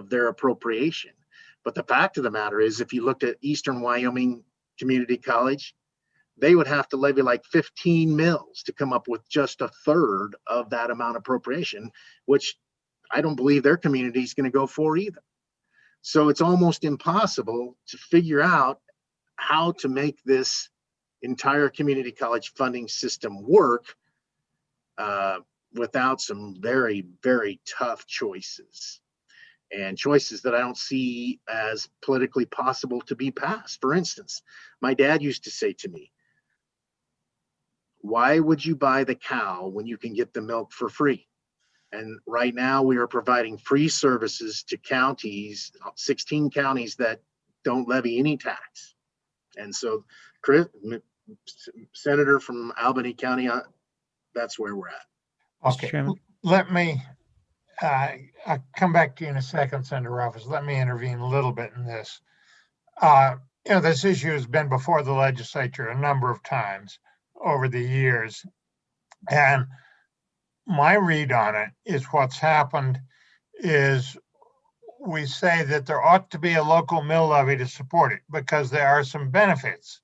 their appropriation. But the fact of the matter is, if you looked at Eastern Wyoming Community College, they would have to levy like 15 mills to come up with just a third of that amount of appropriation, which I don't believe their community is going to go for either. So it's almost impossible to figure out how to make this entire community college funding system work without some very, very tough choices, and choices that I don't see as politically possible to be passed. For instance, my dad used to say to me, why would you buy the cow when you can get the milk for free? And right now we are providing free services to counties, 16 counties that don't levy any tax. And so Chris, Senator from Albany County, that's where we're at. Okay, let me, I'll come back to you in a second, Senator Ruffus. Let me intervene a little bit in this. This issue has been before the legislature a number of times over the years. And my read on it is what's happened is we say that there ought to be a local mill levy to support it because there are some benefits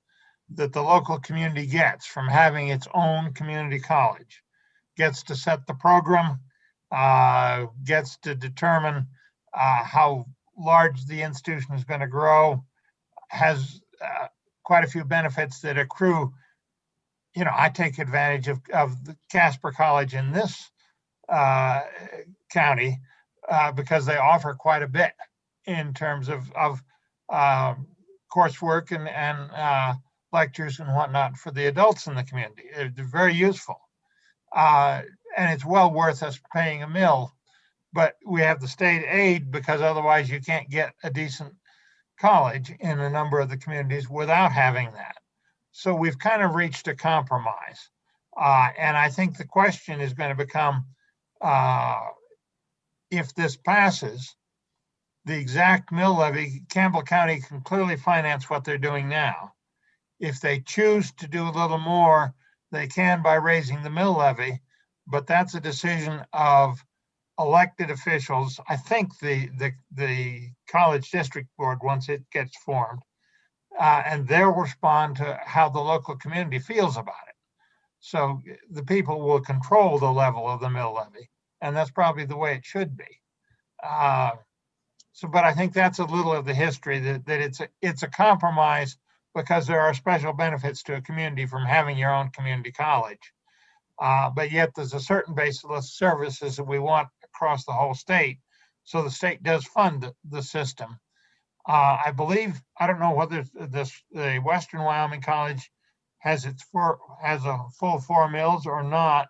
that the local community gets from having its own community college. Gets to set the program, gets to determine how large the institution is going to grow, has quite a few benefits that accrue. I take advantage of the Casper College in this county because they offer quite a bit in terms of coursework and lectures and whatnot for the adults in the community. They're very useful. And it's well worth us paying a mill, but we have the state aid because otherwise you can't get a decent college in a number of the communities without having that. So we've kind of reached a compromise. And I think the question is going to become, if this passes, the exact mill levy, Campbell County can clearly finance what they're doing now. If they choose to do a little more, they can by raising the mill levy, but that's a decision of elected officials. I think the college district board, once it gets formed, and they'll respond to how the local community feels about it. So the people will control the level of the mill levy, and that's probably the way it should be. But I think that's a little of the history that it's a compromise because there are special benefits to a community from having your own community college. But yet there's a certain base of services that we want across the whole state. So the state does fund the system. I believe, I don't know whether the Western Wyoming College has a full 4 mills or not,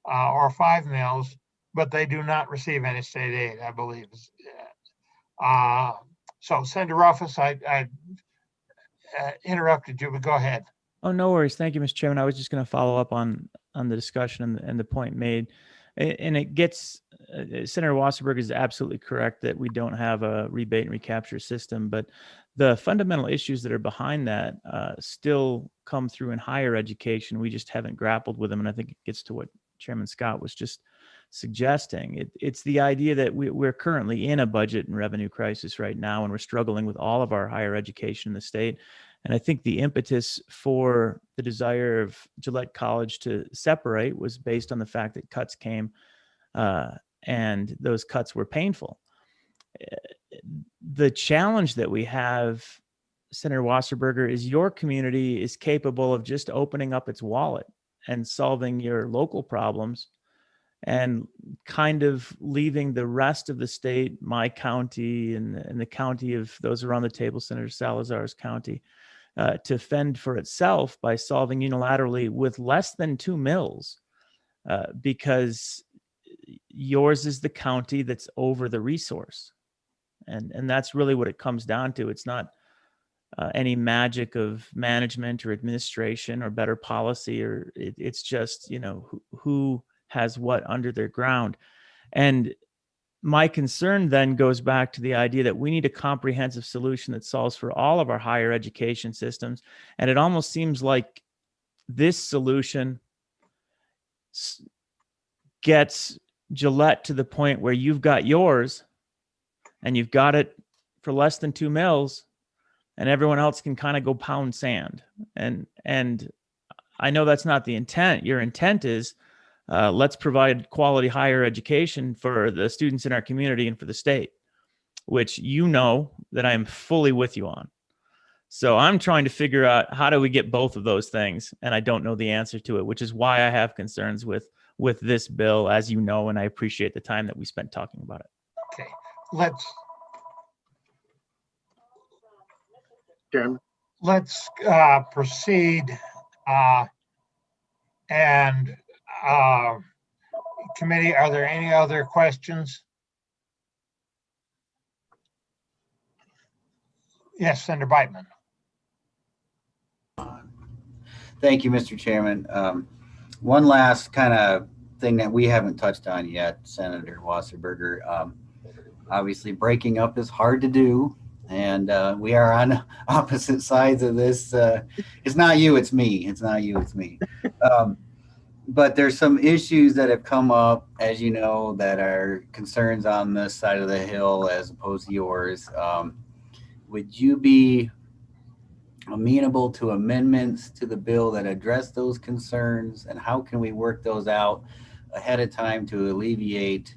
or 5 mills, but they do not receive any state aid, I believe. So Senator Ruffus, I interrupted you, but go ahead. Oh, no worries. Thank you, Mr. Chairman. I was just going to follow up on the discussion and the point made. And it gets, Senator Wasserberg is absolutely correct that we don't have a rebate and recapture system, but the fundamental issues that are behind that still come through in higher education. We just haven't grappled with them. And I think it gets to what Chairman Scott was just suggesting. It's the idea that we're currently in a budget and revenue crisis right now, and we're struggling with all of our higher education in the state. And I think the impetus for the desire of Gillette College to separate was based on the fact that cuts came and those cuts were painful. The challenge that we have, Senator Wasserberger, is your community is capable of just opening up its wallet and solving your local problems and kind of leaving the rest of the state, my county and the county of those around the table, Senator Salazar's county, to fend for itself by solving unilaterally with less than 2 mills, because yours is the county that's over the resource. And that's really what it comes down to. It's not any magic of management or administration or better policy, or it's just, who has what under their ground. And my concern then goes back to the idea that we need a comprehensive solution that solves for all of our higher education systems. And it almost seems like this solution gets Gillette to the point where you've got yours and you've got it for less than $2 million, and everyone else can kind of go pound sand. And I know that's not the intent. Your intent is let's provide quality higher education for the students in our community and for the state, which that I am fully with you on. So I'm trying to figure out how do we get both of those things, and I don't know the answer to it, which is why I have concerns with this bill, as you know, and I appreciate the time that we spent talking about it. Okay, let's proceed. And committee, are there any other questions? Yes, Senator Beitman. Thank you, Mr. Chairman. One last kind of thing that we haven't touched on yet, Senator Wasserberger. Obviously, breaking up is hard to do, and we are on opposite sides of this. It's not you, it's me. It's not you, it's me. But there's some issues that have come up, as you know, that are concerns on this side of the hill as opposed to yours. Would you be amenable to amendments to the bill that address those concerns, and how can we work those out ahead of time to alleviate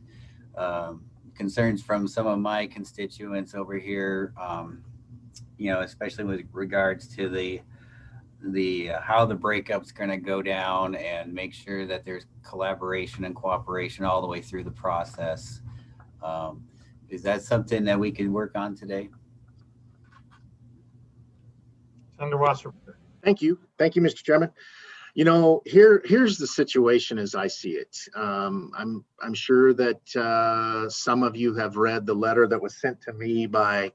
concerns from some of my constituents over here, especially with regards to the how the breakup's going to go down, and make sure that there's collaboration and cooperation all the way through the process. Is that something that we could work on today? Senator Wasserberger. Thank you, Mr. Chairman. Here's the situation as I see it. I'm sure that some of you have read the letter that was sent to me by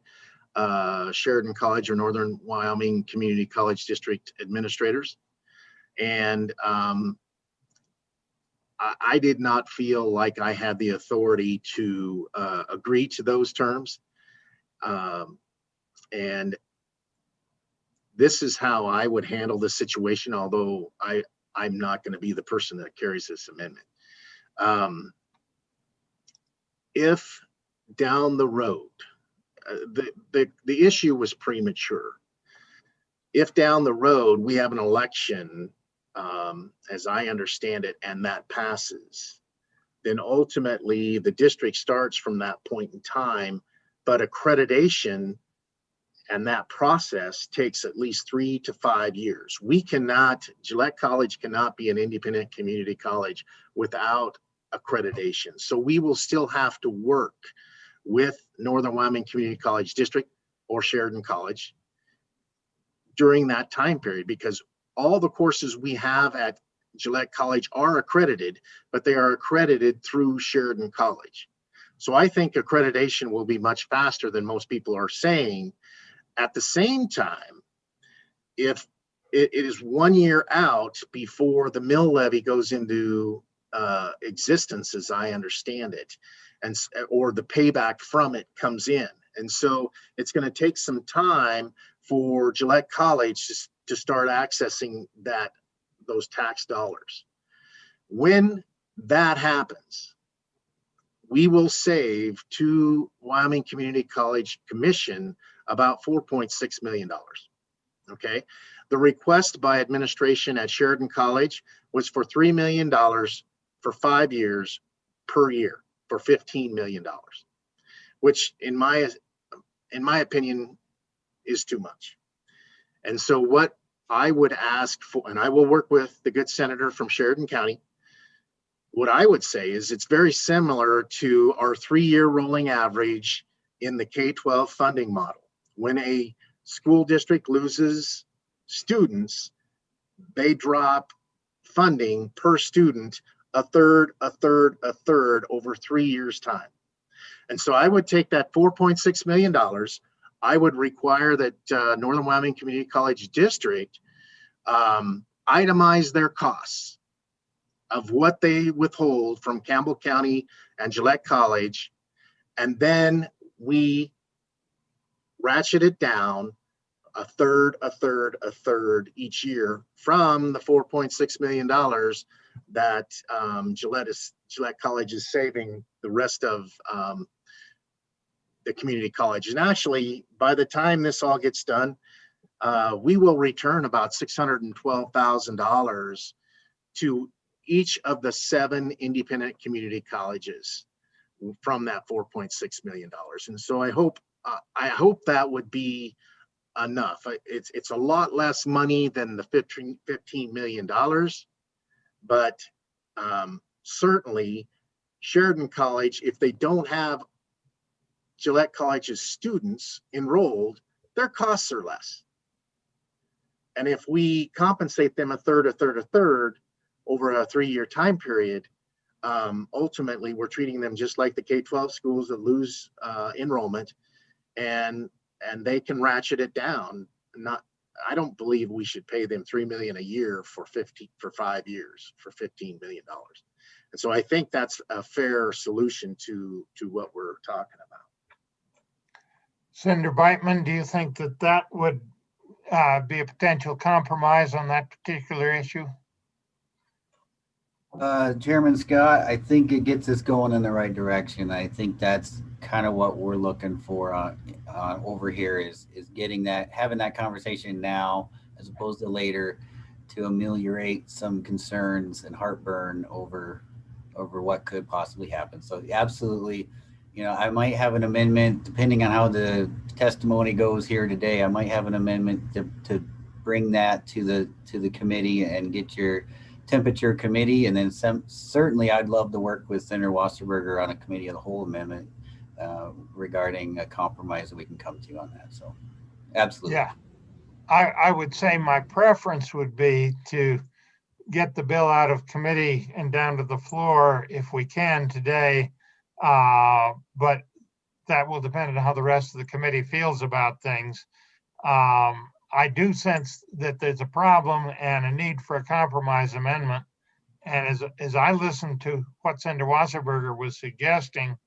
Sheridan College or Northern Wyoming Community College District administrators. And I did not feel like I had the authority to agree to those terms. And this is how I would handle the situation, although I'm not going to be the person that carries this amendment. If down the road, the issue was premature. If down the road we have an election, as I understand it, and that passes, then ultimately the district starts from that point in time, but accreditation and that process takes at least 3 to 5 years. Gillette College cannot be an independent community college without accreditation. So we will still have to work with Northern Wyoming Community College District or Sheridan College during that time period, because all the courses we have at Gillette College are accredited, but they are accredited through Sheridan College. So I think accreditation will be much faster than most people are saying. At the same time, if it is 1 year out before the mill levy goes into existence, as I understand it, or the payback from it comes in. And so it's going to take some time for Gillette College to start accessing those tax dollars. When that happens, we will save to Wyoming Community College Commission about $4.6 million. Okay. The request by administration at Sheridan College was for $3 million for 5 years per year for $15 million, which in my opinion is too much. And so what I would ask for, and I will work with the good senator from Sheridan County, what I would say is it's very similar to our 3-year rolling average in the K-12 funding model. When a school district loses students, they drop funding per student a third over 3 years' time. And so I would take that $4.6 million. I would require that Northern Wyoming Community College District itemize their costs of what they withhold from Campbell County and Gillette College. And then we ratchet it down a third each year from the $4.6 million that Gillette College is saving the rest of the community college. And actually, by the time this all gets done, we will return about $612,000 to each of the 7 independent community colleges from that $4.6 million. And so I hope that would be enough. It's a lot less money than the $15 million, but certainly Sheridan College, if they don't have Gillette College's students enrolled, their costs are less. And if we compensate them a third over a 3-year time period, ultimately we're treating them just like the K-12 schools that lose enrollment, and they can ratchet it down. I don't believe we should pay them $3 million a year for 5 years for $15 million. And so I think that's a fair solution to what we're talking about. Senator Beitman, do you think that would be a potential compromise on that particular issue? Chairman Scott, I think it gets us going in the right direction. I think that's kind of what we're looking for over here is having that conversation now as opposed to later to ameliorate some concerns and heartburn over what could possibly happen. So absolutely, I might have an amendment depending on how the testimony goes here today. I might have an amendment to bring that to the committee and get your temperature committee, and then certainly I'd love to work with Senator Wasserberger on a committee of the whole amendment regarding a compromise that we can come to on that. So absolutely. Yeah, I would say my preference would be to get the bill out of committee and down to the floor if we can today. But that will depend on how the rest of the committee feels about things. I do sense that there's a problem and a need for a compromise amendment. And as I listened to what Senator Wasserberger was suggesting,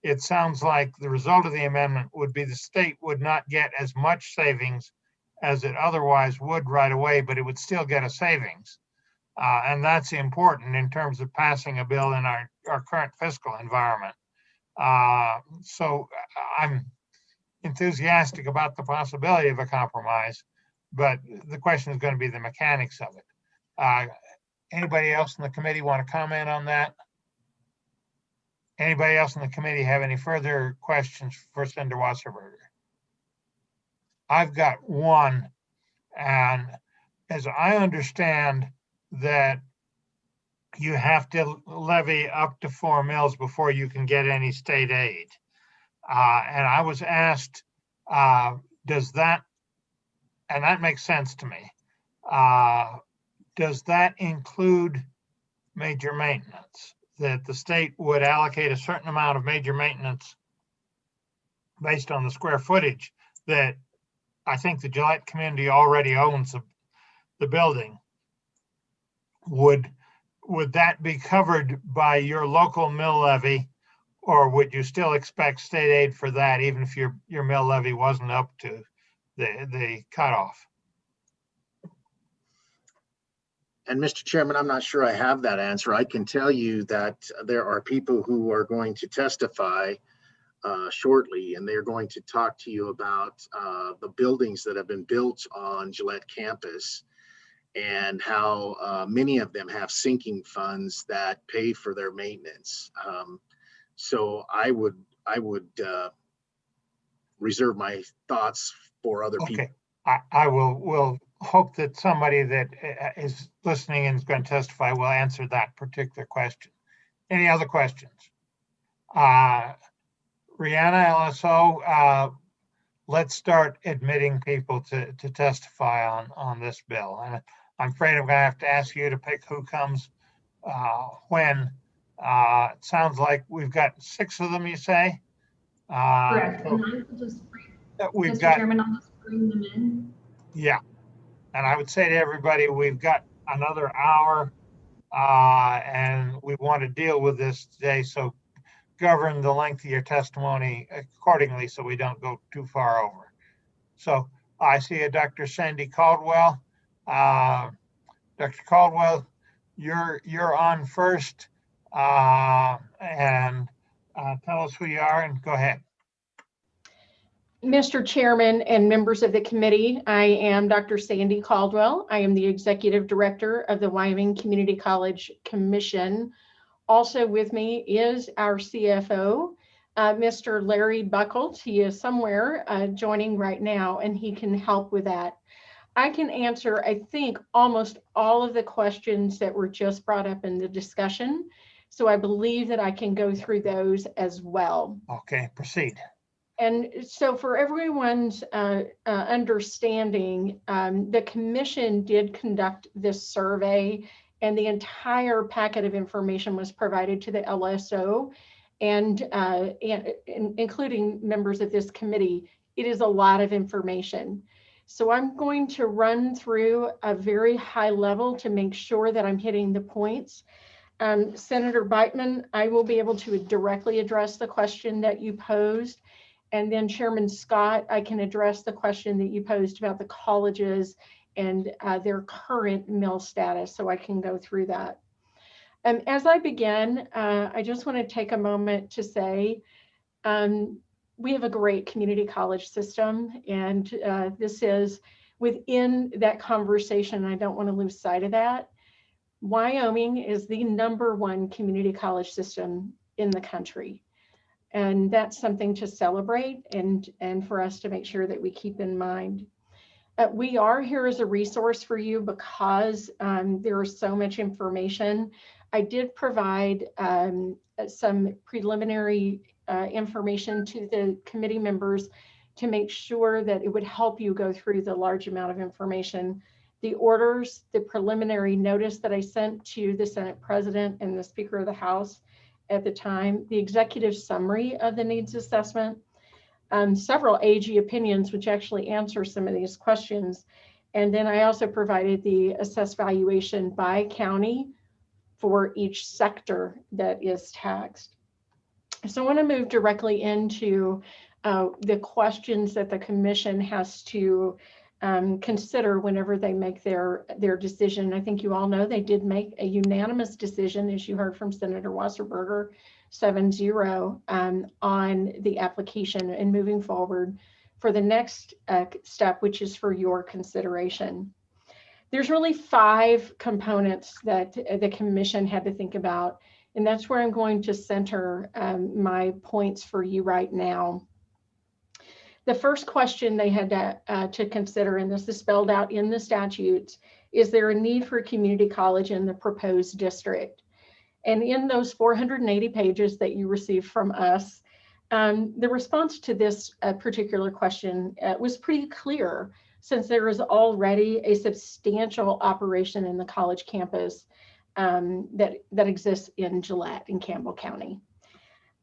it sounds like the result of the amendment would be the state would not get as much savings as it otherwise would right away, but it would still get a savings. And that's important in terms of passing a bill in our current fiscal environment. So I'm enthusiastic about the possibility of a compromise, but the question is going to be the mechanics of it. Anybody else in the committee want to comment on that? Anybody else in the committee have any further questions for Senator Wasserberger? I've got one, and as I understand that you have to levy up to 4 mills before you can get any state aid. And I was asked, does that, and that makes sense to me, does that include major maintenance? That the state would allocate a certain amount of major maintenance based on the square footage that I think the Gillette community already owns the building. Would that be covered by your local mill levy, or would you still expect state aid for that even if your mill levy wasn't up to the cutoff? And Mr. Chairman, I'm not sure I have that answer. I can tell you that there are people who are going to testify shortly, and they're going to talk to you about the buildings that have been built on Gillette campus and how many of them have sinking funds that pay for their maintenance. So I would reserve my thoughts for other people. Okay, I will hope that somebody that is listening and is going to testify will answer that particular question. Any other questions? Rihanna, LSO, let's start admitting people to testify on this bill. And I'm afraid I'm going to have to ask you to pick who comes when, It sounds like we've got 6 of them, you say? Correct. So, And I will just, we've Mr. got, Chairman, I'll just bring them in. yeah. And I would say to everybody, we've got another hour, and we want to deal with this today. So govern the length of your testimony accordingly so we don't go too far over. So I see a Dr. Sandy Caldwell. Dr. Caldwell, you're on first, and tell us who you are and go ahead. Mr. Chairman and members of the committee, I am Dr. Sandy Caldwell. I am the Executive Director of the Wyoming Community College Commission. Also with me is our CFO, Mr. Larry Buckles. He is somewhere joining right now, and he can help with that. I can answer, I think, almost all of the questions that were just brought up in the discussion. So I believe that I can go through those as well. Okay, proceed. And so for everyone's understanding, the commission did conduct this survey, and the entire packet of information was provided to the LSO and including members of this committee. It is a lot of information. So I'm going to run through a very high level to make sure that I'm hitting the points. Senator Beitman, I will be able to directly address the question that you posed. And then Chairman Scott, I can address the question that you posed about the colleges and their current mill status, so I can go through that. As I begin, I just want to take a moment to say we have a great community college system, and this is within that conversation. I don't want to lose sight of that. Wyoming is the #1 community college system in the country. And that's something to celebrate and for us to make sure that we keep in mind. We are here as a resource for you because there is so much information. I did provide some preliminary information to the committee members to make sure that it would help you go through the large amount of information. The orders, the preliminary notice that I sent to the Senate President and the Speaker of the House at the time, the executive summary of the needs assessment, several AG opinions, which actually answer some of these questions. And then I also provided the assessed valuation by county for each sector that is taxed. So I want to move directly into the questions that the commission has to consider whenever they make their decision. I think you all know they did make a unanimous decision, as you heard from Senator Wasserberger, 7-0 on the application and moving forward for the next step, which is for your consideration. There's really 5 components that the commission had to think about, and that's where I'm going to center my points for you right now. The first question they had to consider, and this is spelled out in the statutes, is there a need for a community college in the proposed district? And in those 480 pages that you received from us, the response to this particular question was pretty clear, since there is already a substantial operation in the college campus that exists in Gillette in Campbell County.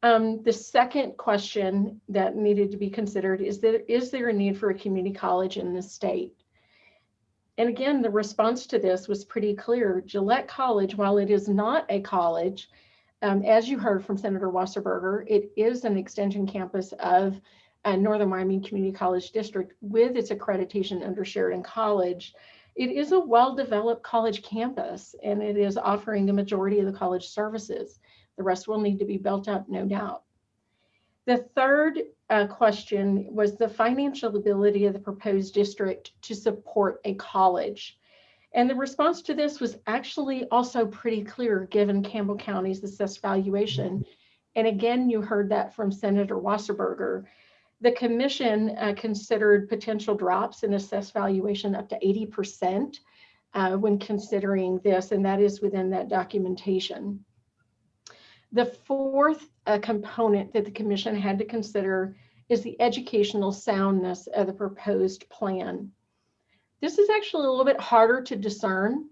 The second question that needed to be considered is there a need for a community college in the state? And again, the response to this was pretty clear. Gillette College, while it is not a college, as you heard from Senator Wasserberger, it is an extension campus of Northern Wyoming Community College District with its accreditation under Sheridan College. It is a well-developed college campus, and it is offering the majority of the college services. The rest will need to be built up, no doubt. The third question was the financial ability of the proposed district to support a college. And the response to this was actually also pretty clear given Campbell County's assessed valuation. And again, you heard that from Senator Wasserberger. The commission considered potential drops in assessed valuation up to 80% when considering this, and that is within that documentation. The fourth component that the commission had to consider is the educational soundness of the proposed plan. This is actually a little bit harder to discern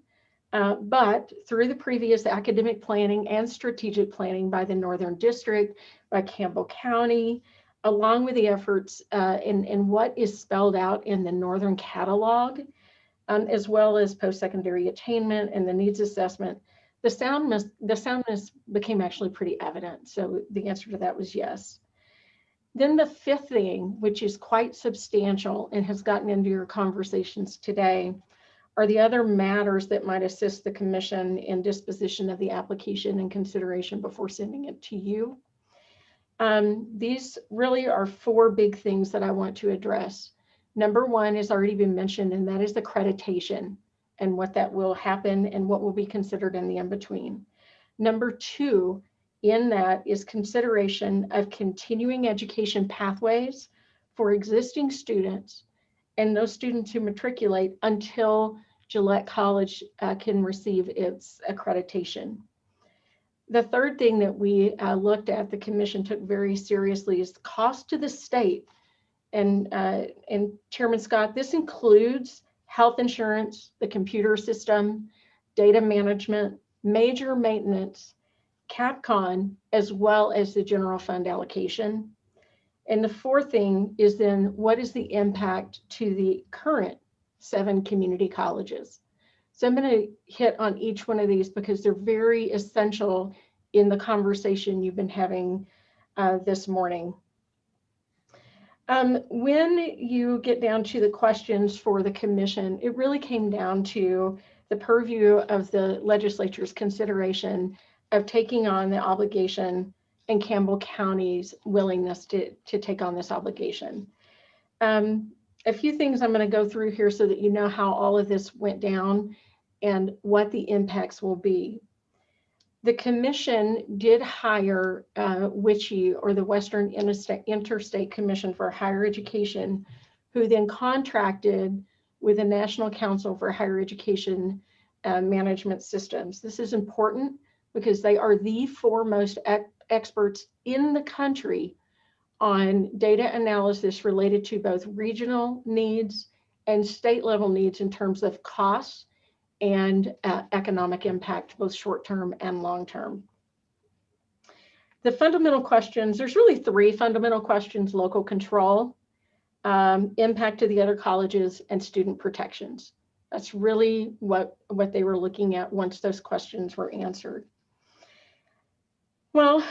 But through the previous academic planning and strategic planning by the Northern District, by Campbell County, along with the efforts in what is spelled out in the Northern Catalog, as well as post-secondary attainment and the needs assessment, the soundness became actually pretty evident. So the answer to that was yes. Then the fifth thing, which is quite substantial and has gotten into your conversations today, are the other matters that might assist the commission in disposition of the application and consideration before sending it to you. These really are four big things that I want to address. Number one has already been mentioned, and that is the accreditation and what that will happen and what will be considered in the in-between. Number two in that is consideration of continuing education pathways for existing students and those students who matriculate until Gillette College can receive its accreditation. The third thing that we looked at, the commission took very seriously, is the cost to the state. And Chairman Scott, this includes health insurance, the computer system, data management, major maintenance, CapCon, as well as the general fund allocation. And the fourth thing is then what is the impact to the current 7 community colleges? So I'm going to hit on each one of these because they're very essential in the conversation you've been having this morning. When you get down to the questions for the commission, it really came down to the purview of the legislature's consideration of taking on the obligation and Campbell County's willingness to take on this obligation. A few things I'm going to go through here so that you know how all of this went down and what the impacts will be. The commission did hire WICHE, or the Western Interstate Commission for Higher Education, who then contracted with the National Council for Higher Education Management Systems. This is important because they are the foremost experts in the country on data analysis related to both regional needs and state level needs in terms of costs and economic impact, both short-term and long-term. The fundamental questions, there's really 3 fundamental questions: local control, impact to the other colleges, and student protections. That's really what they were looking at once those questions were answered. Well,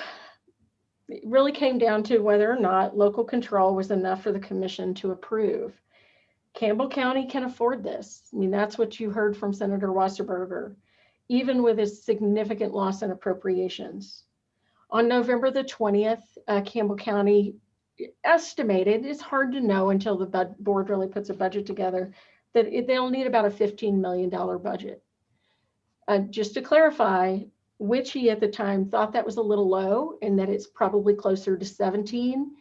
it really came down to whether or not local control was enough for the commission to approve. Campbell County can afford this. I mean, that's what you heard from Senator Wasserberger, even with a significant loss in appropriations. On November the 20th, Campbell County estimated, it's hard to know until the board really puts a budget together, that they'll need about a $15 million budget. Just to clarify, WICHE at the time thought that was a little low and that it's probably closer to 17,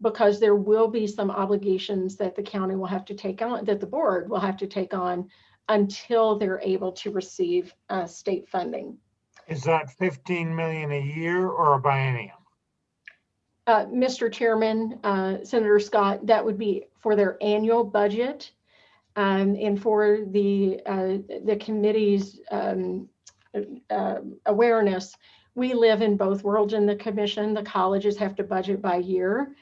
because there will be some obligations that the county will have to take on, that the board will have to take on until they're able to receive state funding. Is that 15 million a year or a biennium? Mr. Chairman, Senator Scott, that would be for their annual budget, and for the committee's awareness. We live in both worlds in the commission. The colleges have to budget by year.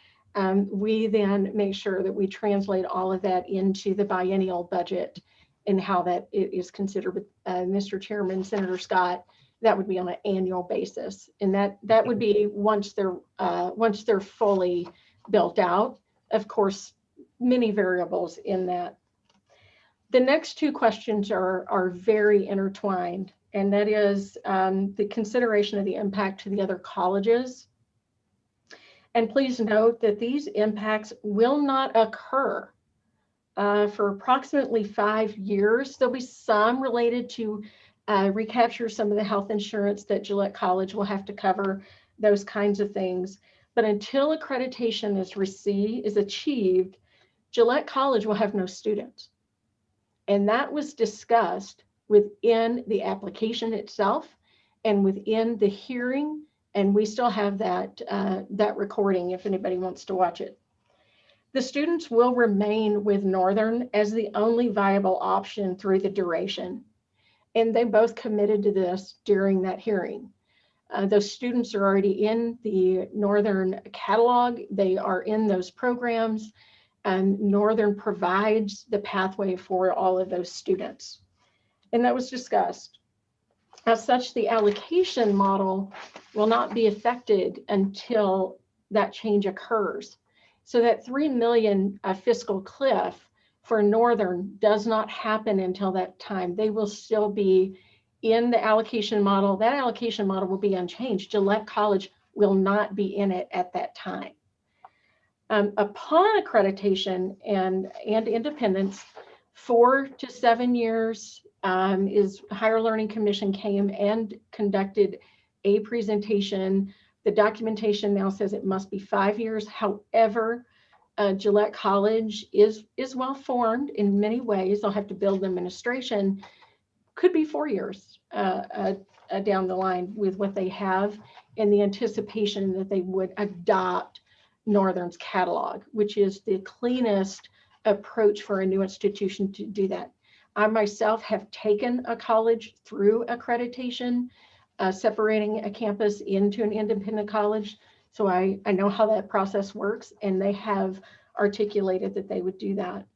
We then make sure that we translate all of that into the biennial budget and how that is considered. Mr. Chairman, Senator Scott, that would be on an annual basis, and that would be once they're fully built out. Of course, many variables in that. The next 2 questions are very intertwined, and that is the consideration of the impact to the other colleges. And please note that these impacts will not occur for approximately 5 years. There'll be some related to recapture some of the health insurance that Gillette College will have to cover, those kinds of things. But until accreditation is achieved, Gillette College will have no students. And that was discussed within the application itself and within the hearing. And we still have that recording if anybody wants to watch it. The students will remain with Northern as the only viable option through the duration. And they both committed to this during that hearing. Those students are already in the Northern catalog. They are in those programs, and Northern provides the pathway for all of those students. And that was discussed. As such, the allocation model will not be affected until that change occurs. So that 3 million fiscal cliff for Northern does not happen until that time. They will still be in the allocation model. That allocation model will be unchanged. Gillette College will not be in it at that time. Upon accreditation and independence, 4 to 7 years is Higher Learning Commission came and conducted a presentation. The documentation now says it must be 5 years. However, Gillette College is well formed in many ways. They'll have to build administration. Could be 4 years down the line with what they have, and the anticipation that they would adopt Northern's catalog, which is the cleanest approach for a new institution to do that. I myself have taken a college through accreditation, separating a campus into an independent college. So I know how that process works, and they have articulated that they would do that.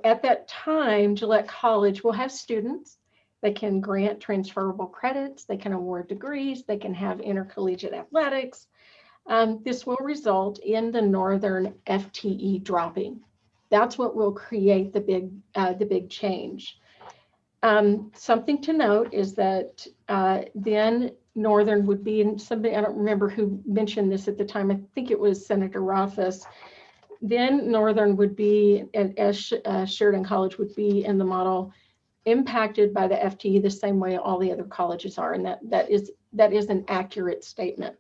At that time, Gillette College will have students. They can grant transferable credits. They can award degrees. They can have intercollegiate athletics. This will result in the Northern FTE dropping. That's what will create the big change. Something to note is that then Northern would be in somebody, I don't remember who mentioned this at the time. I think it was Senator Rothfuss. Then Northern would be, as Sheridan College would be in the model, impacted by the FTE the same way all the other colleges are, and that is an accurate statement.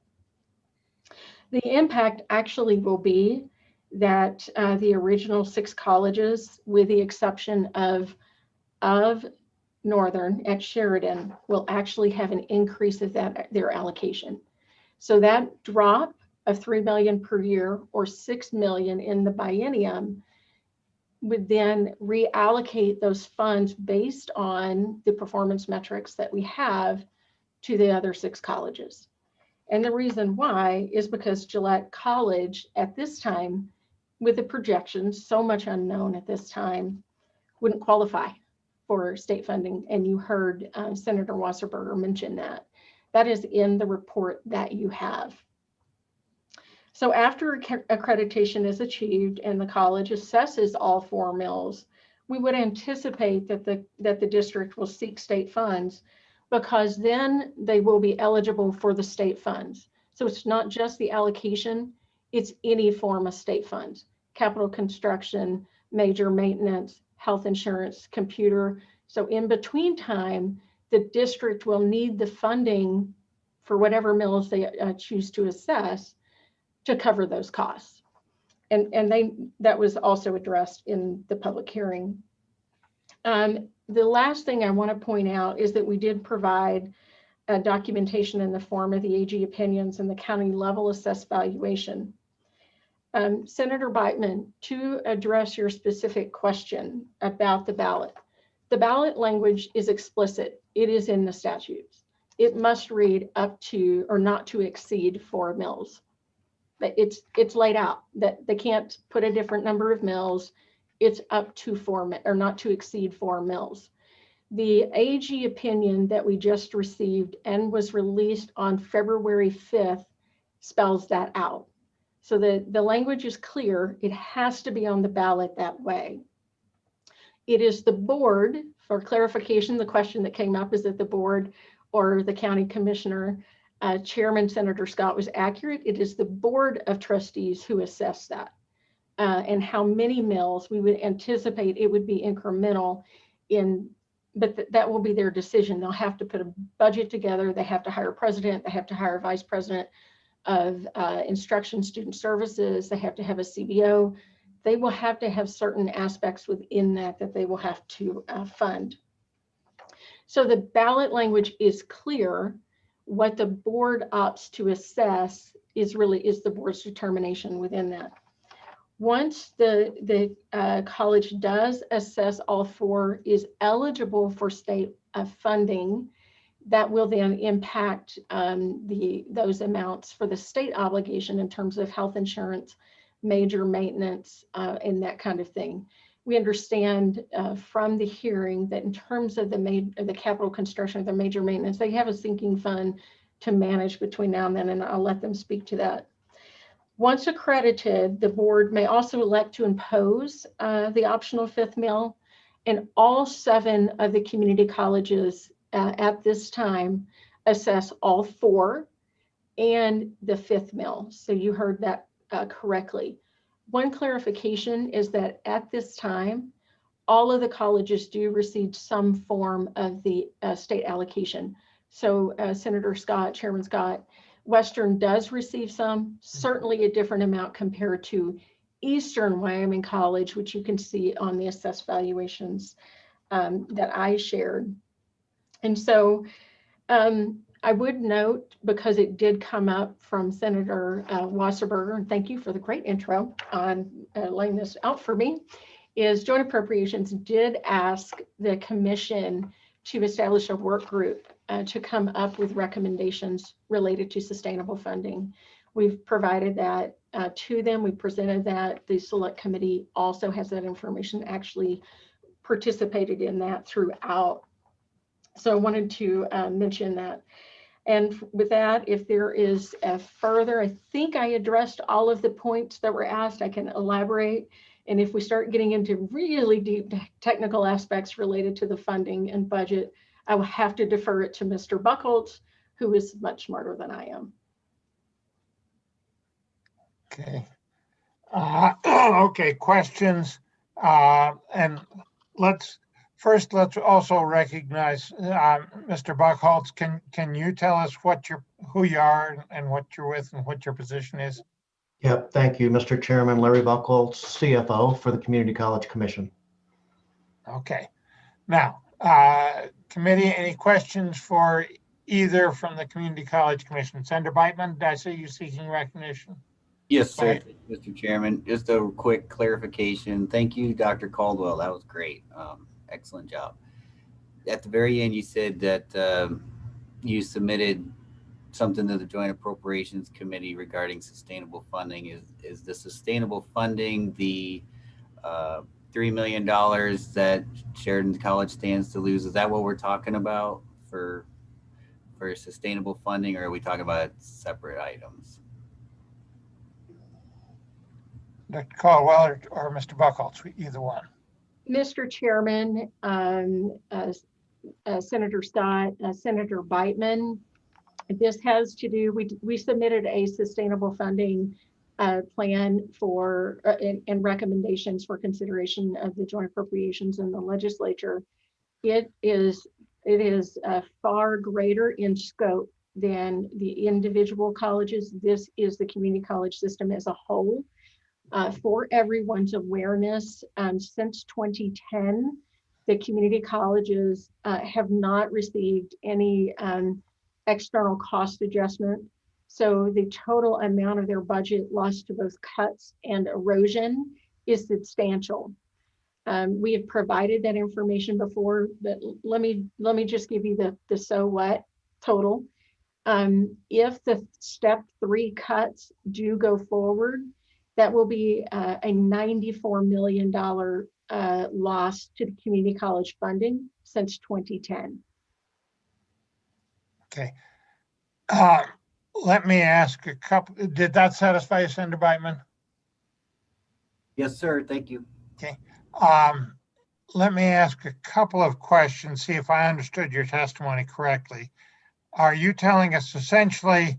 The impact actually will be that the original 6 colleges, with the exception of Northern at Sheridan, will actually have an increase of their allocation. So that drop of 3 million per year, or 6 million in the biennium, would then reallocate those funds based on the performance metrics that we have to the other 6 colleges. And the reason why is because Gillette College at this time, with the projections, so much unknown at this time, wouldn't qualify for state funding. And you heard Senator Wasserberger mention that. That is in the report that you have. So after accreditation is achieved and the college assesses all 4 mills, we would anticipate that the district will seek state funds, because then they will be eligible for the state funds. So it's not just the allocation, it's any form of state funds: capital construction, major maintenance, health insurance, computer. So in between time, the district will need the funding for whatever mills they choose to assess to cover those costs. And that was also addressed in the public hearing. The last thing I want to point out is that we did provide documentation in the form of the AG opinions and the county level assessed valuation. Senator Beitman, to address your specific question about the ballot language is explicit. It is in the statutes. It must read up to or not to exceed 4 mills. But it's laid out that they can't put a different number of mills. It's up to 4 or not to exceed 4 mills. The AG opinion that we just received and was released on February 5th spells that out. So the language is clear. It has to be on the ballot that way. It is the board, for clarification, the question that came up is that the board or the county commissioner, Chairman Senator Scott was accurate. It is the board of trustees who assess that. And how many mills we would anticipate it would be incremental in, but that will be their decision. They'll have to put a budget together. They have to hire a president. They have to hire a vice president of instruction student services. They have to have a CBO. They will have to have certain aspects within that they will have to fund. So the ballot language is clear. What the board opts to assess is the board's determination within that. Once the college does assess all four, is eligible for state funding, that will then impact those amounts for the state obligation in terms of health insurance, major maintenance, and that kind of thing. We understand from the hearing that in terms of the capital construction of the major maintenance, they have a sinking fund to manage between now and then, and I'll let them speak to that. Once accredited, the board may also elect to impose the optional fifth mill, and all 7 of the community colleges at this time assess all 4 and the fifth mill. So you heard that correctly. One clarification is that at this time, all of the colleges do receive some form of the state allocation. So Senator Scott, Chairman Scott, Western does receive some, certainly a different amount compared to Eastern Wyoming College, which you can see on the assessed valuations that I shared. And so I would note, because it did come up from Senator Wasserberger, and thank you for the great intro on laying this out for me, is Joint Appropriations did ask the commission to establish a work group to come up with recommendations related to sustainable funding. We've provided that to them. We presented that. The select committee also has that information, actually participated in that throughout. So I wanted to mention that. And with that, if there is a further, I think I addressed all of the points that were asked. I can elaborate. And if we start getting into really deep technical aspects related to the funding and budget, I will have to defer it to Mr. Buchholz, who is much smarter than I am. Okay. Okay, questions. And let's also recognize Mr. Buchholz. Can you tell us who you are and what you're with and what your position is? Yep, thank you, Mr. Chairman. Larry Buchholz, CFO for the Community College Commission. Okay. Now, committee, any questions for either from the Community College Commission? Senator Beitman, did I see you seeking recognition? Yes, sir, Mr. Chairman. Just a quick clarification. Thank you, Dr. Caldwell. That was great. Excellent job. At the very end, you said that you submitted something to the Joint Appropriations Committee regarding sustainable funding. Is the sustainable funding the $3 million that Sheridan College stands to lose? Is that what we're talking about for sustainable funding, or are we talking about separate items? Dr. Caldwell or Mr. Buchholz, either one. Mr. Chairman, Senator Scott, Senator Beitman, this has to do, we submitted a sustainable funding plan for and recommendations for consideration of the joint appropriations in the legislature. It is far greater in scope than the individual colleges. This is the community college system as a whole. For everyone's awareness, since 2010, the community colleges have not received any external cost adjustment. So the total amount of their budget lost to both cuts and erosion is substantial. We have provided that information before, but let me just give you the so what total. If the step 3 cuts do go forward, that will be a $94 million loss to the community college funding since 2010. Okay. Let me ask a couple. Did that satisfy you, Senator Beitman? Yes, sir. Thank you. Okay. Let me ask a couple of questions, see if I understood your testimony correctly. Are you telling us essentially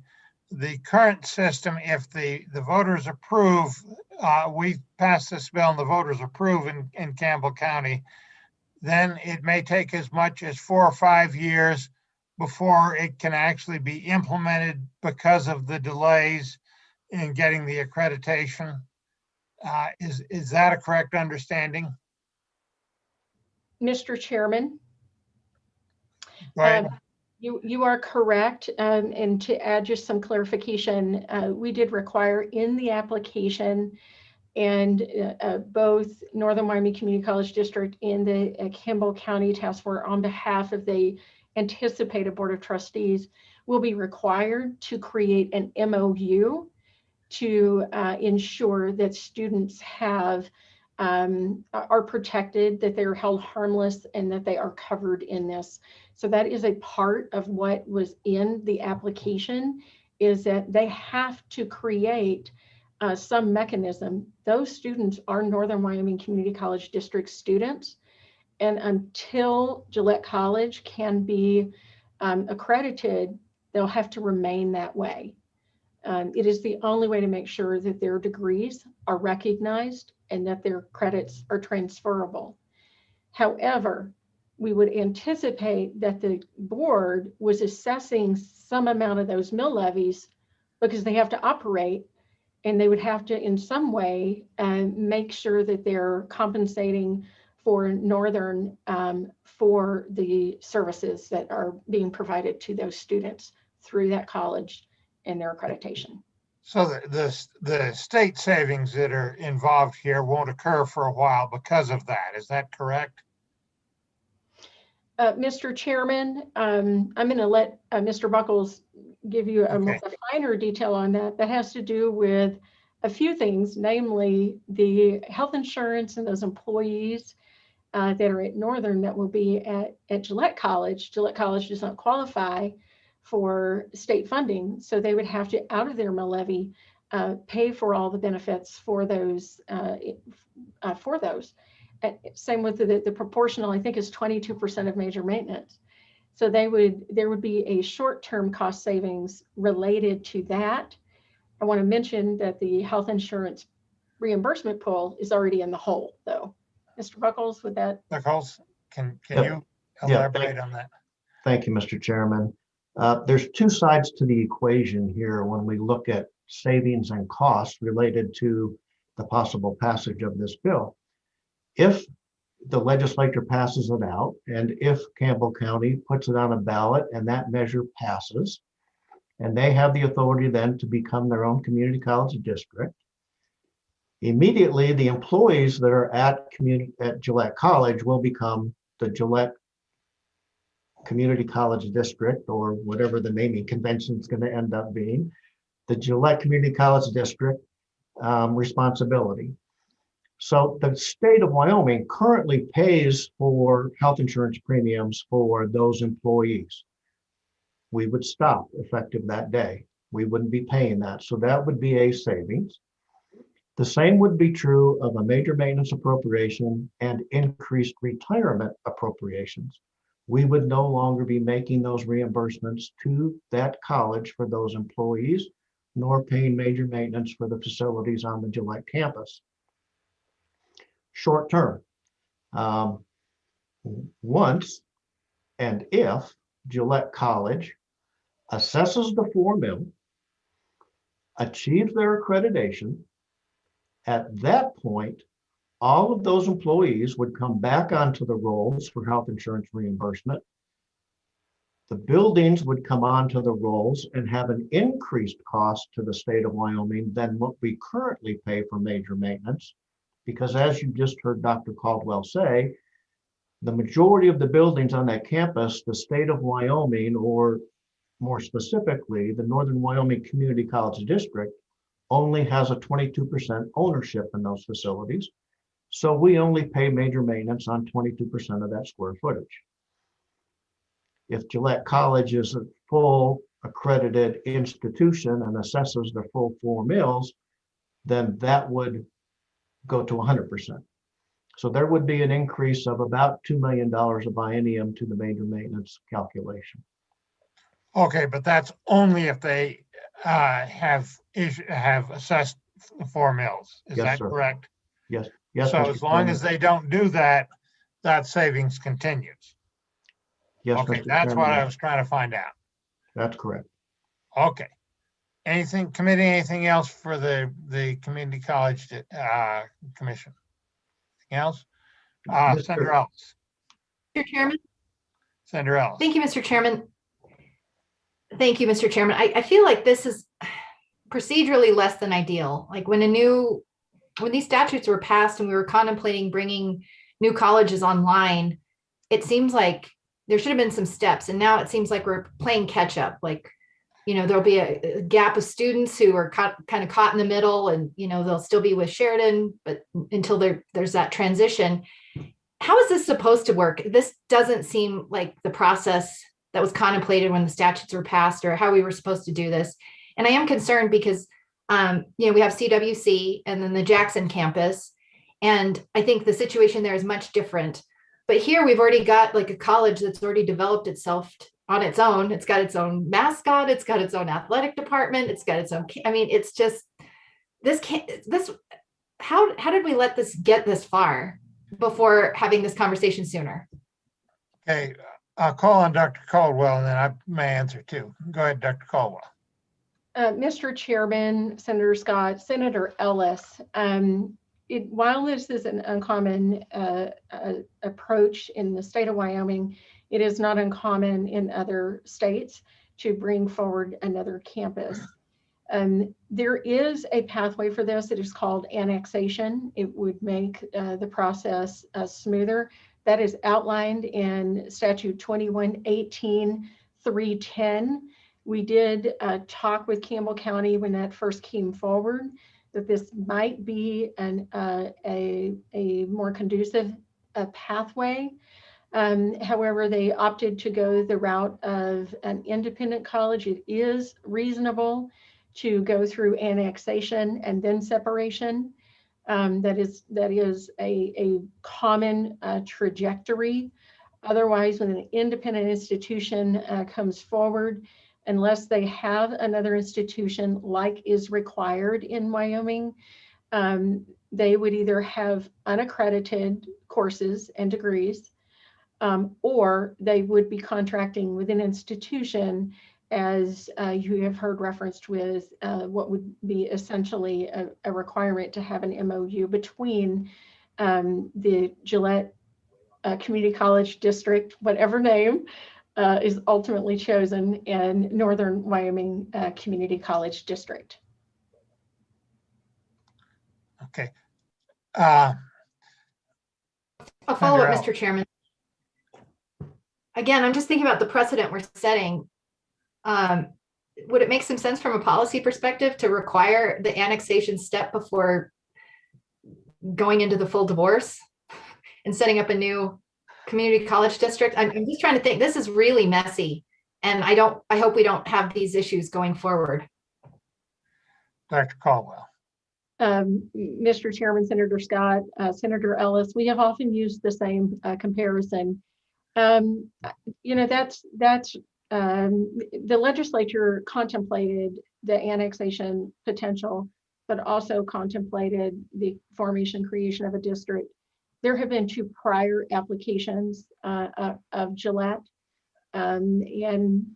the current system, if the voters approve, we pass this bill and the voters approve in Campbell County, then it may take as much as 4 or 5 years before it can actually be implemented because of the delays in getting the accreditation? Is that a correct understanding? Mr. Chairman, Right. You are correct. And to add just some clarification, we did require in the application And both Northern Miami Community College District and the Campbell County Task Force, on behalf of the anticipated Board of Trustees, will be required to create an MOU to ensure that students are protected, that they're held harmless, and that they are covered in this. So that is a part of what was in the application, is that they have to create some mechanism. Those students are Northern Wyoming Community College District students, and until Gillette College can be accredited, they'll have to remain that way. It is the only way to make sure that their degrees are recognized and that their credits are transferable. However, we would anticipate that the board was assessing some amount of those mill levies because they have to operate, and they would have to in some way make sure that they're compensating for Northern for the services that are being provided to those students through that college and their accreditation. So the state savings that are involved here won't occur for a while because of that. Is that correct? Mr. Chairman, I'm going to let Mr. Buckles give you a finer detail on that. That has to do with a few things, namely the health insurance and those employees that are at Northern that will be at Gillette College. Gillette College does not qualify for state funding, so they would have to, out of their mill levy, pay for all the benefits for those. Same with the proportional, I think, is 22% of major maintenance. So there would be a short-term cost savings related to that. I want to mention that the health insurance reimbursement pool is already in the hole, though. Mr. Buckles, with that? Buckles, can Yep. you elaborate on that? Thank you, Mr. Chairman. There's two sides to the equation here when we look at savings and costs related to the possible passage of this bill. If the legislature passes it out, and if Campbell County puts it on a ballot and that measure passes, and they have the authority then to become their own community college district, immediately the employees that are at Gillette College will become the Gillette Community College District, or whatever the naming convention is going to end up being, the Gillette Community College District responsibility. So the state of Wyoming currently pays for health insurance premiums for those employees. We would stop effective that day. We wouldn't be paying that. So that would be a savings. The same would be true of a major maintenance appropriation and increased retirement appropriations. We would no longer be making those reimbursements to that college for those employees, nor paying major maintenance for the facilities on the Gillette campus. Short term, once and if Gillette College assesses the 4 mill, achieves their accreditation, at that point, all of those employees would come back onto the rolls for health insurance reimbursement. The buildings would come onto the rolls and have an increased cost to the state of Wyoming than what we currently pay for major maintenance. Because as you just heard Dr. Caldwell say, the majority of the buildings on that campus, the state of Wyoming, or more specifically, the Northern Wyoming Community College District, only has a 22% ownership in those facilities. So we only pay major maintenance on 22% of that square footage. If Gillette College is a full accredited institution and assesses the full 4 mills, then that would go to 100%. So there would be an increase of about $2 million a biennium to the major maintenance calculation. Okay, but that's only if they have assessed the 4 mills. Is Yes, that sir. correct? Yes. Yes. So Mr. as long Chairman. as they don't do that, that savings continues. Yes, Okay, Mr. that's what I Chairman, was trying to find out. that's correct. Okay. Anything, committee, anything else for the community college commission? Anything else? Senator Ellis. Mr. Chairman. Senator Ellis. Thank you, Mr. Chairman. Thank you, Mr. Chairman. I feel like this is procedurally less than ideal. Like when a new when these statutes were passed and we were contemplating bringing new colleges online, it seems like there should have been some steps. And now it seems like we're playing catch up. Like, there'll be a gap of students who are kind of caught in the middle, and, they'll still be with Sheridan, but until there's that transition. How is this supposed to work? This doesn't seem like the process that was contemplated when the statutes were passed, or how we were supposed to do this. And I am concerned because, we have CWC and then the Jackson campus. And I think the situation there is much different. But here we've already got like a college that's already developed itself on its own. It's got its own mascot. It's got its own athletic department. It's got its own, it's just, how did we let this get this far before having this conversation sooner? Okay, I'll call on Dr. Caldwell and then I may answer too. Go ahead, Dr. Caldwell. Mr. Chairman, Senator Scott, Senator Ellis, while this is an uncommon approach in the state of Wyoming, it is not uncommon in other states to bring forward another campus. There is a pathway for this. It is called annexation. It would make the process smoother. That is outlined in Statute 2118-310. We did talk with Campbell County when that first came forward, that this might be a more conducive pathway. However, they opted to go the route of an independent college. It is reasonable to go through annexation and then separation. That is a common trajectory. Otherwise, when an independent institution comes forward, unless they have another institution like is required in Wyoming, they would either have unaccredited courses and degrees, or they would be contracting with an institution, as you have heard referenced with what would be essentially a requirement to have an MOU between the Gillette Community College District, whatever name is ultimately chosen, and Northern Wyoming Community College District. Okay. I'll follow up, Mr. Chairman. Again, I'm just thinking about the precedent we're setting. Would it make some sense from a policy perspective to require the annexation step before going into the full divorce and setting up a new community college district? I'm just trying to think. This is really messy, and I hope we don't have these issues going forward. Dr. Caldwell. Mr. Chairman, Senator Scott, Senator Ellis, we have often used the same comparison. That's the legislature contemplated the annexation potential, but also contemplated the creation of a district. There have been 2 prior applications of Gillette, and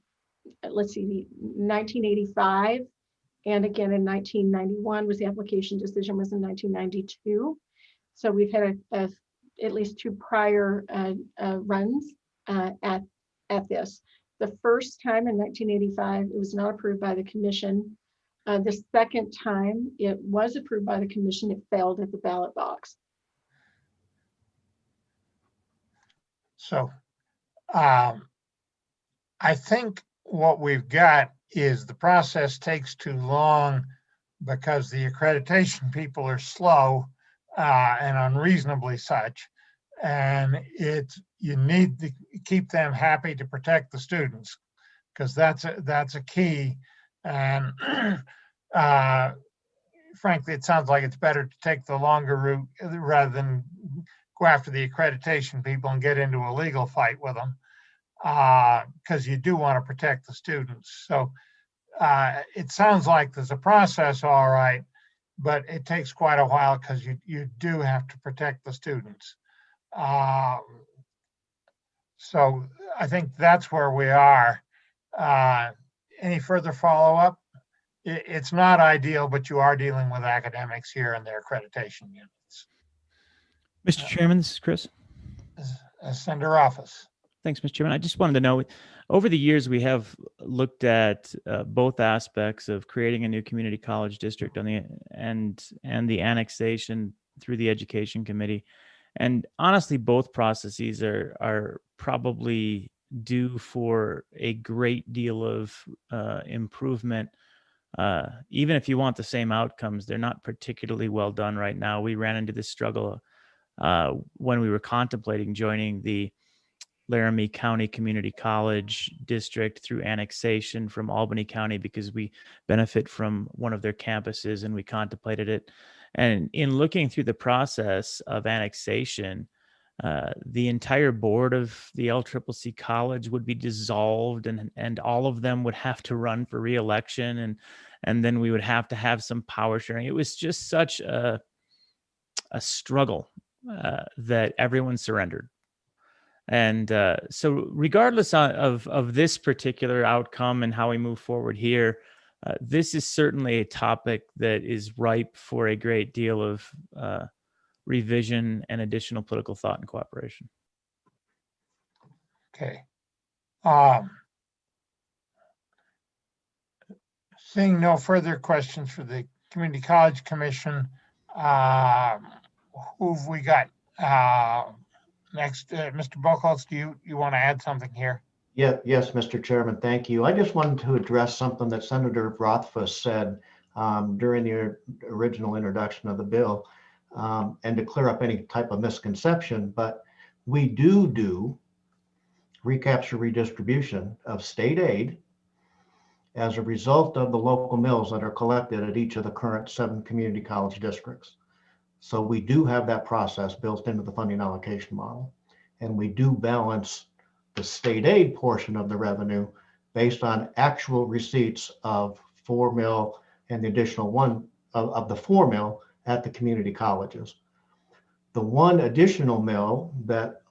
let's see, 1985, and again in 1991 was the application decision was in 1992. So we've had at least 2 prior runs at this. The first time in 1985, it was not approved by the commission. The second time it was approved by the commission, it failed at the ballot box. So I think what we've got is the process takes too long because the accreditation people are slow and unreasonably such. And you need to keep them happy to protect the students, because that's a key. And frankly, it sounds like it's better to take the longer route rather than go after the accreditation people and get into a legal fight with them, because you do want to protect the students. So it sounds like there's a process, all right, but it takes quite a while because you do have to protect the students. So I think that's where we are. Any further follow-up? It's not ideal, but you are dealing with academics here and their accreditation units. Mr. Chairman, this is Chris. Senator Office. Thanks, Mr. Chairman. I just wanted to know, over the years, we have looked at both aspects of creating a new community college district on the and the annexation through the education committee. And honestly, both processes are probably due for a great deal of improvement. Even if you want the same outcomes, they're not particularly well done right now. We ran into this struggle when we were contemplating joining the Laramie County Community College District through annexation from Albany County, because we benefit from one of their campuses and we contemplated it. And in looking through the process of annexation, the entire board of the LCCC college would be dissolved, and all of them would have to run for re-election, and then we would have to have some power sharing. It was just such a struggle that everyone surrendered. And so regardless of this particular outcome and how we move forward here, this is certainly a topic that is ripe for a great deal of revision and additional political thought and cooperation. Okay. Seeing no further questions for the Community College Commission, who've we got next? Mr. Buchholz, do you want to add something here? Yeah, yes, Mr. Chairman, thank you. I just wanted to address something that Senator Rothfuss said during the original introduction of the bill, and to clear up any type of misconception. But we do recapture redistribution of state aid as a result of the local mills that are collected at each of the current 7 community college districts. So we do have that process built into the funding allocation model, and we do balance the state aid portion of the revenue based on actual receipts of 4 mil and the additional 1 of the 4 mil at the community colleges. The 1 additional mil that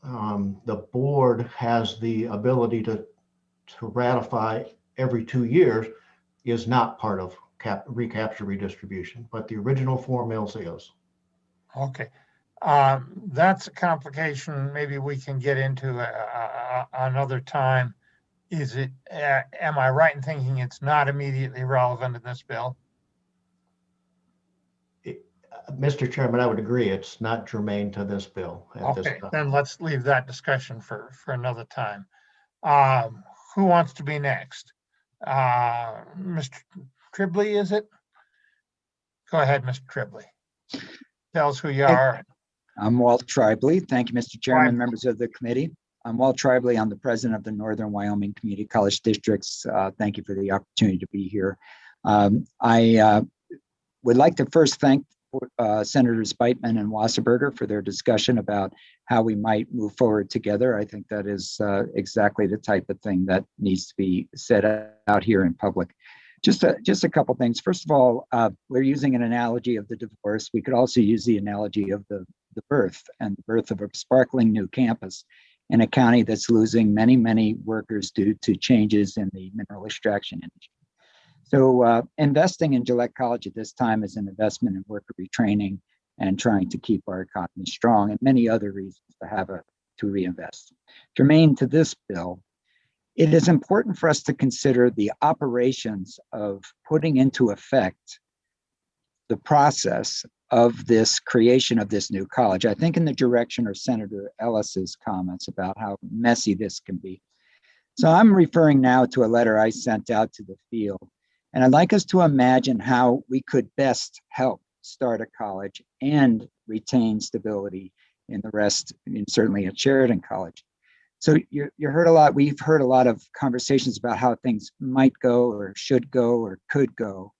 the board has the ability to ratify every 2 years is not part of recapture redistribution, but the original 4 mils is. Okay. That's a complication maybe we can get into another time. Is it, am I right in thinking it's not immediately relevant in this bill? Mr. Chairman, I would agree. It's not germane to this bill at this Okay, time. then let's leave that discussion for another time. Who wants to be next? Mr. Tribbley, is it? Go ahead, Mr. Tribbley. Tell us who you are. I'm Walt Tribley. Thank you, Mr. Chairman, members of the committee. I'm Walt Tribley. I'm the president of the Northern Wyoming Community College Districts. Thank you for the opportunity to be here. I would like to first thank Senators Beitman and Wasserberger for their discussion about how we might move forward together. I think that is exactly the type of thing that needs to be said out here in public. Just a couple things. First of all, we're using an analogy of the divorce. We could also use the analogy of the birth and the birth of a sparkling new campus in a county that's losing many, many workers due to changes in the mineral extraction industry. So investing in Gillette College at this time is an investment in worker retraining and trying to keep our economy strong, and many other reasons to reinvest. Germane to this bill, it is important for us to consider the operations of putting into effect the process of this creation of this new college. I think in the direction of Senator Ellis's comments about how messy this can be. So I'm referring now to a letter I sent out to the field, and I'd like us to imagine how we could best help start a college and retain stability in the rest, and certainly at Sheridan College. So you heard a lot, we've heard a lot of conversations about how things might go or should go or could go.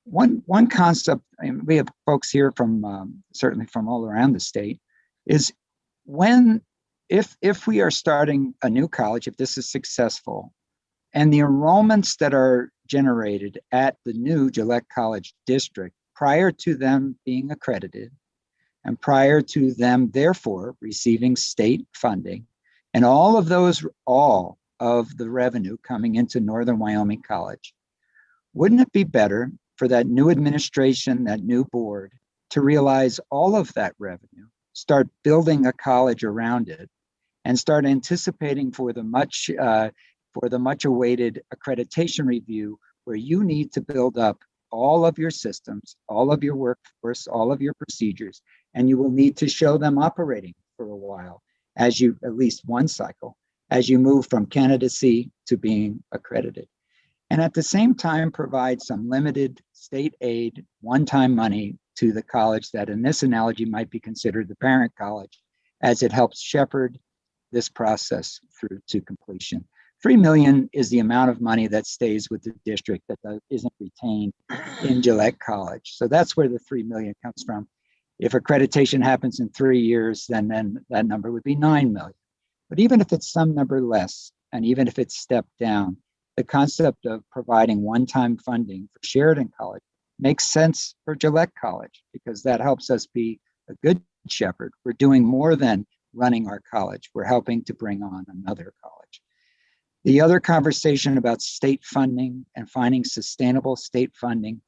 One concept, and we have folks here from certainly from all around the state, is if we are starting a new college, if this is successful, and the enrollments that are generated at the new Gillette College District prior to them being accredited and prior to them therefore receiving state funding, and all of the revenue coming into Northern Wyoming College, wouldn't it be better for that new administration, that new board, to realize all of that revenue, start building a college around it, and start anticipating for the for the much awaited accreditation review, where you need to build up all of your systems, all of your workforce, all of your procedures, and you will need to show them operating for a while, as you, at least one cycle, as you move from candidacy to being accredited. And at the same time, provide some limited state aid, one-time money to the college that in this analogy might be considered the parent college, as it helps shepherd this process through to completion. $3 million is the amount of money that stays with the district that isn't retained in Gillette College. So that's where the $3 million comes from. If accreditation happens in 3 years, then that number would be $9 million. But even if it's some number less, and even if it's stepped down, the concept of providing one-time funding for Sheridan College makes sense for Gillette College, because that helps us be a good shepherd. We're doing more than running our college. We're helping to bring on another college. The other conversation about state funding and finding sustainable state funding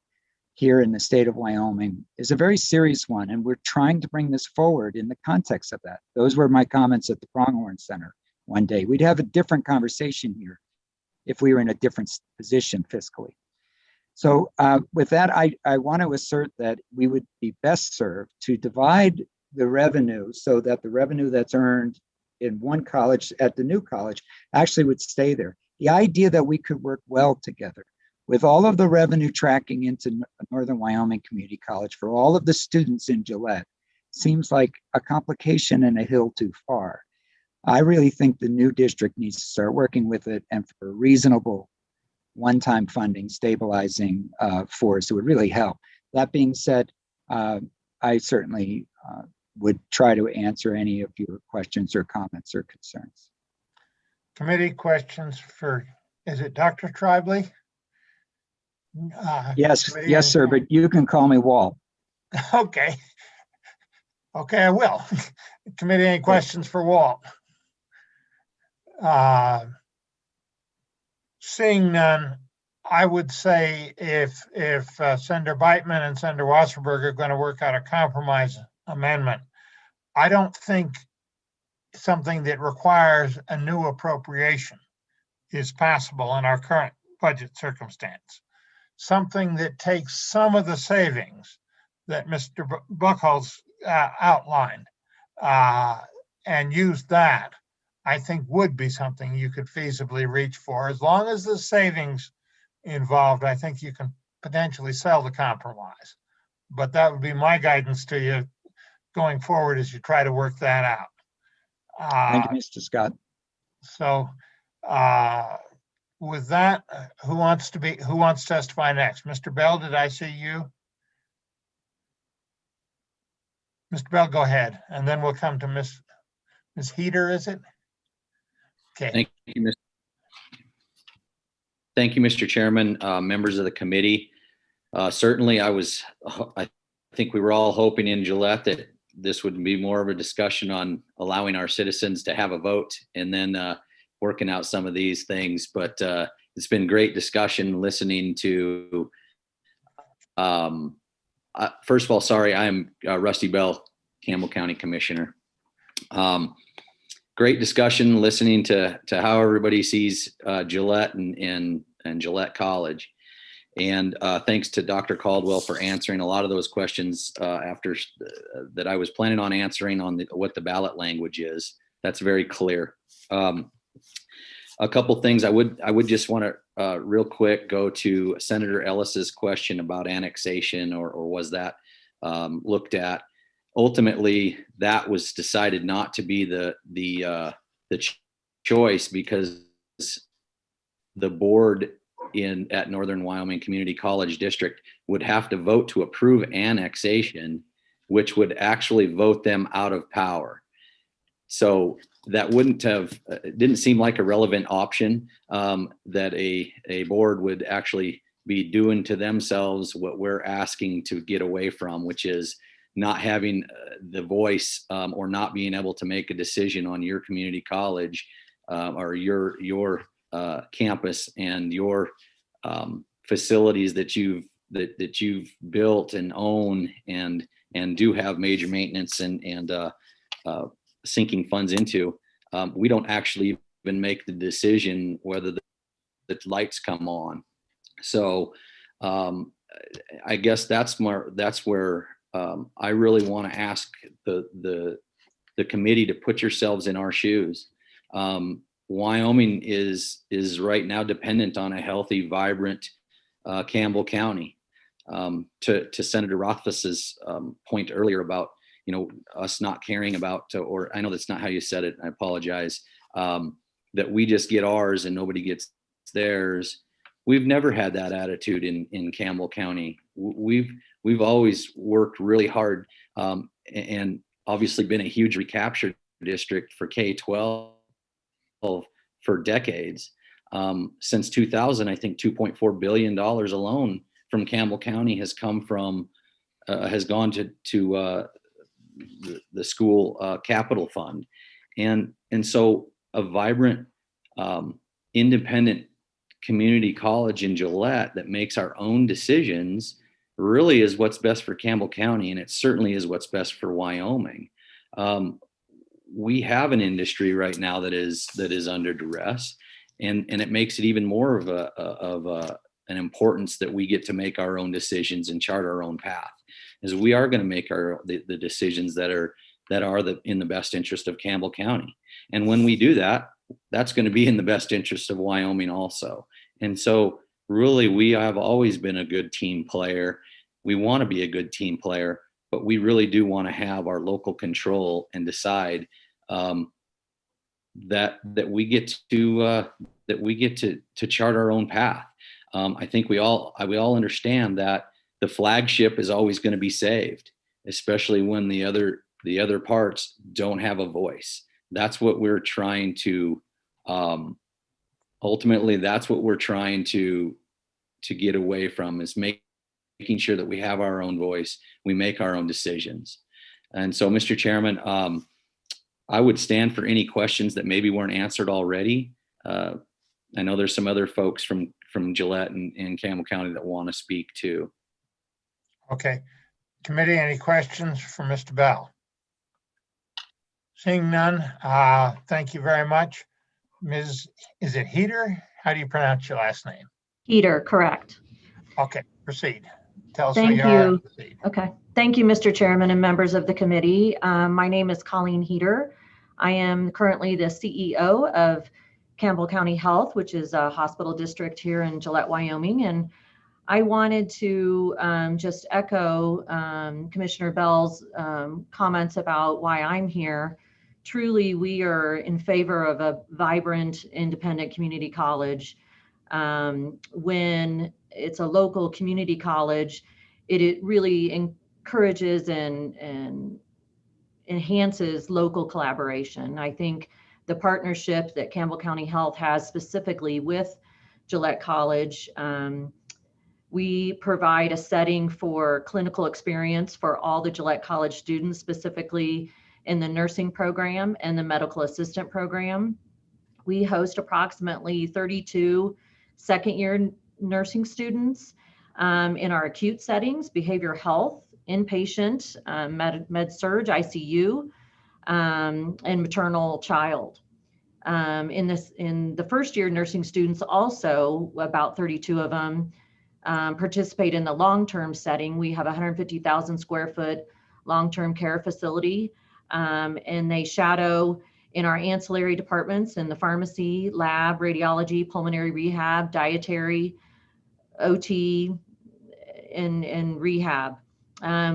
here in the state of Wyoming is a very serious one, and we're trying to bring this forward in the context of that. Those were my comments at the Pronghorn Center one day. We'd have a different conversation here if we were in a different position fiscally. So with that, I want to assert that we would be best served to divide the revenue so that the revenue that's earned in one college at the new college actually would stay there. The idea that we could work well together with all of the revenue tracking into Northern Wyoming Community College for all of the students in Gillette seems like a complication and a hill too far. I really think the new district needs to start working with it, and for reasonable one-time funding, stabilizing force, it would really help. That being said, I certainly would try to answer any of your questions or comments or concerns. Committee questions for, is it Dr. Tribely? Yes, sir, but you can call me Walt. Okay. Okay, I will. Committee, any questions for Walt? Seeing none, I would say if Senator Beitman and Senator Wasserberg are going to work out a compromise amendment, I don't think something that requires a new appropriation is possible in our current budget circumstance. Something that takes some of the savings that Mr. Buchholz outlined and use that, I think would be something you could feasibly reach for. As long as the savings involved, I think you can potentially sell the compromise. But that would be my guidance to you going forward as you try to work that out. Thank you, Mr. Scott. So with that, who wants to testify next? Mr. Bell, did I see you? Mr. Bell, go ahead, and then we'll come to Ms. Heater, is it? Okay. Thank you, Mr. Chairman, members of the committee. Certainly, I think we were all hoping in Gillette that this would be more of a discussion on allowing our citizens to have a vote and then working out some of these things. But it's been great discussion listening to, first of all, sorry, I am Rusty Bell, Campbell County Commissioner. Great discussion listening to how everybody sees Gillette and Gillette College. And thanks to Dr. Caldwell for answering a lot of those questions after that I was planning on answering on what the ballot language is. That's very clear. A couple things I would just want to real quick go to Senator Ellis's question about annexation or was that looked at. Ultimately, that was decided not to be the choice because the board at Northern Wyoming Community College District would have to vote to approve annexation, which would actually vote them out of power. So that didn't seem like a relevant option that a board would actually be doing to themselves what we're asking to get away from, which is not having the voice or not being able to make a decision on your community college or your campus and your facilities that you've built and own and do have major maintenance and sinking funds into. We don't actually even make the decision whether the lights come on. So I guess that's where I really want to ask the committee to put yourselves in our shoes. Wyoming is right now dependent on a healthy, vibrant Campbell County. To Senator Rothfuss's point earlier about, us not caring about, or I know that's not how you said it, I apologize, that we just get ours and nobody gets theirs. We've never had that attitude in Campbell County. We've always worked really hard, and obviously been a huge recapture district for K-12 for decades. Since 2000, I think $2.4 billion alone from Campbell County has come from, has gone to the school capital fund. And so a vibrant, independent community college in Gillette that makes our own decisions really is what's best for Campbell County, and it certainly is what's best for Wyoming. We have an industry right now that is under duress, and it makes it even more of an importance that we get to make our own decisions and chart our own path, as we are going to make the decisions that are in the best interest of Campbell County. And when we do that, that's going to be in the best interest of Wyoming also. And so really, we have always been a good team player. We want to be a good team player, but we really do want to have our local control and decide that we get to chart our own path. I think we all understand that the flagship is always going to be saved, especially when the other parts don't have a voice. That's what we're trying to ultimately, that's what we're trying to get away from, is making sure that we have our own voice, we make our own decisions. And so, Mr. Chairman, I would stand for any questions that maybe weren't answered already. I know there's some other folks from Gillette and Campbell County that want to speak too. Okay. Committee, any questions for Mr. Bell? Seeing none, thank you very much. Ms., is it Heater? How do you pronounce your last name? Heater, correct. Okay, proceed. Tell us who Thank you are. you. Okay. Thank you, Mr. Chairman and members of the committee. My name is Colleen Heater. I am currently the CEO of Campbell County Health, which is a hospital district here in Gillette, Wyoming. And I wanted to just echo Commissioner Bell's comments about why I'm here. Truly, we are in favor of a vibrant, independent community college. When it's a local community college, it really encourages and enhances local collaboration. I think the partnership that Campbell County Health has specifically with Gillette College, we provide a setting for clinical experience for all the Gillette College students, specifically in the nursing program and the medical assistant program. We host approximately 32 second-year nursing students in our acute settings, behavioral health, inpatient, med-surg, ICU, and maternal child. In the first year nursing students also, about 32 of them, participate in the long-term setting. We have a 150,000 square foot long-term care facility, and they shadow in our ancillary departments in the pharmacy, lab, radiology, pulmonary rehab, dietary, OT, and rehab.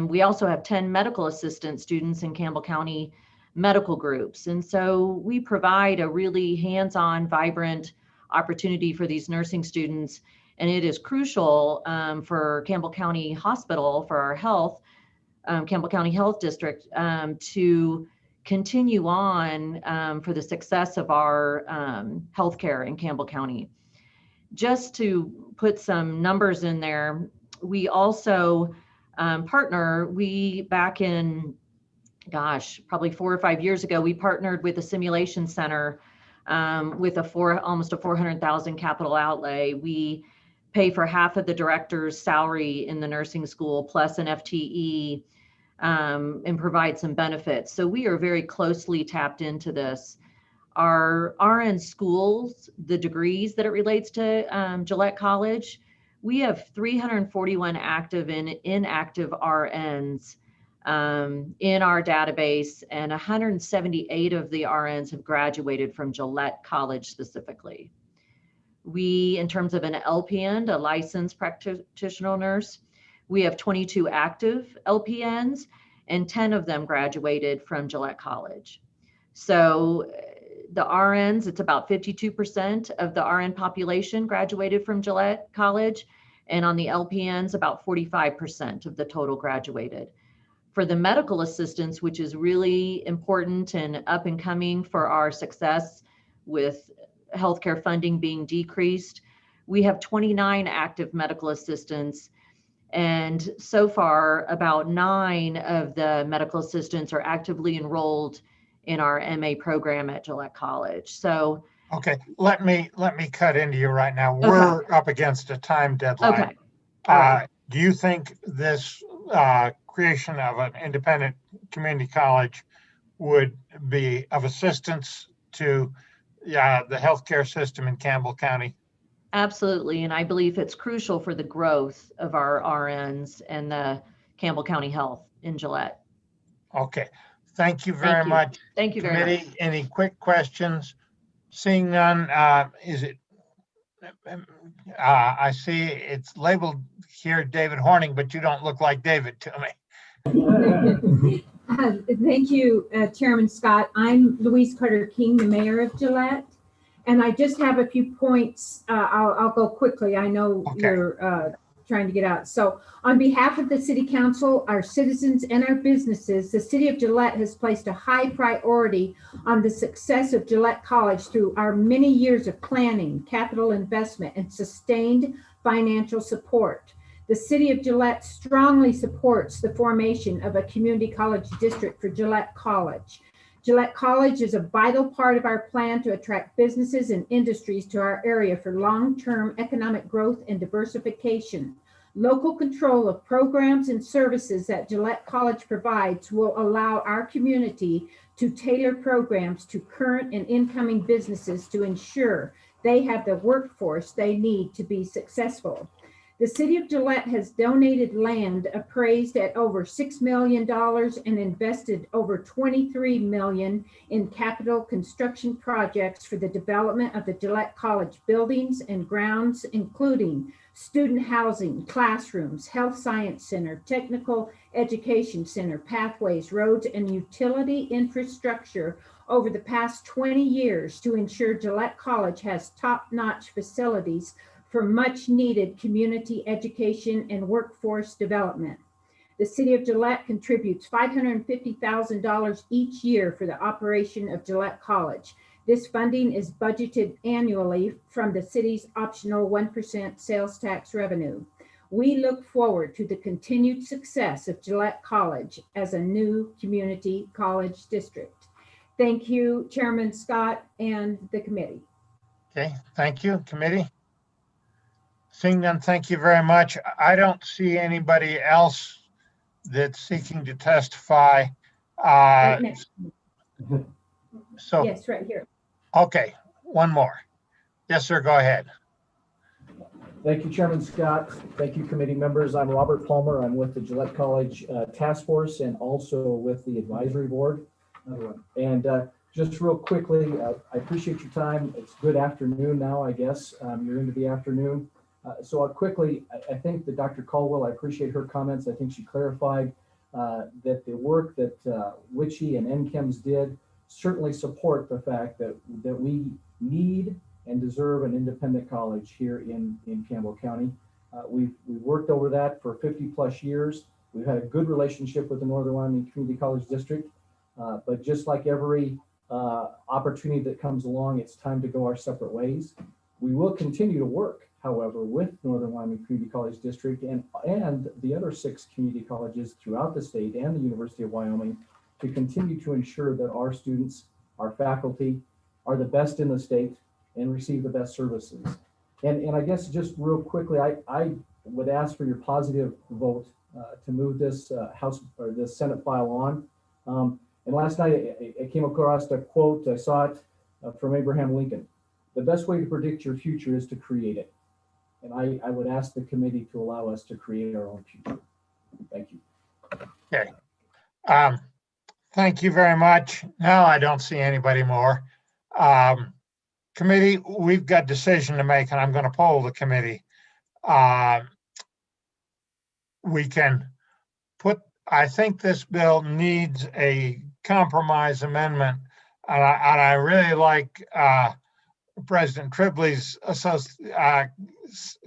We also have 10 medical assistant students in Campbell County medical groups. And so we provide a really hands-on, vibrant opportunity for these nursing students. And it is crucial for Campbell County Hospital, for our health, Campbell County Health District, to continue on for the success of our healthcare in Campbell County. Just to put some numbers in there, we also partner, back in, probably 4 or 5 years ago, we partnered with a simulation center with almost a 400,000 capital outlay. We pay for half of the director's salary in the nursing school plus an FTE and provide some benefits. So we are very closely tapped into this. Our RN schools, the degrees that it relates to Gillette College, we have 341 active and inactive RNs in our database, and 178 of the RNs have graduated from Gillette College specifically. We, in terms of an LPN, a licensed practitioner nurse, we have 22 active LPNs, and 10 of them graduated from Gillette College. So the RNs, it's about 52% of the RN population graduated from Gillette College, and on the LPNs, about 45% of the total graduated. For the medical assistants, which is really important and up and coming for our success with healthcare funding being decreased, we have 29 active medical assistants. And so far, about 9 of the medical assistants are actively enrolled in our MA program at Gillette College. So, okay, let me cut into you right now. We're up against a time deadline. Okay. Do you think this creation of an independent community college would be of assistance to the healthcare system in Campbell County? Absolutely. And I believe it's crucial for the growth of our RNs and the Campbell County Health in Gillette. Okay. Thank you very much. Thank you very much. Any quick questions? Seeing none, is it, I see it's labeled here David Horning, but you don't look like David to me. Thank you, Chairman Scott. I'm Louise Carter King, the mayor of Gillette. And I just have a few points. I'll go quickly. I know you're trying to get out. So on behalf of the city council, our citizens, and our businesses, the city of Gillette has placed a high priority on the success of Gillette College through our many years of planning, capital investment, and sustained financial support. The city of Gillette strongly supports the formation of a community college district for Gillette College. Gillette College is a vital part of our plan to attract businesses and industries to our area for long-term economic growth and diversification. Local control of programs and services that Gillette College provides will allow our community to tailor programs to current and incoming businesses to ensure they have the workforce they need to be successful. The city of Gillette has donated land appraised at over $6 million and invested over $23 million in capital construction projects for the development of the Gillette College buildings and grounds, including student housing, classrooms, health science center, technical education center, pathways, roads, and utility infrastructure over the past 20 years to ensure Gillette College has top-notch facilities for much needed community education and workforce development. The city of Gillette contributes $550,000 each year for the operation of Gillette College. This funding is budgeted annually from the city's optional 1% sales tax revenue. We look forward to the continued success of Gillette College as a new community college district. Thank you, Chairman Scott and the committee. Okay, thank you, committee. Seeing none, thank you very much. I don't see anybody else that's seeking to testify. So, yes, right here. Okay, one more. Yes, sir, go ahead. Thank you, Chairman Scott. Thank you, committee members. I'm Robert Palmer. I'm with the Gillette College Task Force and also with the advisory board. And just real quickly, I appreciate your time. It's good afternoon now, I guess. You're into the afternoon. So I'll quickly, I think that Dr. Caldwell, I appreciate her comments. I think she clarified that the work that WICHE and NCHEMS did certainly support the fact that we need and deserve an independent college here in Campbell County. We've worked over that for 50 plus years. We've had a good relationship with the Northern Wyoming Community College District, but just like every opportunity that comes along, it's time to go our separate ways. We will continue to work, however, with Northern Wyoming Community College District and the other 6 community colleges throughout the state and the University of Wyoming to continue to ensure that our students, our faculty are the best in the state and receive the best services. And I guess just real quickly, I would ask for your positive vote to move this House or this Senate file on. And last night I came across a quote, I saw it from Abraham Lincoln. The best way to predict your future is to create it. And I would ask the committee to allow us to create our own future. Thank you. Okay. Thank you very much. Now I don't see anybody more. Committee, we've got a decision to make, and I'm going to poll the committee. We can put, I think this bill needs a compromise amendment. And I really like President Tribley's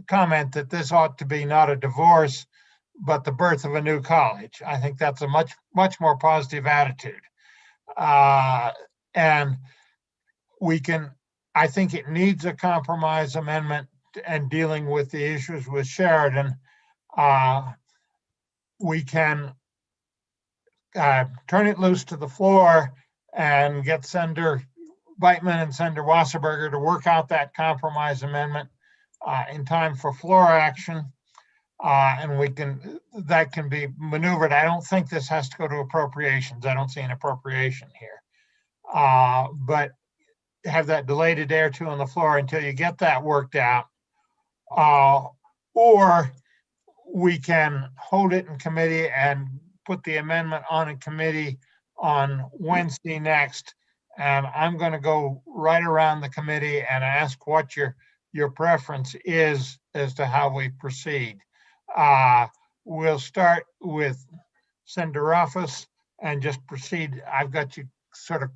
comment that this ought to be not a divorce, but the birth of a new college. I think that's a much more positive attitude. And we can, I think it needs a compromise amendment and dealing with the issues with Sheridan. We can turn it loose to the floor and get Senator Beitman and Senator Wasserberger to work out that compromise amendment in time for floor action. And that can be maneuvered. I don't think this has to go to appropriations. I don't see an appropriation here. But have that delayed a day or two on the floor until you get that worked out. Or we can hold it in committee and put the amendment on in committee on Wednesday next. And I'm going to go right around the committee and ask what your preference is as to how we proceed. We'll start with Senator Ruffus and just proceed. I've got you sort of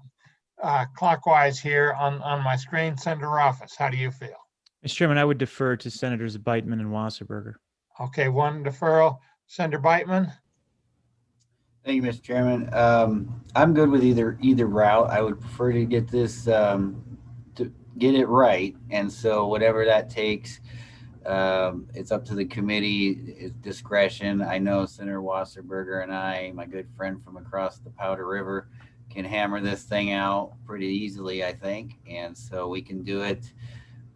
clockwise here on my screen. Senator Ruffus, how do you feel? Mr. Chairman, I would defer to Senators Beitman and Wasserberger. Okay, one deferral. Senator Beitman? Thank you, Mr. Chairman. I'm good with either route. I would prefer to get this to get it right, and so whatever that takes, it's up to the committee's discretion. I know Senator Wasserberger and I, my good friend from across the Powder River, can hammer this thing out pretty easily, I think, and so we can do it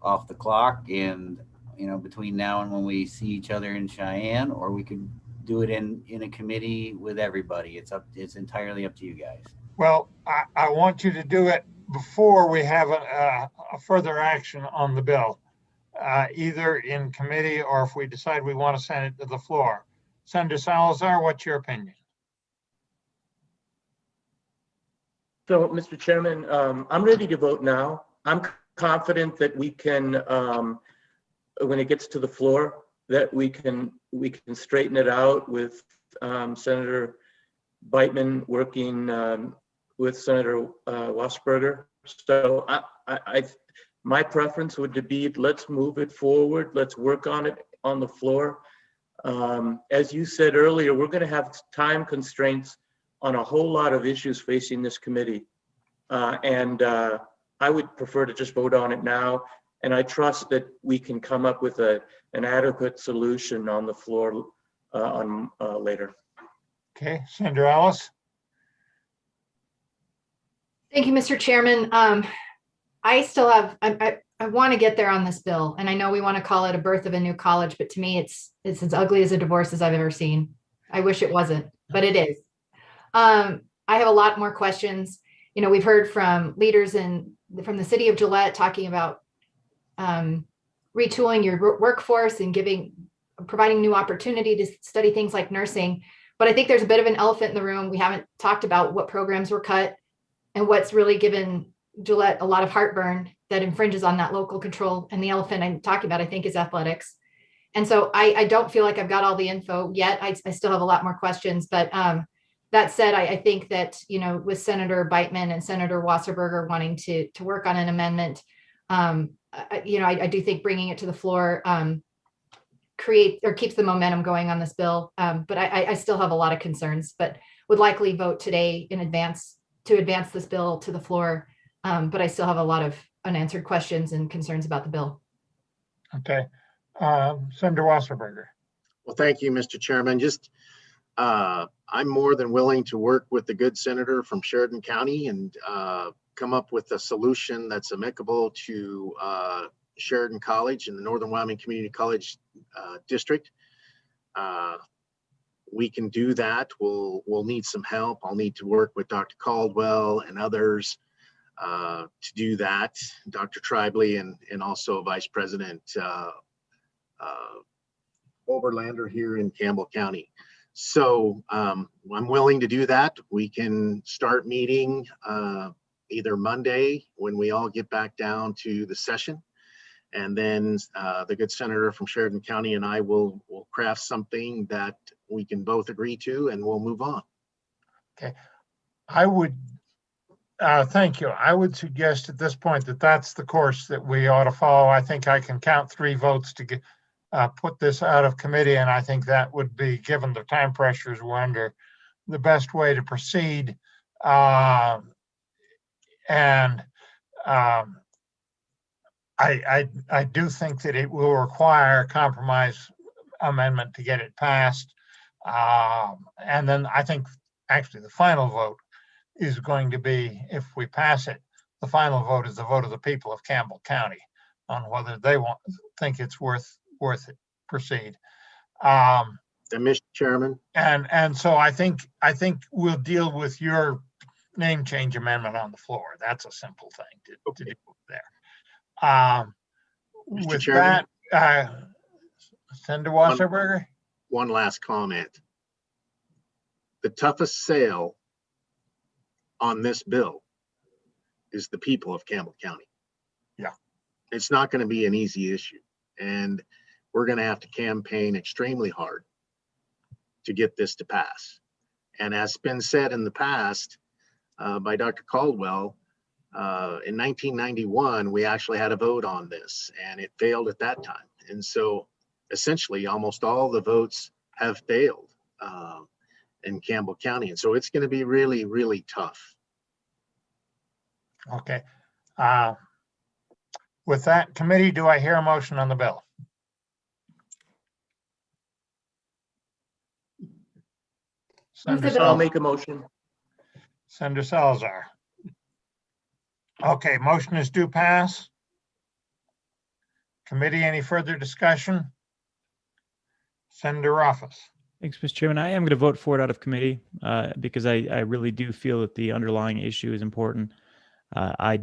off the clock, and between now and when we see each other in Cheyenne, or we could do it in a committee with everybody. It's entirely up to you guys. Well, I want you to do it before we have a further action on the bill, either in committee or if we decide we want to send it to the floor. Senator Salazar, what's your opinion? So, Mr. Chairman, I'm ready to vote now. I'm confident that we can, when it gets to the floor, that we can straighten it out with Senator Beitman working with Senator Wasserberger. So my preference would be, let's move it forward. Let's work on it on the floor. As you said earlier, we're going to have time constraints on a whole lot of issues facing this committee. And I would prefer to just vote on it now. And I trust that we can come up with an adequate solution on the floor later. Okay, Senator Ellis. Thank you, Mr. Chairman. I still have, I want to get there on this bill, and I know we want to call it a birth of a new college, but to me, it's as ugly as a divorce as I've ever seen. I wish it wasn't, but it is. I have a lot more questions. We've heard from leaders from the city of Gillette talking about retooling your workforce and providing new opportunity to study things like nursing. But I think there's a bit of an elephant in the room. We haven't talked about what programs were cut and what's really given Gillette a lot of heartburn that infringes on that local control. And the elephant I'm talking about, I think, is athletics. And so I don't feel like I've got all the info yet. I still have a lot more questions. But that said, I think that, with Senator Beitman and Senator Wasserberger wanting to work on an amendment, I do think bringing it to the floor keeps the momentum going on this bill. But I still have a lot of concerns, but would likely vote today in advance to advance this bill to the floor. But I still have a lot of unanswered questions and concerns about the bill. Okay. Senator Wasserberger. Well, thank you, Mr. Chairman. I'm more than willing to work with the good senator from Sheridan County and come up with a solution that's amicable to Sheridan College and the Northern Wyoming Community College District. We can do that. We'll need some help. I'll need to work with Dr. Caldwell and others to do that, Dr. Tribely and also Vice President Oberlander here in Campbell County. So I'm willing to do that. We can start meeting either Monday when we all get back down to the session. And then the good senator from Sheridan County and I will craft something that we can both agree to, and we'll move on. Okay. I would, thank you. I would suggest at this point that that's the course that we ought to follow. I think I can count 3 votes to get, put this out of committee, and I think that would be, given the time pressures we're under, the best way to proceed. I do think that it will require a compromise amendment to get it passed. And then I think actually the final vote is going to be, if we pass it, the final vote is the vote of the people of Campbell County on whether they think it's worth it, proceed. Mr. Chairman. And so I think we'll deal with your name change amendment on the floor. That's a simple thing to deal with there. With Chairman? that, Senator Wasserberger? One last comment. The toughest sale on this bill is the people of Campbell County. Yeah. It's not going to be an easy issue, and we're going to have to campaign extremely hard to get this to pass. And as been said in the past by Dr. Caldwell, in 1991, we actually had a vote on this, and it failed at that time. And so essentially almost all the votes have failed in Campbell County. And so it's going to be really, really tough. Okay. With that, committee, do I hear a motion on the bill? I'll make a motion. Senator Salazar. Okay, motion is due pass. Committee, any further discussion? Senator Office. Thanks, Mr. Chairman. I am going to vote for it out of committee because I really do feel that the underlying issue is important. I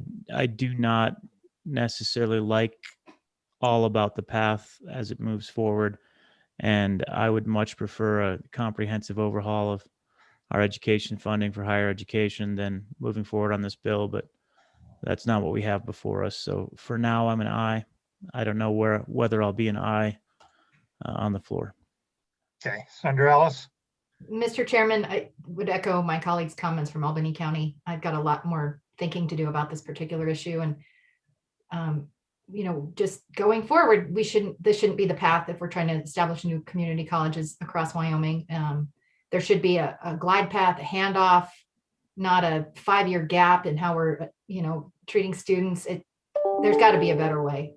do not necessarily like all about the path as it moves forward, and I would much prefer a comprehensive overhaul of our education funding for higher education than moving forward on this bill, but that's not what we have before us. So for now, I'm an aye. I don't know whether I'll be an aye on the floor. Okay, Senator Ellis. Mr. Chairman, I would echo my colleagues' comments from Albany County. I've got a lot more thinking to do about this particular issue, and just going forward, this shouldn't be the path if we're trying to establish new community colleges across Wyoming. There should be a glide path, a handoff, not a 5-year gap in how we're treating students. There's got to be a better way.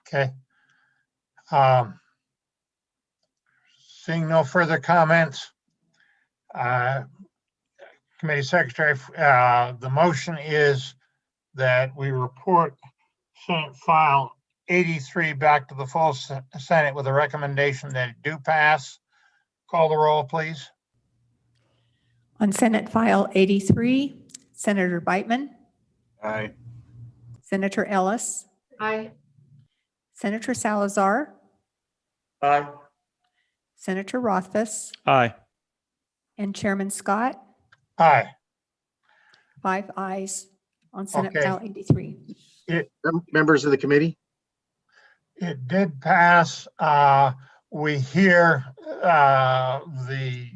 Okay. Seeing no further comments, Committee Secretary, the motion is that we report Senate File 83 back to the full Senate with a recommendation that it do pass. Call the roll, please. On Senate File 83, Senator Beitman, Aye. Senator Ellis, Aye. Senator Salazar, Aye. Senator Rothfuss, Aye. and Chairman Scott. Aye. 5 ayes on Senate Okay. File 83. Members of the committee? It did pass. We hear the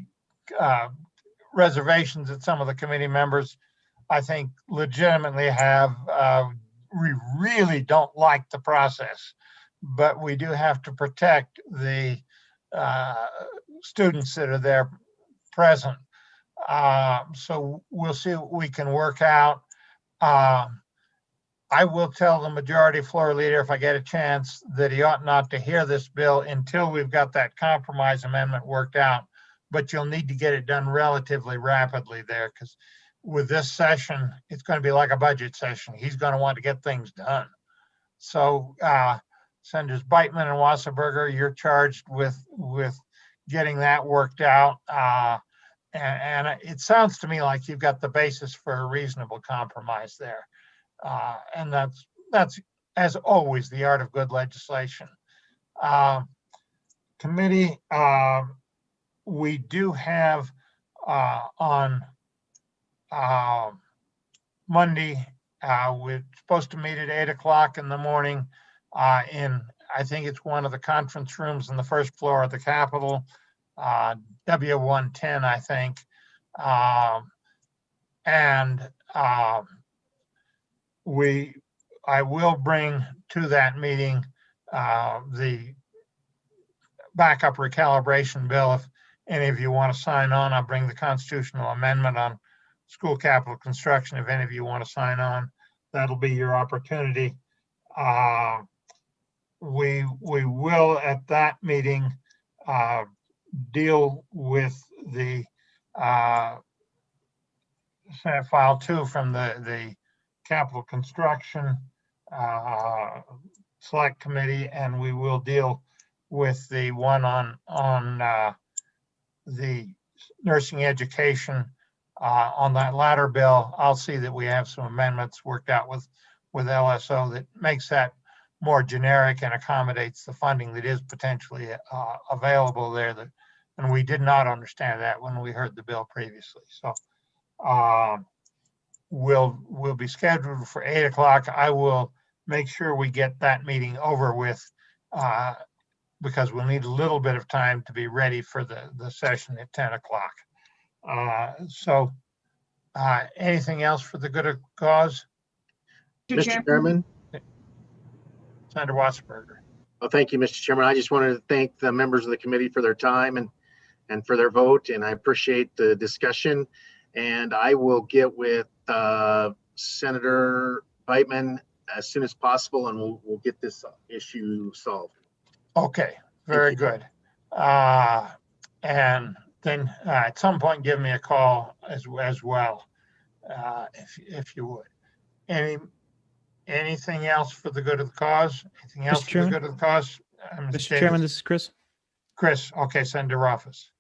reservations that some of the committee members, I think, legitimately have. We really don't like the process, but we do have to protect the students that are there present. So we'll see what we can work out. I will tell the majority floor leader, if I get a chance, that he ought not to hear this bill until we've got that compromise amendment worked out. But you'll need to get it done relatively rapidly there, because with this session, it's going to be like a budget session. He's going to want to get things done. So Senators Beitman and Wasserberger, you're charged with getting that worked out. and it sounds to me like you've got the basis for a reasonable compromise there. And that's, as always, the art of good legislation. Committee, we do have on Monday, we're supposed to meet at 8 o'clock in the morning in, I think it's one of the conference rooms on the first floor of the Capitol, W110, I think. I will bring to that meeting the backup recalibration bill. If any of you want to sign on, I'll bring the constitutional amendment on school capital construction. If any of you want to sign on, that'll be your opportunity. We will at that meeting deal with the Senate File 2 from the Capital Construction Select Committee, and we will deal with the one on the nursing education. On that latter bill, I'll see that we have some amendments worked out with LSO that makes that more generic and accommodates the funding that is potentially available there. And we did not understand that when we heard the bill previously. So we'll be scheduled for 8 o'clock. I will make sure we get that meeting over with because we'll need a little bit of time to be ready for the session at 10 o'clock. Anything else for the good of cause? Mr. Chairman. Senator Wasserberger. Well, thank you, Mr. Chairman. I just wanted to thank the members of the committee for their time and for their vote, and I appreciate the discussion. And I will get with Senator Beitman as soon as possible, and we'll get this issue solved. Okay, very good. And then at some point, give me a call as well, if you would. Anything else for the good of the cause? Anything else for the good of the cause? Mr. Chairman, this is Chris. Chris, okay, Senator Ruffus.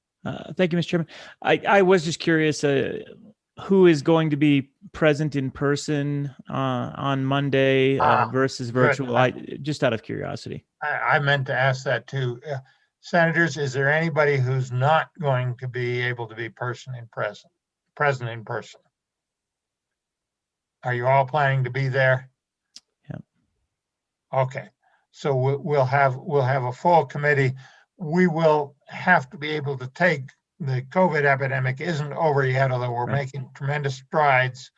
Thank you, Mr. Chairman. I was just curious, who is going to be present in person on Monday versus virtual? Just out of curiosity. I meant to ask that too. Senators, is there anybody who's not going to be able to be present in person? Are you all planning to be there? Yeah. Okay, so we'll have a full committee. We will have to be able to take the COVID epidemic isn't over yet, although we're making tremendous strides.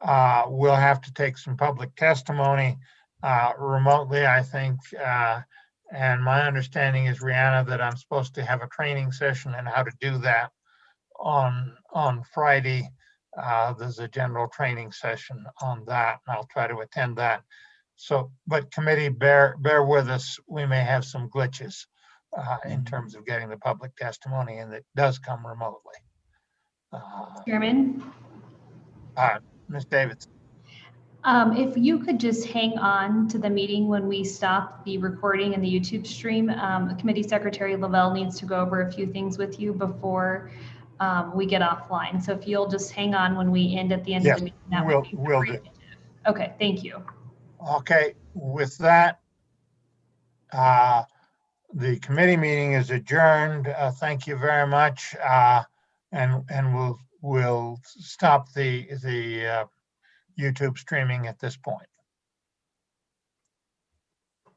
We'll have to take some public testimony remotely, I think. And my understanding is, Rihanna, that I'm supposed to have a training session on how to do that on Friday. There's a general training session on that, and I'll try to attend that. So, but committee, bear with us. We may have some glitches in terms of getting the public testimony, and it does come remotely. Chairman? Ms. Davidson. If you could just hang on to the meeting when we stop the recording and the YouTube stream, Committee Secretary Lavelle needs to go over a few things with you before we get offline. So if you'll just hang on when we end at the end of the meeting, that would be will great. do. Okay, thank you. Okay, with that, the committee meeting is adjourned. Thank you very much. And we'll stop the YouTube streaming at this point.